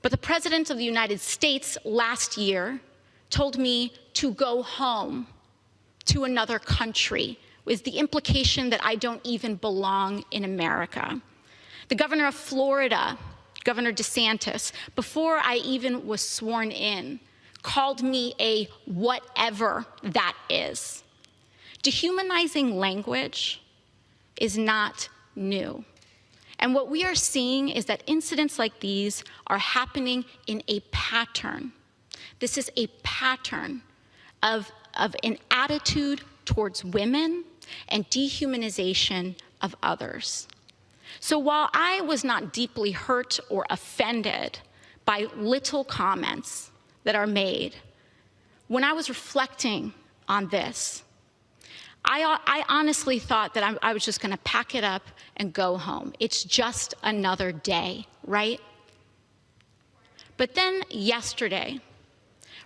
S14: but the President of the United States last year told me to go home to another country, with the implication that I don't even belong in America. The governor of Florida, Governor DeSantis, before I even was sworn in, called me a whatever that is. Dehumanizing language is not new. And what we are seeing is that incidents like these are happening in a pattern. This is a pattern of an attitude towards women and dehumanization of others. So while I was not deeply hurt or offended by little comments that are made, when I was reflecting on this, I honestly thought that I was just going to pack it up and go home. It's just another day, right? But then yesterday,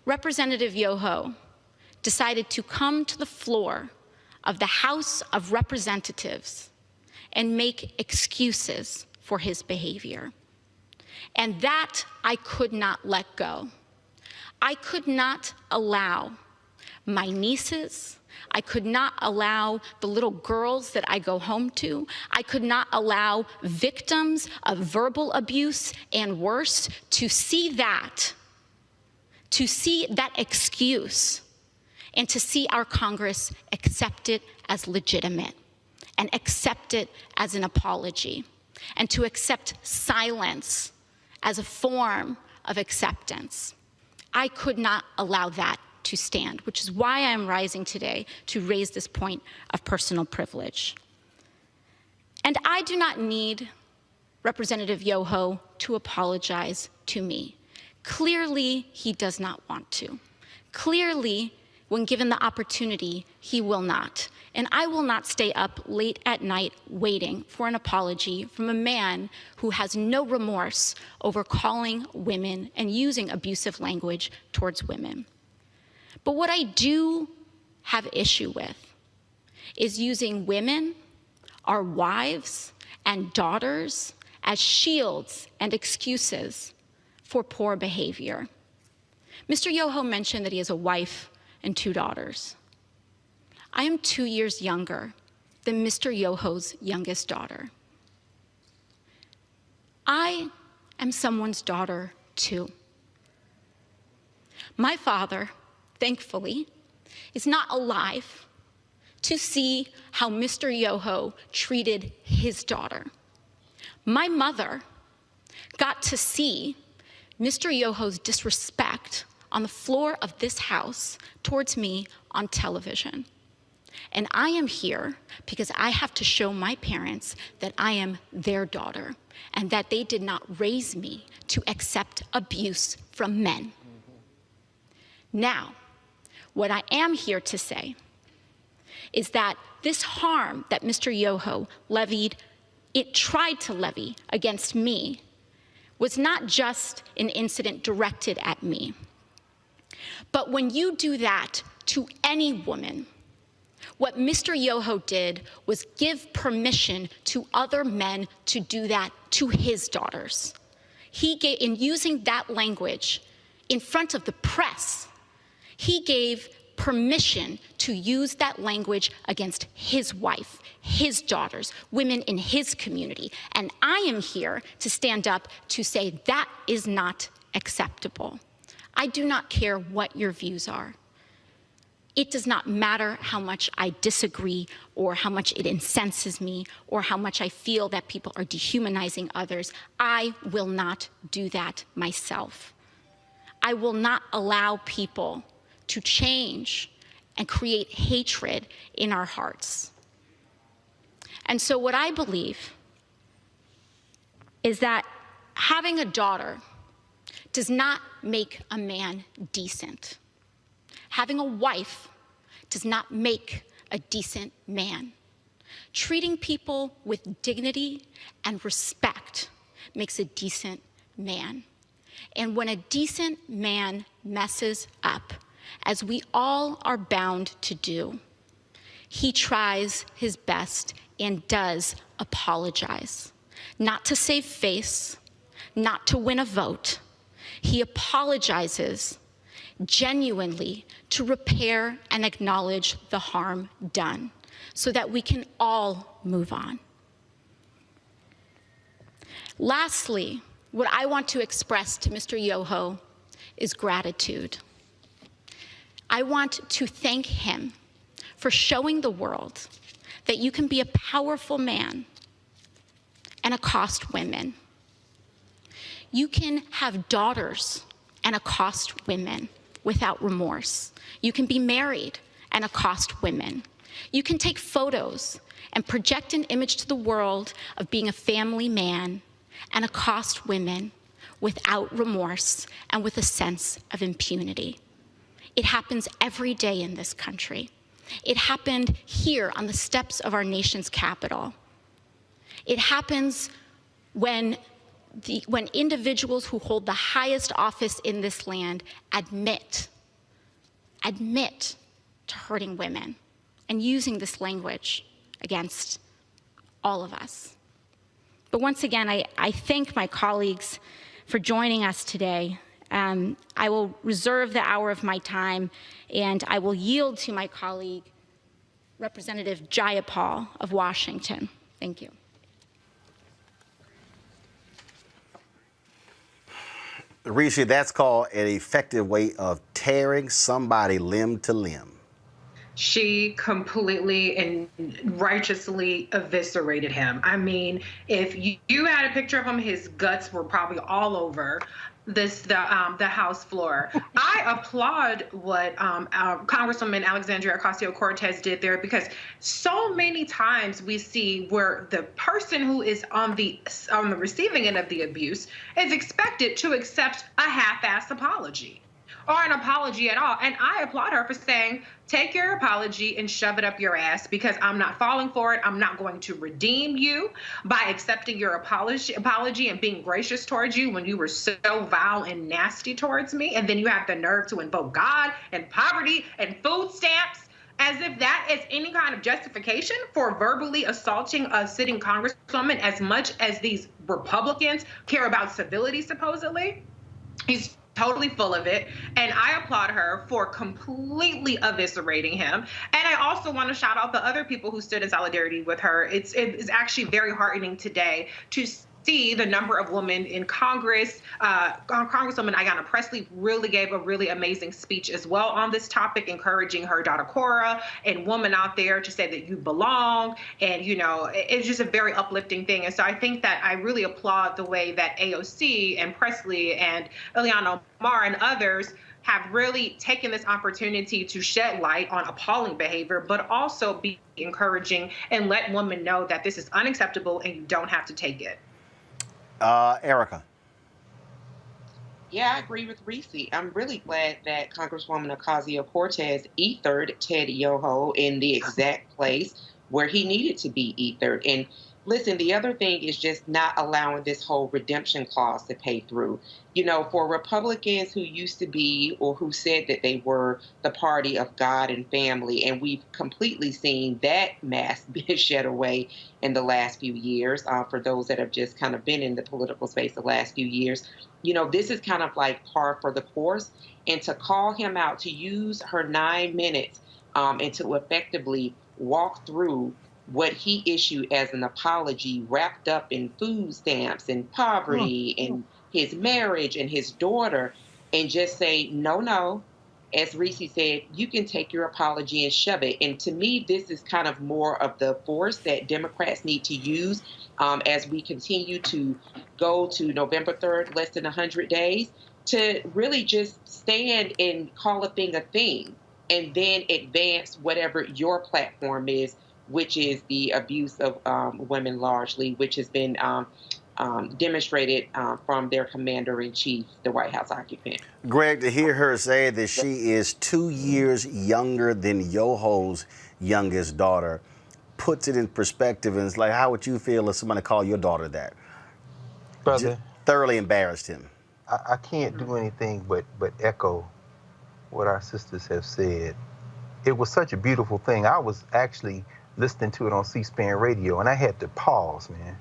S14: Representative Yoho decided to come to the floor of the House of Representatives and make excuses for his behavior. And that I could not let go. I could not allow my nieces, I could not allow the little girls that I go home to, I could not allow victims of verbal abuse and worse to see that excuse, and to see our Congress accept it as legitimate and accept it as an apology, and to accept silence as a form of acceptance. I could not allow that to stand, which is why I'm rising today to raise this point of personal privilege. And I do not need Representative Yoho to apologize to me. Clearly, he does not want to. Clearly, when given the opportunity, he will not. And I will not stay up late at night waiting for an apology from a man who has no remorse over calling women and using abusive language towards women. But what I do have issue with is using women, our wives and daughters, as shields and excuses for poor behavior. Mr. Yoho mentioned that he has a wife and 2 daughters. I am 2 years younger than Mr. Yoho's youngest daughter. I am someone's daughter too. My father, thankfully, is not alive to see how Mr. Yoho treated his daughter. My mother got to see Mr. Yoho's disrespect on the floor of this house towards me on television. And I am here because I have to show my parents that I am their daughter and that they did not raise me to accept abuse from men. Now, what I am here to say is that this harm that Mr. Yoho tried to levy against me was not just an incident directed at me. But when you do that to any woman, what Mr. Yoho did was give permission to other men to do that to his daughters. In using that language in front of the press, he gave permission to use that language against his wife, his daughters, women in his community. And I am here to stand up to say that is not acceptable. I do not care what your views are. It does not matter how much I disagree or how much it incenses me or how much I feel that people are dehumanizing others. I will not do that myself. I will not allow people to change and create hatred in our hearts. And so what I believe is that having a daughter does not make a man decent. Having a wife does not make a decent man. Treating people with dignity and respect makes a decent man. And when a decent man messes up, as we all are bound to do, he tries his best and does apologize. Not to save face, not to win a vote. He apologizes genuinely to repair and acknowledge the harm done so that we can all move on. Lastly, what I want to express to Mr. Yoho is gratitude. I want to thank him for showing the world that you can be a powerful man and accost women. You can have daughters and accost women without remorse. You can be married and accost women. You can take photos and project an image to the world of being a family man and accost women without remorse and with a sense of impunity. It happens every day in this country. It happened here on the steps of our nation's capital. It happens when individuals who hold the highest office in this land admit to hurting women and using this language against all of us. But once again, I thank my colleagues for joining us today. I will reserve the hour of my time, and I will yield to my colleague, Representative Jayapal of Washington. Thank you.
S1: Rishi, that's called an effective way of tearing somebody limb to limb.
S6: She completely and righteously eviscerated him. I mean, if you had a picture of him, his guts were probably all over the House floor. I applaud what Congresswoman Alexandria Ocasio-Cortez did there, because so many times we see where the person who is on the receiving end of the abuse is expected to accept a half-assed apology or an apology at all. And I applaud her for saying, take your apology and shove it up your ass, because I'm not falling for it. I'm not going to redeem you by accepting your apology and being gracious towards you when you were so vile and nasty towards me. And then you have the nerve to invoke God and poverty and food stamps as if that is any kind of justification for verbally assaulting a sitting congresswoman as much as these Republicans care about civility, supposedly. He's totally full of it, and I applaud her for completely eviscerating him. And I also want to shout out the other people who stood in solidarity with her. It's actually very heartening today to see the number of women in Congress. Congresswoman Ayanna Pressley really gave a really amazing speech as well on this topic, encouraging her daughter Cora and women out there to say that you belong. And, you know, it's just a very uplifting thing. And so I think that I really applaud the way that AOC and Pressley and Ilhan Omar and others have really taken this opportunity to shed light on appalling behavior, but also be encouraging and let women know that this is unacceptable and you don't have to take it.
S1: Erica.
S5: Yeah, I agree with Reese. I'm really glad that Congresswoman Ocasio-Cortez ethered Ted Yoho in the exact place where he needed to be ethered. And listen, the other thing is just not allowing this whole redemption clause to pay through. You know, for Republicans who used to be or who said that they were the party of God and family, and we've completely seen that mask be shed away in the last few years, for those that have just kind of been in the political space the last few years, you know, this is kind of like par for the course. And to call him out, to use her 9 minutes and to effectively walk through what he issued as an apology wrapped up in food stamps and poverty and his marriage and his daughter, and just say, no, as Reese said, you can take your apology and shove it. And to me, this is kind of more of the force that Democrats need to use as we continue to go to November 3rd, less than 100 days, to really just stand and call a thing, and then advance whatever your platform is, which is the abuse of women largely, which has been demonstrated from their commander-in-chief, the White House occupant.
S1: Greg, to hear her say that she is 2 years younger than Yoho's youngest daughter puts it in perspective, and it's like, how would you feel if somebody called your daughter that?
S4: Brother,
S1: Just thoroughly embarrassed him.
S4: I can't do anything but echo what our sisters have said. It was such a beautiful thing. I was actually listening to it on C-SPAN radio, and I had to pause, man.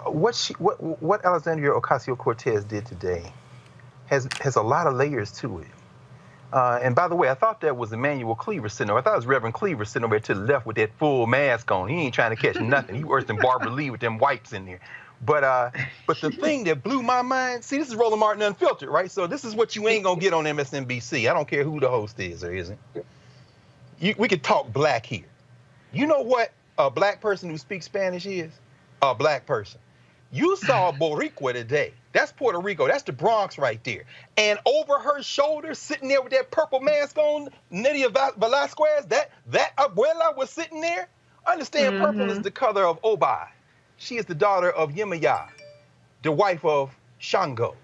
S4: What Alexandria Ocasio-Cortez did today has a lot of layers to it. And by the way, I thought that was Emmanuel Cleaver sitting over. I thought it was Reverend Cleaver sitting over there to the left with that full mask on. He ain't trying to catch nothing. He worse than Barbara Lee with them wipes in there. But the thing that blew my mind, see, this is Roland Martin Unfiltered, right? So this is what you ain't gonna get on MSNBC. I don't care who the host is or isn't. We could talk black here. You know what a black person who speaks Spanish is? A black person. You saw Boricua today. That's Puerto Rico. That's the Bronx right there. And over her shoulder, sitting there with that purple mask on, Nydia Velasquez, that abuela was sitting there. Understand, purple is the color of Obai. She is the daughter of Yemaya, the wife of Shango.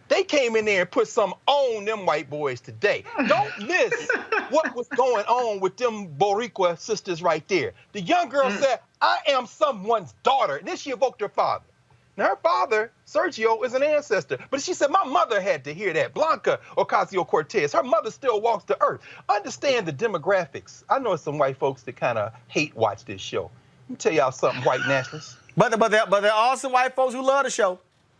S4: They came in there and put some on them white boys today. Don't miss what was going on with them Boricua sisters right there. The young girl said, I am someone's daughter. And then she evoked her father. Now, her father, Sergio, is an ancestor. But she said, my mother had to hear that. Blanca Ocasio-Cortez, her mother still walks the earth. Understand the demographics. I know some white folks that kind of hate watch this show. Let me tell y'all something, white nationalists.
S1: But there are some white folks who love the show.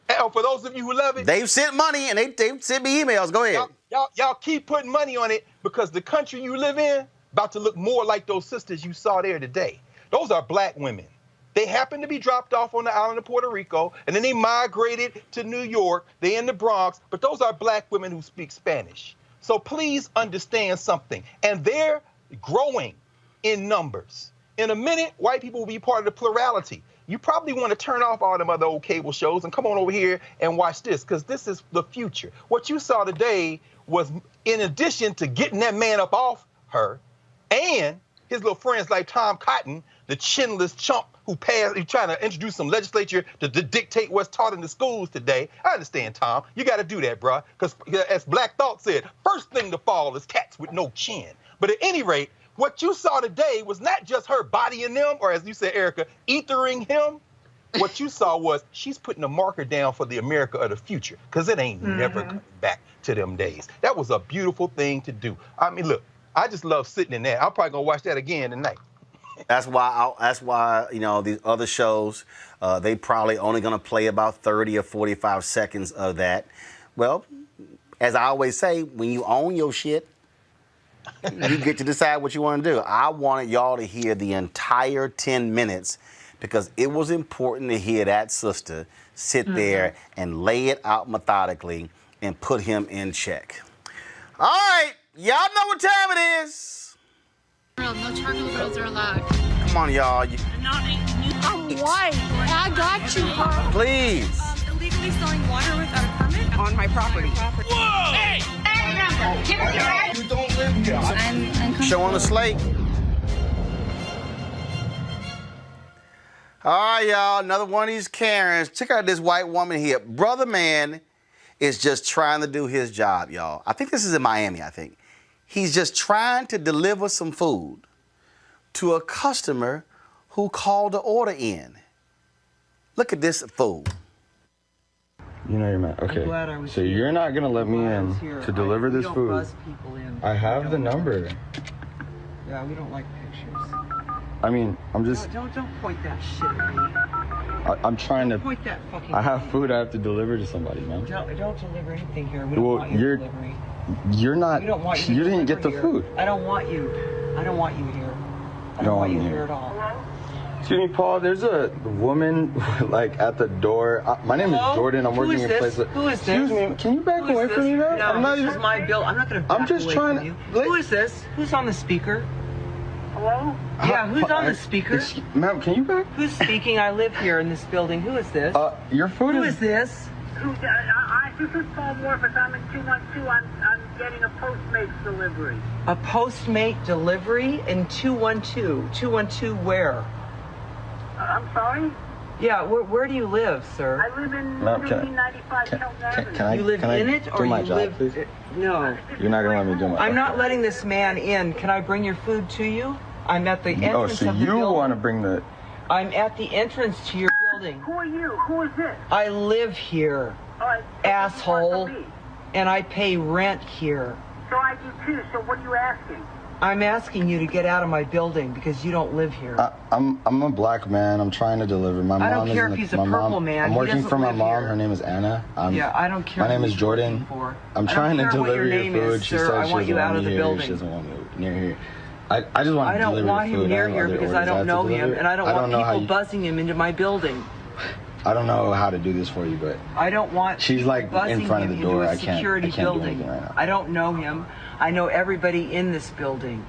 S4: And for those of you who love it,
S1: they've sent money and they've sent me emails. Go ahead.
S4: Y'all keep putting money on it because the country you live in about to look more like those sisters you saw there today. Those are black women. They happened to be dropped off on the island of Puerto Rico, and then they migrated to New York. They're in the Bronx, but those are black women who speak Spanish. So please understand something. And they're growing in numbers. In a minute, white people will be part of the plurality. You probably want to turn off all them other old cable shows and come on over here and watch this, because this is the future. What you saw today was, in addition to getting that man up off her, and his little friends like Tom Cotton, the chinless chump who's trying to introduce some legislature to dictate what's taught in the schools today. I understand, Tom. You got to do that, bruh. Because as Black Thought said, first thing to fall is cats with no chin. But at any rate, what you saw today was not just her bodying them, or as you said, Erica, ethering him. What you saw was she's putting a marker down for the America of the future, because it ain't never coming back to them days. That was a beautiful thing to do. I mean, look, I just love sitting in that. I'm probably going to watch that again tonight.
S1: That's why you know, these other shows, they probably only going to play about 30 or 45 seconds of that. Well, as I always say, when you own your shit, you get to decide what you want to do. I wanted y'all to hear the entire 10 minutes because it was important to hear that sister sit there and lay it out methodically and put him in check. All right, y'all know what time it is.
S15: No charcoal grills are allowed.
S1: Come on, y'all.
S15: I'm white. I got you, Carl.
S1: Please.
S15: Illegally selling water without a permit on my property. Whoa! Hey!
S1: You don't live here. I'm show on the slate. All right, y'all. Another one of these Karens. Check out this white woman here. Brother man is just trying to do his job, y'all. I think this is in Miami, I think. He's just trying to deliver some food to a customer who called the order in. Look at this fool.
S16: You know you're mad. Okay. So you're not gonna let me in to deliver this food. I have the number.
S17: Yeah, we don't like pictures.
S16: I mean, I'm just.
S17: Don't point that shit at me.
S16: I'm trying to.
S17: Point that fucking.
S16: I have food I have to deliver to somebody, man.
S17: Don't deliver anything here. We don't want you delivering.
S16: You're not.
S17: We don't want you.
S16: You didn't get the
S17: here.
S16: food.
S17: I don't want you. I don't want you here. I don't want you here at all.
S16: Excuse me, Paul. There's a woman like at the door. My name is Jordan. I'm working in a place.
S17: Who is this?
S16: Excuse me. Can you back away from me, man?
S17: No,
S16: I'm not
S17: this is my bill. I'm not gonna. Back
S16: I'm just
S17: away
S16: trying
S17: from you.
S16: to.
S17: Who is this? Who's on the speaker? Hello? Yeah, who's on the speaker?
S16: Ma'am, can you back?
S17: Who's speaking? I live here in this building. Who is this?
S16: Your food
S17: Who is this?
S18: This is Paul Morphus. I'm in 212. I'm getting a Postmates delivery.
S17: A Postmate delivery in 212. 212 where?
S18: I'm sorry?
S17: Yeah, where do you live, sir?
S18: I live in 1395 Kelton Avenue.
S17: You live in it, or
S16: do my
S17: you
S16: job,
S17: live?
S16: please?
S17: No.
S16: You're not gonna let me do my job.
S17: I'm not letting this man in. Can I bring your food to you? I'm at the entrance
S16: Oh, so
S17: of the
S16: you
S17: building.
S16: want to bring the?
S17: I'm at the entrance to your building.
S18: Who are you? Who is this?
S17: I live here,
S18: All right.
S17: asshole, and I pay rent here.
S18: So I do too. So what are you asking?
S17: I'm asking you to get out of my building because you don't live here.
S16: I'm a black man. I'm trying to deliver. My
S17: I
S16: mom
S17: don't
S16: is
S17: care
S16: in
S17: if
S16: the-
S17: he's a
S16: my
S17: purple
S16: mom,
S17: man.
S16: I'm
S17: He
S16: working
S17: doesn't
S16: for my
S17: live
S16: mom.
S17: here.
S16: Her name is Anna.
S17: Yeah, I don't care
S16: My name
S17: who
S16: is
S17: he's
S16: Jordan.
S17: working for.
S16: I'm
S17: I don't
S16: trying to
S17: care what
S16: deliver
S17: your
S16: your
S17: name
S16: food.
S17: is,
S16: She
S17: sir.
S16: said
S17: I
S16: she
S17: want
S16: doesn't
S17: you out
S16: want
S17: of
S16: me
S17: the
S16: here.
S17: building.
S16: She doesn't want me near here. I just want
S17: I
S16: to
S17: don't
S16: deliver
S17: want
S16: your
S17: him
S16: food.
S17: near
S16: have
S17: here
S16: other
S17: because
S16: orders
S17: I don't
S16: have to
S17: know him,
S16: deliver.
S17: and I don't want
S16: know how
S17: people
S16: you-
S17: buzzing him into my building.
S16: I don't know how to do this for you, but
S17: I don't want
S16: she's
S17: people
S16: like
S17: buzzing
S16: in front of
S17: him
S16: the door.
S17: into a
S16: I can't
S17: security
S16: do
S17: building.
S16: anything right now.
S17: I don't know him. I know everybody in this building.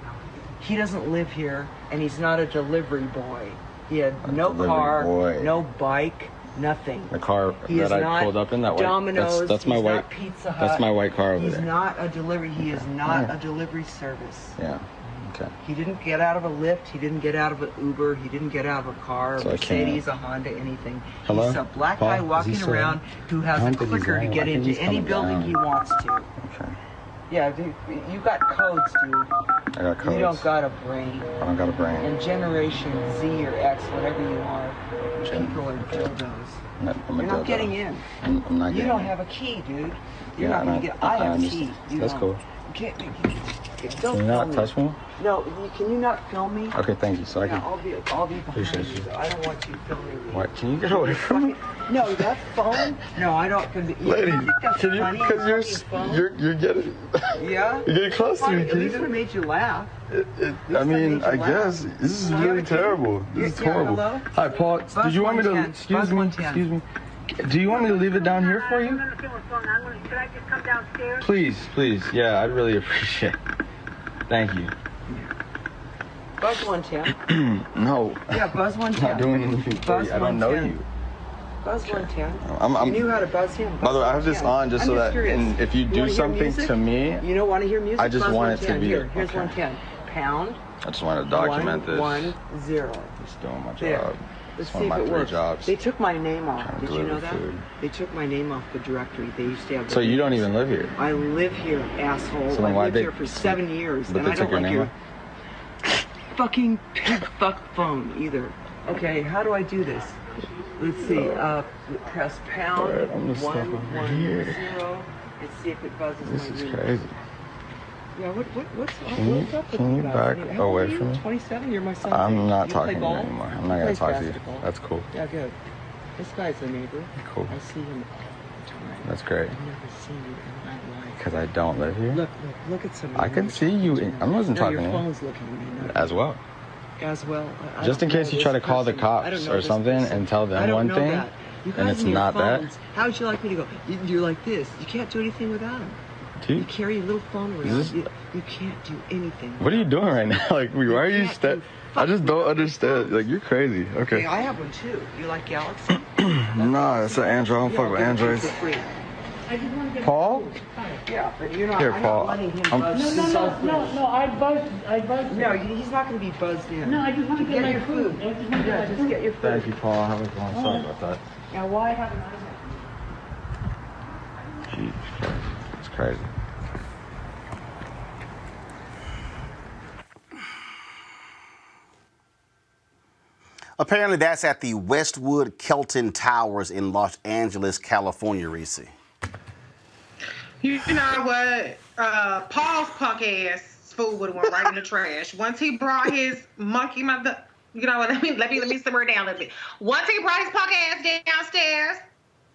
S17: He doesn't live here, and he's not a delivery boy. He had no
S16: delivery
S17: car,
S16: boy.
S17: no bike, nothing.
S16: The car
S17: He is
S16: that I
S17: not
S16: pulled up in, that white.
S17: Domino's.
S16: That's my
S17: he's
S16: white.
S17: Not Pizza Hut.
S16: That's my white car over
S17: He's
S16: there.
S17: not a delivery. He is not a delivery service.
S16: Yeah. Okay.
S17: He didn't get out of a Lyft. He didn't get out of an Uber. He didn't get out of a car, a
S16: So I can't-
S17: Mercedes, a Honda, anything.
S16: Hello?
S17: He's a black
S16: Paul?
S17: guy
S16: Is he
S17: walking
S16: still
S17: around
S16: in?
S17: who
S16: I
S17: has a
S16: don't think he's
S17: clicker to
S16: in.
S17: get
S16: I think
S17: into
S16: he's
S17: any
S16: coming
S17: building
S16: down.
S17: he wants to.
S16: Okay.
S17: Yeah, dude, you got codes, dude.
S16: I got codes.
S17: You don't got a brain.
S16: I don't got a brain.
S17: And Generation Z or X, whatever you are, people are dildos.
S16: I'm a
S17: You're not
S16: dildo.
S17: getting in.
S16: I'm not
S17: You
S16: getting
S17: don't
S16: in.
S17: have a key, dude. You're
S16: Yeah,
S17: not going to get. I have a
S16: understand.
S17: key. You
S16: That's
S17: don't.
S16: cool.
S17: You can't. Don't
S16: Can you not
S17: film
S16: touch me?
S17: No, can you not film me?
S16: Okay, thank you. So I
S17: Yeah,
S16: can.
S17: I'll be behind
S16: Appreciate
S17: you.
S16: you.
S17: So I don't want you filming me.
S16: What? Can you get away from me?
S17: No, that phone? No, I don't.
S16: Lady,
S17: think that's
S16: can you?
S17: funny,
S16: Because
S17: fucking phone?
S16: you're getting.
S17: Yeah?
S16: You're getting close to me.
S17: At
S16: Can
S17: least
S16: you?
S17: I made you laugh.
S16: I mean, I guess this is really terrible. This is horrible.
S17: hello?
S16: Hi, Paul.
S17: Buzz
S16: Did you want me to?
S17: 110.
S16: Excuse
S17: Buzz
S16: me.
S17: 110.
S16: Excuse me. Do you want me to leave it down here for
S18: I
S16: you?
S18: don't understand what's going on. Should I just come downstairs?
S16: Please, please. Yeah, I'd really appreciate it. Thank you.
S17: Buzz 110.
S16: No.
S17: Yeah, Buzz
S16: I'm
S17: 110.
S16: not doing anything for
S17: Buzz
S16: you. I don't know
S17: 110.
S16: you.
S17: Buzz 110.
S16: I'm
S17: You knew how to buzz him.
S16: By the way, I have this on just so that
S17: curious.
S16: and if you do
S17: wanna hear
S16: something
S17: music?
S16: to me,
S17: You don't want to hear music?
S16: I just
S17: Buzz
S16: want it to
S17: 110.
S16: be-
S17: Here, here's
S16: okay.
S17: 110. Pound.
S16: I just want to document this.
S17: 110.
S16: Just doing my
S17: There.
S16: job.
S17: Let's
S16: It's
S17: see
S16: one
S17: if
S16: of
S17: it
S16: my 3
S17: works.
S16: jobs.
S17: They took my name off.
S16: Trying to
S17: Did you know
S16: deliver
S17: that?
S16: food.
S17: They took my name off the directory. They used to have.
S16: So you don't even live here.
S17: I live here, asshole.
S16: So then
S17: I
S16: why
S17: lived
S16: they-
S17: here for 7 years,
S16: But
S17: and
S16: they
S17: I
S16: took
S17: don't
S16: your
S17: like
S16: name
S17: your
S16: off?
S17: fucking pig fuck phone either. Okay, how do I do this? Let's see. Press pound.
S16: Alright, I'm gonna step over
S17: 110.
S16: here.
S17: Let's see if it buzzes
S16: This
S17: my
S16: is
S17: room.
S16: crazy.
S17: Yeah, what's
S16: Can
S17: up with
S16: you
S17: you guys?
S16: back
S17: How old
S16: away
S17: are you?
S16: from me?
S17: 27? You're my son.
S16: I'm not
S17: You
S16: talking
S17: play
S16: to you
S17: ball?
S16: anymore. I'm
S17: He
S16: not gonna
S17: plays
S16: talk to you.
S17: basketball.
S16: That's cool.
S17: Yeah, good. This guy's a neighbor.
S16: Cool.
S17: I see him all the time.
S16: That's great.
S17: I've never seen you in my life.
S16: Because I don't live here.
S17: Look at somebody.
S16: I can see you. I wasn't
S17: No,
S16: talking
S17: your
S16: to you.
S17: phone's looking at me. No,
S16: As well.
S17: as well. I
S16: Just in
S17: don't
S16: case
S17: know
S16: you try to
S17: this
S16: call the
S17: person. I don't
S16: cops
S17: know
S16: or
S17: this
S16: something
S17: person.
S16: and tell
S17: I
S16: them
S17: don't
S16: one
S17: know
S16: thing,
S17: that. You
S16: and
S17: guys
S16: it's
S17: and your
S16: not that.
S17: phones, how would you like me to go? You're like this. You can't do anything without him. You carry a little phone around.
S16: This-
S17: You can't do anything.
S16: What are you doing right now? Like, why are you I just don't understand. Like, you're crazy. Okay.
S17: Hey, I have one too. You like Galaxy?
S16: Nah, it's an Android. I don't fuck with Androids. Paul?
S17: Yeah, but you're not.
S16: Here,
S17: I'm
S16: Paul.
S17: not letting him
S16: I'm-
S17: buzz.
S18: No, I buzzed.
S17: No, he's not going to be buzzed in.
S18: No, I just want to get my
S17: your
S18: food. I just want to get
S17: Yeah,
S18: my
S17: just
S18: food.
S17: get your food.
S16: Thank you, Paul. Have a good one. Sorry about that.
S18: Now, why haven't I?
S16: Jesus Christ. It's crazy.
S1: Apparently, that's at the Westwood Kelton Towers in Los Angeles, California, Reese.
S6: You know what? Paul's punk ass food would have went right in the trash. Once he brought his monkey mother, you know what? Let me simmer it down a little bit. Once he brought his punk ass downstairs,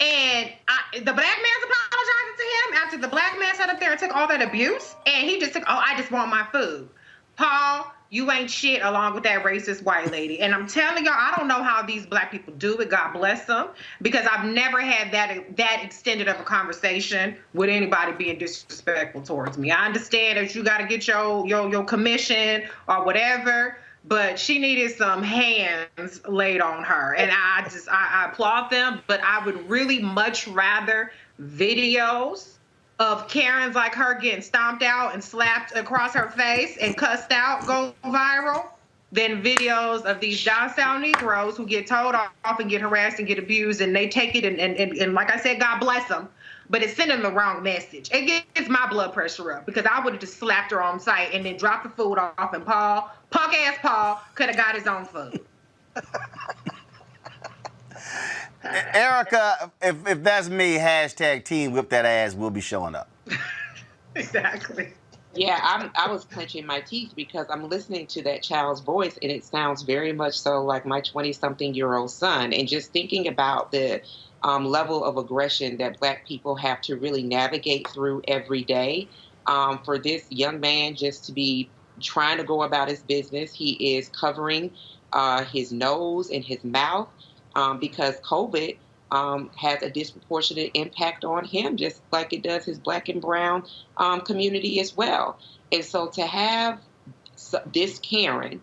S6: and the black man's apologizing to him after the black man sat up there and took all that abuse, and he just took, oh, I just want my food. Paul, you ain't shit along with that racist white lady. And I'm telling y'all, I don't know how these black people do it. God bless them. Because I've never had that extended of a conversation with anybody being disrespectful towards me. I understand that you got to get your commission or whatever, but she needed some hands laid on her. And I applaud them, but I would really much rather videos of Karens like her getting stomped out and slapped across her face and cussed out go viral than videos of these docile Negroes who get told off and get harassed and get abused, and they take it and like I said, God bless them, but it's sending the wrong message. It gets my blood pressure up because I would have just slapped her on sight and then dropped the food off, and punk-ass Paul could have got his own food.
S1: Erica, if that's me, hashtag team whip that ass, we'll be showing up.
S6: Exactly.
S5: Yeah, I was clenching my teeth because I'm listening to that child's voice, and it sounds very much so like my 20-something-year-old son. And just thinking about the level of aggression that Black people have to really navigate through every day, for this young man just to be trying to go about his business, he is covering his nose and his mouth because COVID has a disproportionate impact on him, just like it does his Black and brown community as well. And so to have this Karen,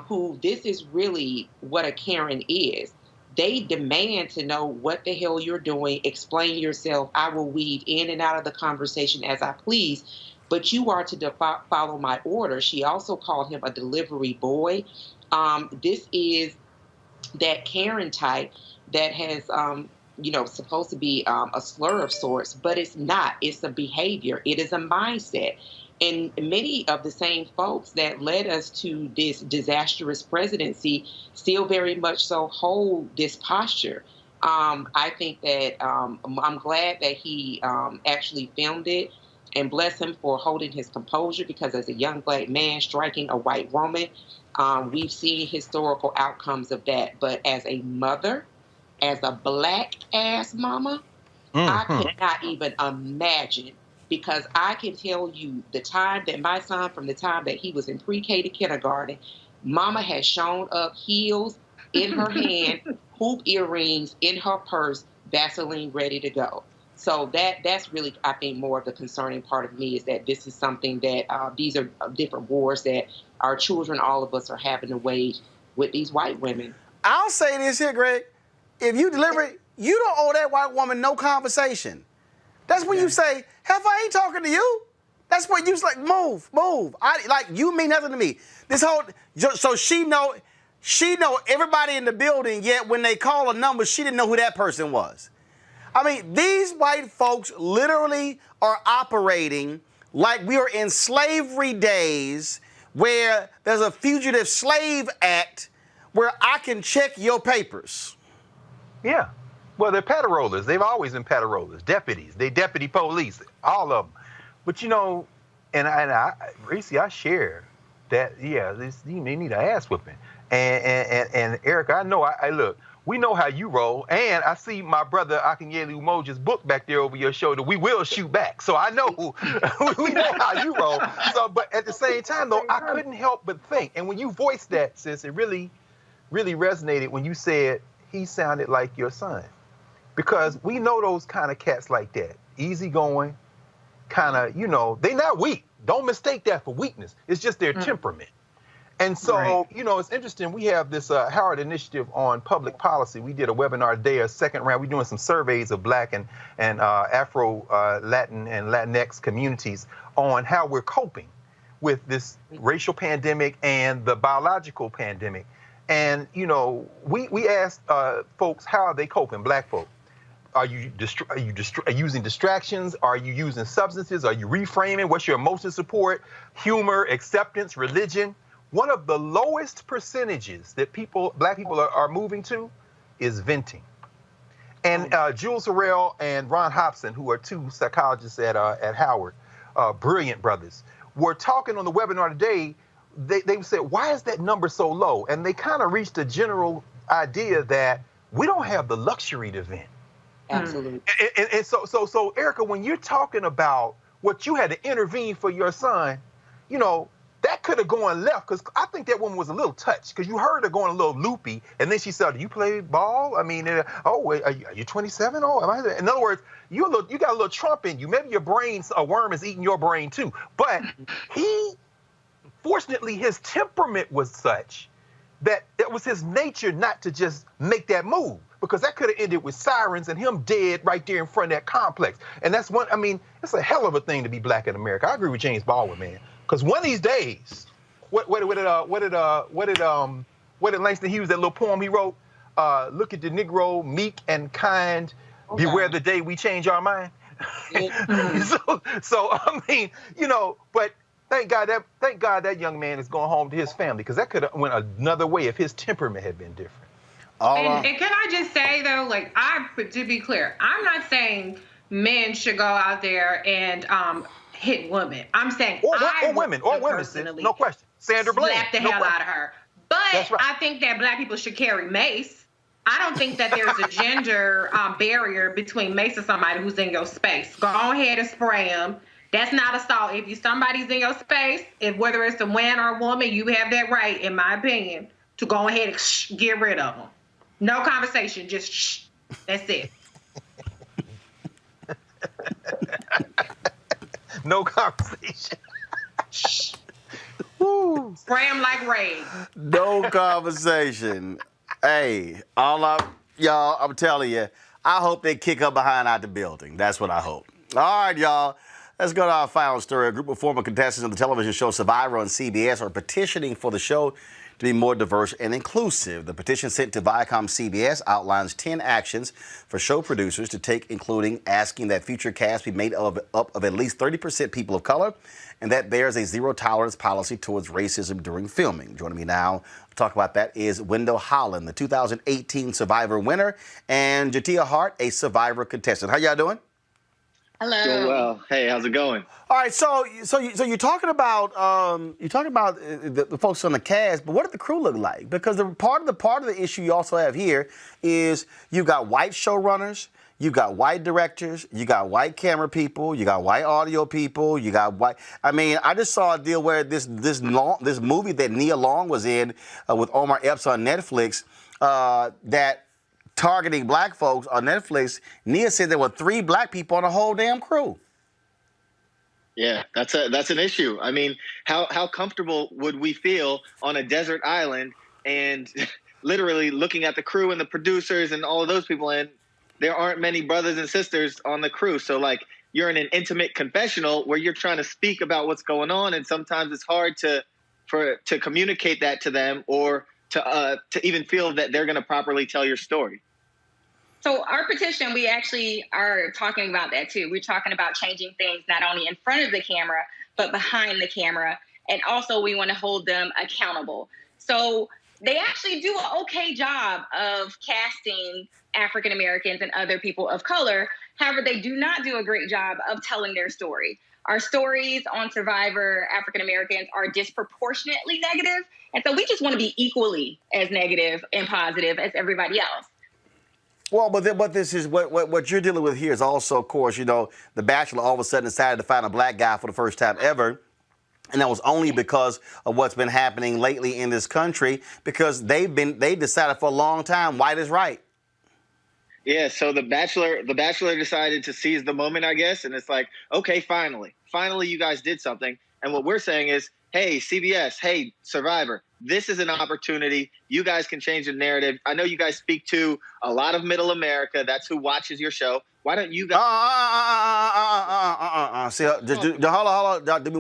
S5: who this is really what a Karen is, they demand to know what the hell you're doing, explain yourself. I will weave in and out of the conversation as I please, but you are to follow my order. She also called him a delivery boy. This is that Karen type that has, supposed to be a slur of sorts, but it's not. It's a behavior. It is a mindset. And many of the same folks that led us to this disastrous presidency still very much so hold this posture. I think that I'm glad that he actually filmed it, and bless him for holding his composure, because as a young Black man striking a white woman, we've seen historical outcomes of that. But as a mother, as a Black ass mama, I cannot even imagine, because I can tell you the time that my son, from the time that he was in pre-K to kindergarten, mama has shown up, heels in her hand, hoop earrings in her purse, Vaseline ready to go. So that's really, I think, more of the concerning part of me, is that this is something that these are different wars that our children, all of us, are having to wage with these white women.
S1: I'll say this here, Greg. If you deliver it, you don't owe that white woman no conversation. That's when you say, "Hell, I ain't talking to you." That's when you like, move. You mean nothing to me. This whole, so she know everybody in the building, yet when they call a number, she didn't know who that person was. I mean, these white folks literally are operating like we are in slavery days, where there's a Fugitive Slave Act where I can check your papers.
S4: Yeah. Well, they're patrollers. They've always been patrollers, deputies. They deputy police, all of them. But, Reese, I share that, they need an ass whipping. And Erica, I know, look, we know how you roll. And I see my brother Akinyele Umoja's book back there over your shoulder. We will shoot back. So I know, we know how you roll. So, but at the same time, though, I couldn't help but think. And when you voiced that, sis, it really, really resonated when you said he sounded like your son. Because we know those kind of cats like that. Easygoing, kind of, they not weak. Don't mistake that for weakness. It's just their temperament. And so, it's interesting. We have this Howard Initiative on public policy. We did a webinar today, a second round. We're doing some surveys of Black and Afro, Latin, and Latinx communities on how we're coping with this racial pandemic and the biological pandemic. And, we asked folks, how are they coping, Black folk? Are you using distractions? Are you using substances? Are you reframing? What's your emotional support, humor, acceptance, religion? One of the lowest percentages that Black people are moving to is venting. And Jules Harrell and Ron Hobson, who are two psychologists at Howard, brilliant brothers, were talking on the webinar today. They said, why is that number so low? And they kind of reached a general idea that we don't have the luxury to vent.
S5: Absolutely.
S4: And so Erica, when you're talking about what you had to intervene for your son, that could have gone left, because I think that woman was a little touched, because you heard her going a little loopy, and then she said, "Do you play ball? I mean, are you 27? Oh, am I?" In other words, you got a little Trump in you. Maybe your brain's a worm is eating your brain too. But fortunately, his temperament was such that it was his nature not to just make that move, because that could have ended with sirens and him dead right there in front of that complex. And that's it's a hell of a thing to be Black in America. I agree with James Baldwin, man. Because one of these days, what did Langston Hughes, that little poem he wrote? Look at the Negro, meek and kind. Okay. Beware the day we change our mind. So I mean, but thank God that young man is going home to his family, because that could have went another way if his temperament had been different.
S6: And can I just say though, to be clear, I'm not saying men should go out there and hit women. I'm saying or women,
S4: no question. Sandra Bland,
S6: slap the hell out of her. But right. I think that black people should carry mace. I don't think that there's a gender barrier between mace and somebody who's in your space. Go ahead and spray them. That's not assault. If somebody's in your space, whether it's a man or a woman, you have that right, in my opinion, to go ahead and get rid of them. No conversation, just shh. That's it.
S4: No conversation.
S6: Shh. Spray them like raid.
S1: No conversation. Hey, I'm telling you, I hope they kick her behind out the building. That's what I hope. All right, y'all. Let's go to our final story. A group of former contestants of the television show Survivor on CBS are petitioning for the show to be more diverse and inclusive. The petition sent to Viacom CBS outlines 10 actions for show producers to take, including asking that future casts be made up of at least 30% people of color, and that there's a zero-tolerance policy towards racism during filming. Joining me now to talk about that is Wendell Holland, the 2018 Survivor winner, and Jatia Hart, a Survivor contestant. How y'all doing?
S19: Hello. Doing well. Hey, how's it going?
S1: All right, so you're talking about the folks on the cast, but what did the crew look like? Because part of the issue you also have here is you've got white showrunners, you've got white directors, you got white camera people, you got white audio people, you got white. I mean, I just saw a deal where this movie that Nia Long was in with Omar Epps on Netflix that. Targeting black folks on Netflix, Nia said there were 3 black people on the whole damn crew.
S19: Yeah, that's an issue. I mean, how comfortable would we feel on a desert island and literally looking at the crew and the producers and all of those people, and there aren't many brothers and sisters on the crew. So you're in an intimate confessional where you're trying to speak about what's going on, and sometimes it's hard to communicate that to them or to even feel that they're going to properly tell your story.
S20: So our petition, we actually are talking about that too. We're talking about changing things not only in front of the camera, but behind the camera. And also we want to hold them accountable. So they actually do an okay job of casting African Americans and other people of color. However, they do not do a great job of telling their story. Our stories on Survivor, African Americans, are disproportionately negative. And so we just want to be equally as negative and positive as everybody else.
S1: Well, but what this is, what you're dealing with here is also, of course, The Bachelor all of a sudden decided to find a black guy for the first time ever. And that was only because of what's been happening lately in this country, because they decided for a long time white is right.
S19: Yeah, so the Bachelor decided to seize the moment, I guess, and it's like, okay, finally you guys did something. And what we're saying is, hey, CBS, hey, Survivor, this is an opportunity. You guys can change the narrative. I know you guys speak to a lot of middle America. That's who watches your show. Why don't you guys...
S1: See, hold on. Do me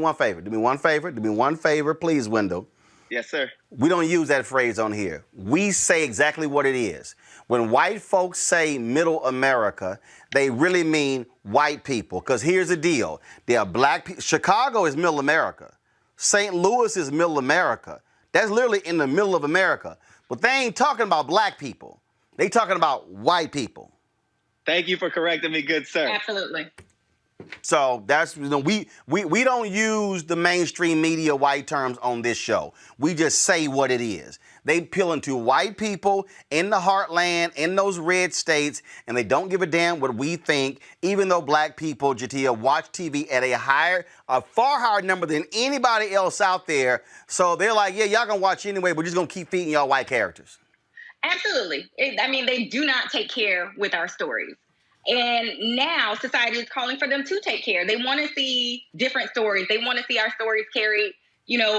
S1: one favor, please, Wendell.
S19: Yes, sir.
S1: We don't use that phrase on here. We say exactly what it is. When white folks say middle America, they really mean white people. Because here's the deal. There are black people. Chicago is middle America. St. Louis is middle America. That's literally in the middle of America. But they ain't talking about black people. They talking about white people.
S19: Thank you for correcting me, good sir.
S20: Absolutely.
S1: So that's, we don't use the mainstream media white terms on this show. We just say what it is. They appeal to white people in the heartland, in those red states, and they don't give a damn what we think, even though black people, Jatia, watch TV at a far higher number than anybody else out there. So they're like, yeah, y'all gonna watch anyway, we're just gonna keep feeding y'all white characters.
S20: Absolutely. They do not take care with our stories. And now society is calling for them to take care. They want to see different stories. They want to see our stories carried,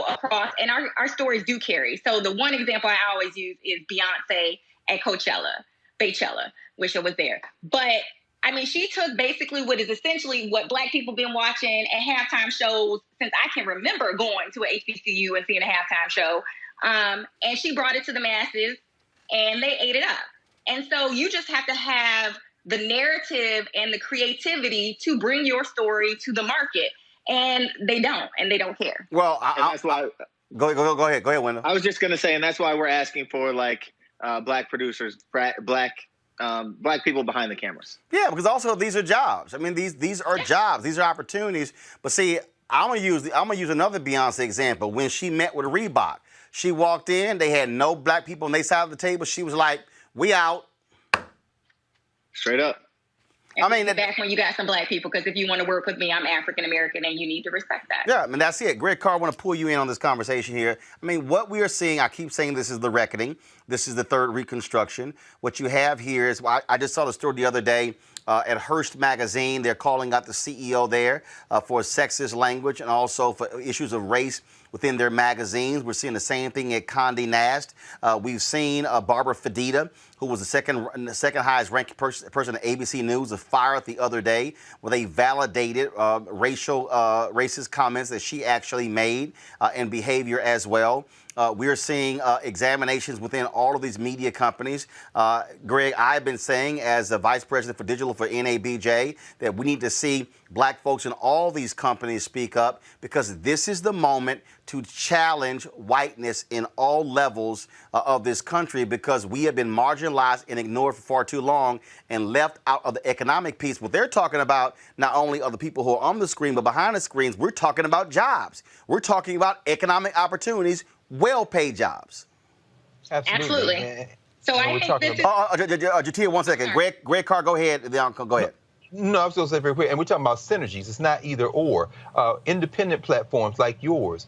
S20: across. And our stories do carry. So the one example I always use is Beyonce at Beychella, wish I was there. But I mean, she took basically what is essentially what Black people been watching at halftime shows since I can remember going to a HBCU and seeing a halftime show. And she brought it to the masses, and they ate it up. And so you just have to have the narrative and the creativity to bring your story to the market. And they don't care.
S1: Well,
S19: that's why.
S1: Go ahead, Wendell.
S19: I was just going to say, and that's why we're asking for like Black producers, Black people behind the cameras.
S1: Yeah, because also these are jobs. I mean, these are jobs. These are opportunities. But see, I'm gonna use another Beyonce example. When she met with Reebok, she walked in. They had no Black people on their side of the table. She was like, "We out."
S19: Straight up.
S20: And I mean, back when you got some Black people, because if you want to work with me, I'm African American, and you need to respect that.
S1: Yeah, I mean, that's it. Greg Carr, I want to pull you in on this conversation here. I mean, what we are seeing, I keep saying this is the reckoning. This is the third Reconstruction. What you have here is, I just saw the story the other day at Hearst Magazine. They're calling out the CEO there for sexist language and also for issues of race within their magazines. We're seeing the same thing at Condé Nast. We've seen Barbara Fedita, who was the second highest ranked person at ABC News, was fired the other day where they validated racist comments that she actually made and behavior as well. We're seeing examinations within all of these media companies. Greg, I've been saying as the vice president for digital for NABJ that we need to see Black folks in all these companies speak up, because this is the moment to challenge whiteness in all levels of this country, because we have been marginalized and ignored for far too long and left out of the economic piece. What they're talking about not only are the people who are on the screen, but behind the screens, we're talking about jobs. We're talking about economic opportunities, well-paid jobs.
S20: Absolutely. So I think this is...
S1: Jatia, 1 second. Greg Carr, go ahead. Go ahead.
S4: No, I was going to say very quick, and we're talking about synergies. It's not either or. Independent platforms like yours,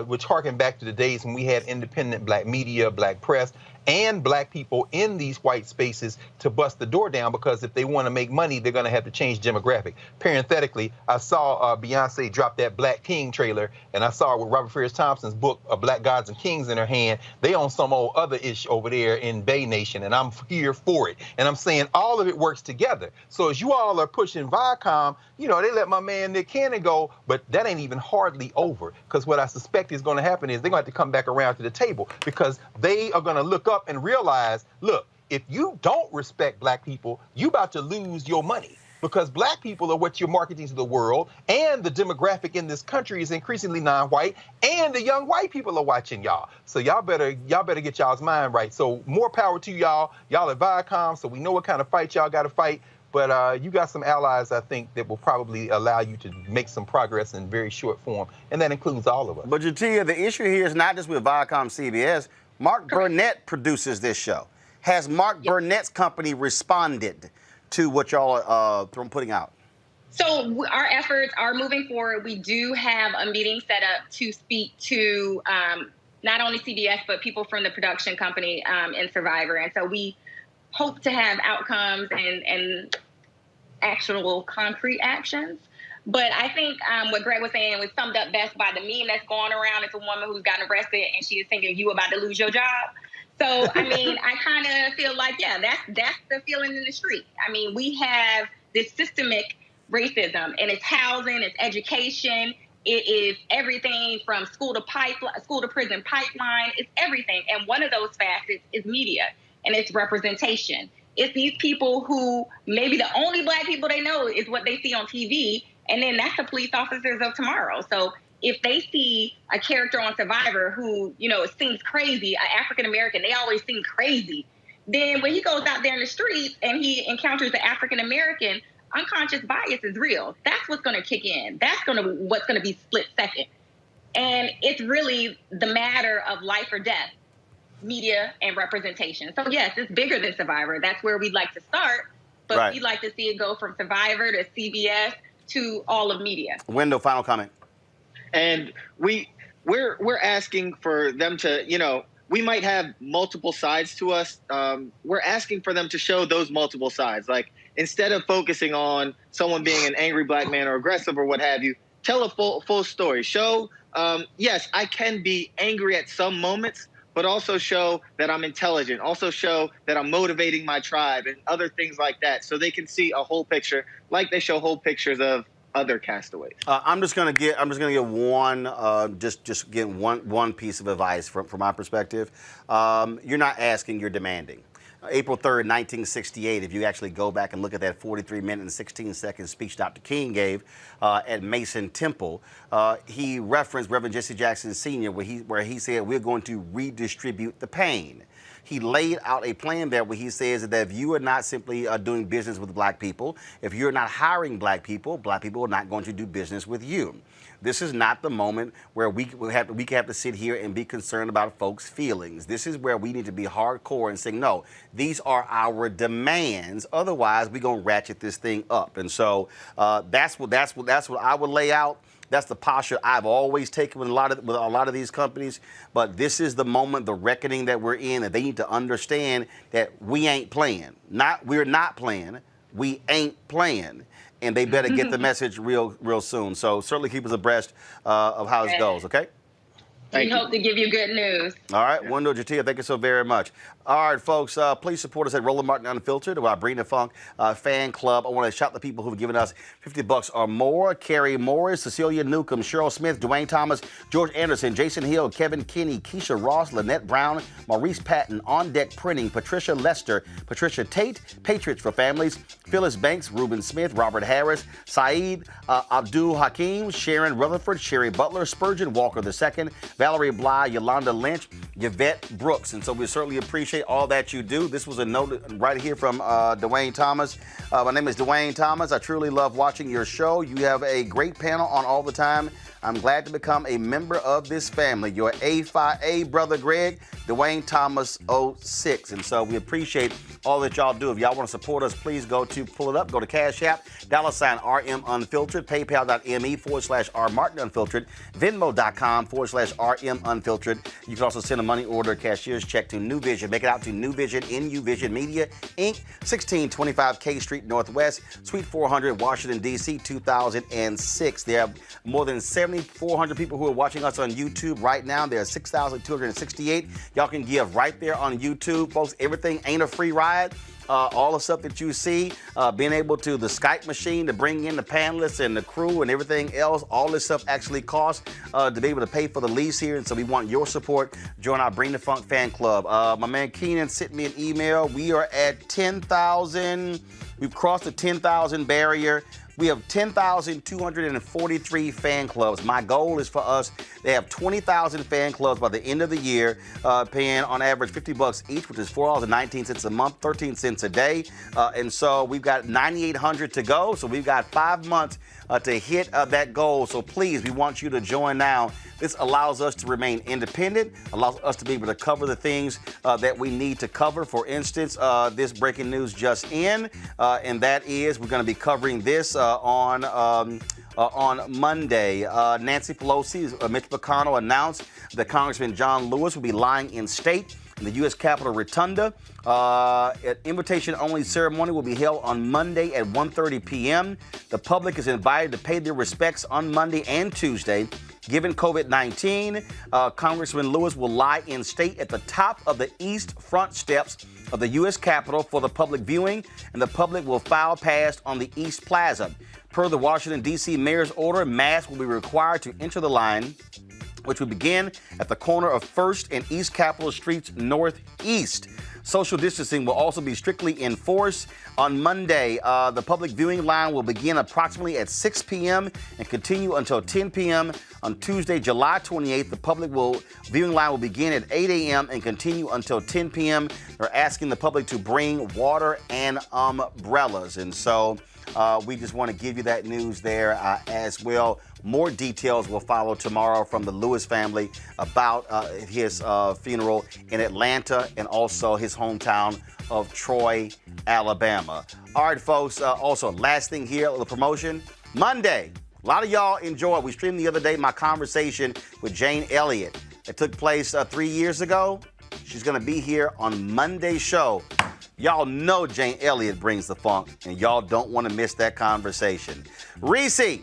S4: which harken back to the days when we had independent Black media, Black press, and Black people in these white spaces to bust the door down, because if they want to make money, they're going to have to change demographic. Parenthetically, I saw Beyonce drop that Black King trailer, and I saw her with Robert Farris Thompson's book, Black Gods and Kings, in her hand. They own some old other ish over there in Bay Nation, and I'm here for it. And I'm saying all of it works together. So as you all are pushing Viacom, you know, they let my man Nick Cannon go, but that ain't even hardly over, because what I suspect is going to happen is they're going to have to come back around to the table, because they are going to look up and realize, look, if you don't respect Black people, you about to lose your money, because Black people are what you're marketing to the world, and the demographic in this country is increasingly non-white, and the young white people are watching y'all. So y'all better get y'all's mind right. So more power to y'all. Y'all at Viacom, so we know what kind of fight y'all got to fight. But you got some allies, I think, that will probably allow you to make some progress in very short form, and that includes all of us.
S1: But Jatia, the issue here is not just with Viacom CBS. Mark Burnett produces this show. Has Mark Burnett's company responded to what y'all are putting out?
S20: So our efforts are moving forward. We do have a meeting set up to speak to not only CBS, but people from the production company in Survivor. And so we hope to have outcomes and actual concrete actions. But I think what Greg was saying was summed up best by the meme that's going around. It's a woman who's gotten arrested and she is thinking you about to lose your job. So, I mean, I kind of feel like, yeah, that's the feeling in the street. I mean, we have this systemic racism, and it's housing, it's education, it is everything from school to prison pipeline. It's everything. And one of those facets is media, and it's representation. It's these people who maybe the only Black people they know is what they see on TV, and then that's the police officers of tomorrow. So if they see a character on Survivor who, you know, seems crazy, an African-American, they always seem crazy, then when he goes out there in the streets and he encounters an African-American, unconscious bias is real. That's what's going to kick in. That's what's going to be split second. And it's really the matter of life or death, media and representation. So, yes, it's bigger than Survivor. That's where we'd like to start. But we'd like to see it go from Survivor to CBS to all of media.
S1: Wendell, final comment.
S19: And we're asking for them to, you know, we might have multiple sides to us. We're asking for them to show those multiple sides. Like, instead of focusing on someone being an angry Black man or aggressive or what have you, tell a full story. Show, yes, I can be angry at some moments, but also show that I'm intelligent, also show that I'm motivating my tribe and other things like that, so they can see a whole picture, like they show whole pictures of other castaways.
S1: I'm just gonna give one one piece of advice from my perspective. You're not asking, you're demanding. April 3rd, 1968, if you actually go back and look at that 43-minute and 16-second speech Dr. King gave at Mason Temple, he referenced Reverend Jesse Jackson Sr., where he said, we're going to redistribute the pain. He laid out a plan there where he says that if you are not simply doing business with black people, if you're not hiring black people are not going to do business with you. This is not the moment where we have to sit here and be concerned about folks' feelings. This is where we need to be hardcore and say, no, these are our demands. Otherwise, we're going to ratchet this thing up. And so that's what I would lay out. That's the posture I've always taken with a lot of these companies. But this is the moment, the reckoning that we're in, and they need to understand that we ain't playing. We're not playing. We ain't playing. And they better get the message real soon. So certainly keep us abreast of how it goes, okay?
S20: We hope to give you good news.
S1: All right, Wendell Jatia, thank you so very much. All right, folks, please support us at Roland Martin Unfiltered, or our Bring the Funk fan club. I want to shout the people who've given us $50 or more: Carrie Morris, Cecilia Newcomb, Cheryl Smith, Dwayne Thomas, George Anderson, Jason Hill, Kevin Kinney, Keisha Ross, Lynette Brown, Maurice Patton, On Deck Printing, Patricia Lester, Patricia Tate, Patriots for Families, Phyllis Banks, Ruben Smith, Robert Harris, Saeed Abdul Hakim, Sharon Rutherford, Sherry Butler, Spurgeon Walker II, Valerie Bly, Yolanda Lynch, Yvette Brooks. And so we certainly appreciate all that you do. This was a note right here from Dwayne Thomas. My name is Dwayne Thomas. I truly love watching your show. You have a great panel on all the time. I'm glad to become a member of this family. Your A5A brother Greg, Dwayne Thomas 06. And so we appreciate all that y'all do. If y'all want to support us, please go to Cash App, $RM Unfiltered, PayPal.me/R Martin Unfiltered, Venmo.com/RM Unfiltered. You can also send a money order, cashier's check to New Vision. Make it out to New Vision, NU Vision Media, Inc., 1625 K Street Northwest, Suite 400, Washington, D.C., 2006. There are more than 7,400 people who are watching us on YouTube right now. There are 6,268. Y'all can give right there on YouTube. Folks, everything ain't a free ride. All the stuff that you see, being able to, the Skype machine to bring in the panelists and the crew and everything else, all this stuff actually costs to be able to pay for the lease here. And so we want your support. Join our Bring the Funk fan club. My man Keenan sent me an email. We are at 10,000. We've crossed the 10,000 barrier. We have 10,243 fan clubs. My goal is for us to have 20,000 fan clubs by the end of the year, paying on average $50 each, which is $4.19 a month, 13 cents a day. And so we've got 9,800 to go. So we've got 5 months to hit that goal. So please, we want you to join now. This allows us to remain independent, allows us to be able to cover the things that we need to cover. For instance, this breaking news just in, and that is we're going to be covering this on Monday. Nancy Pelosi, Mitch McConnell announced that Congressman John Lewis will be lying in state in the U.S. Capitol Rotunda. An invitation-only ceremony will be held on Monday at 1:30 p.m. The public is invited to pay their respects on Monday and Tuesday. Given COVID-19, Congressman Lewis will lie in state at the top of the east front steps of the U.S. Capitol for the public viewing, and the public will file past on the East Plaza. Per the Washington, D.C. mayor's order, masks will be required to enter the line, which will begin at the corner of 1st and East Capitol Streets Northeast. Social distancing will also be strictly enforced. On Monday, the public viewing line will begin approximately at 6 p.m. and continue until 10 p.m. On Tuesday, July 28th, the public viewing line will begin at 8 a.m. and continue until 10 p.m. They're asking the public to bring water and umbrellas. And so we just want to give you that news there as well. More details will follow tomorrow from the Lewis family about his funeral in Atlanta and also his hometown of Troy, Alabama. All right, folks. Also, last thing here, the promotion. Monday, a lot of y'all enjoyed. We streamed the other day my conversation with Jane Elliott. It took place 3 years ago. She's going to be here on Monday's show. Y'all know Jane Elliott brings the funk, and y'all don't want to miss that conversation. Reese,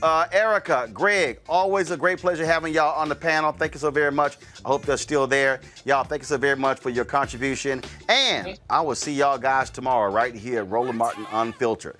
S1: Erica, Greg, always a great pleasure having y'all on the panel. Thank you so very much. I hope they're still there. Y'all, thank you so very much for your contribution. And I will see y'all guys tomorrow right here at Roland Martin Unfiltered.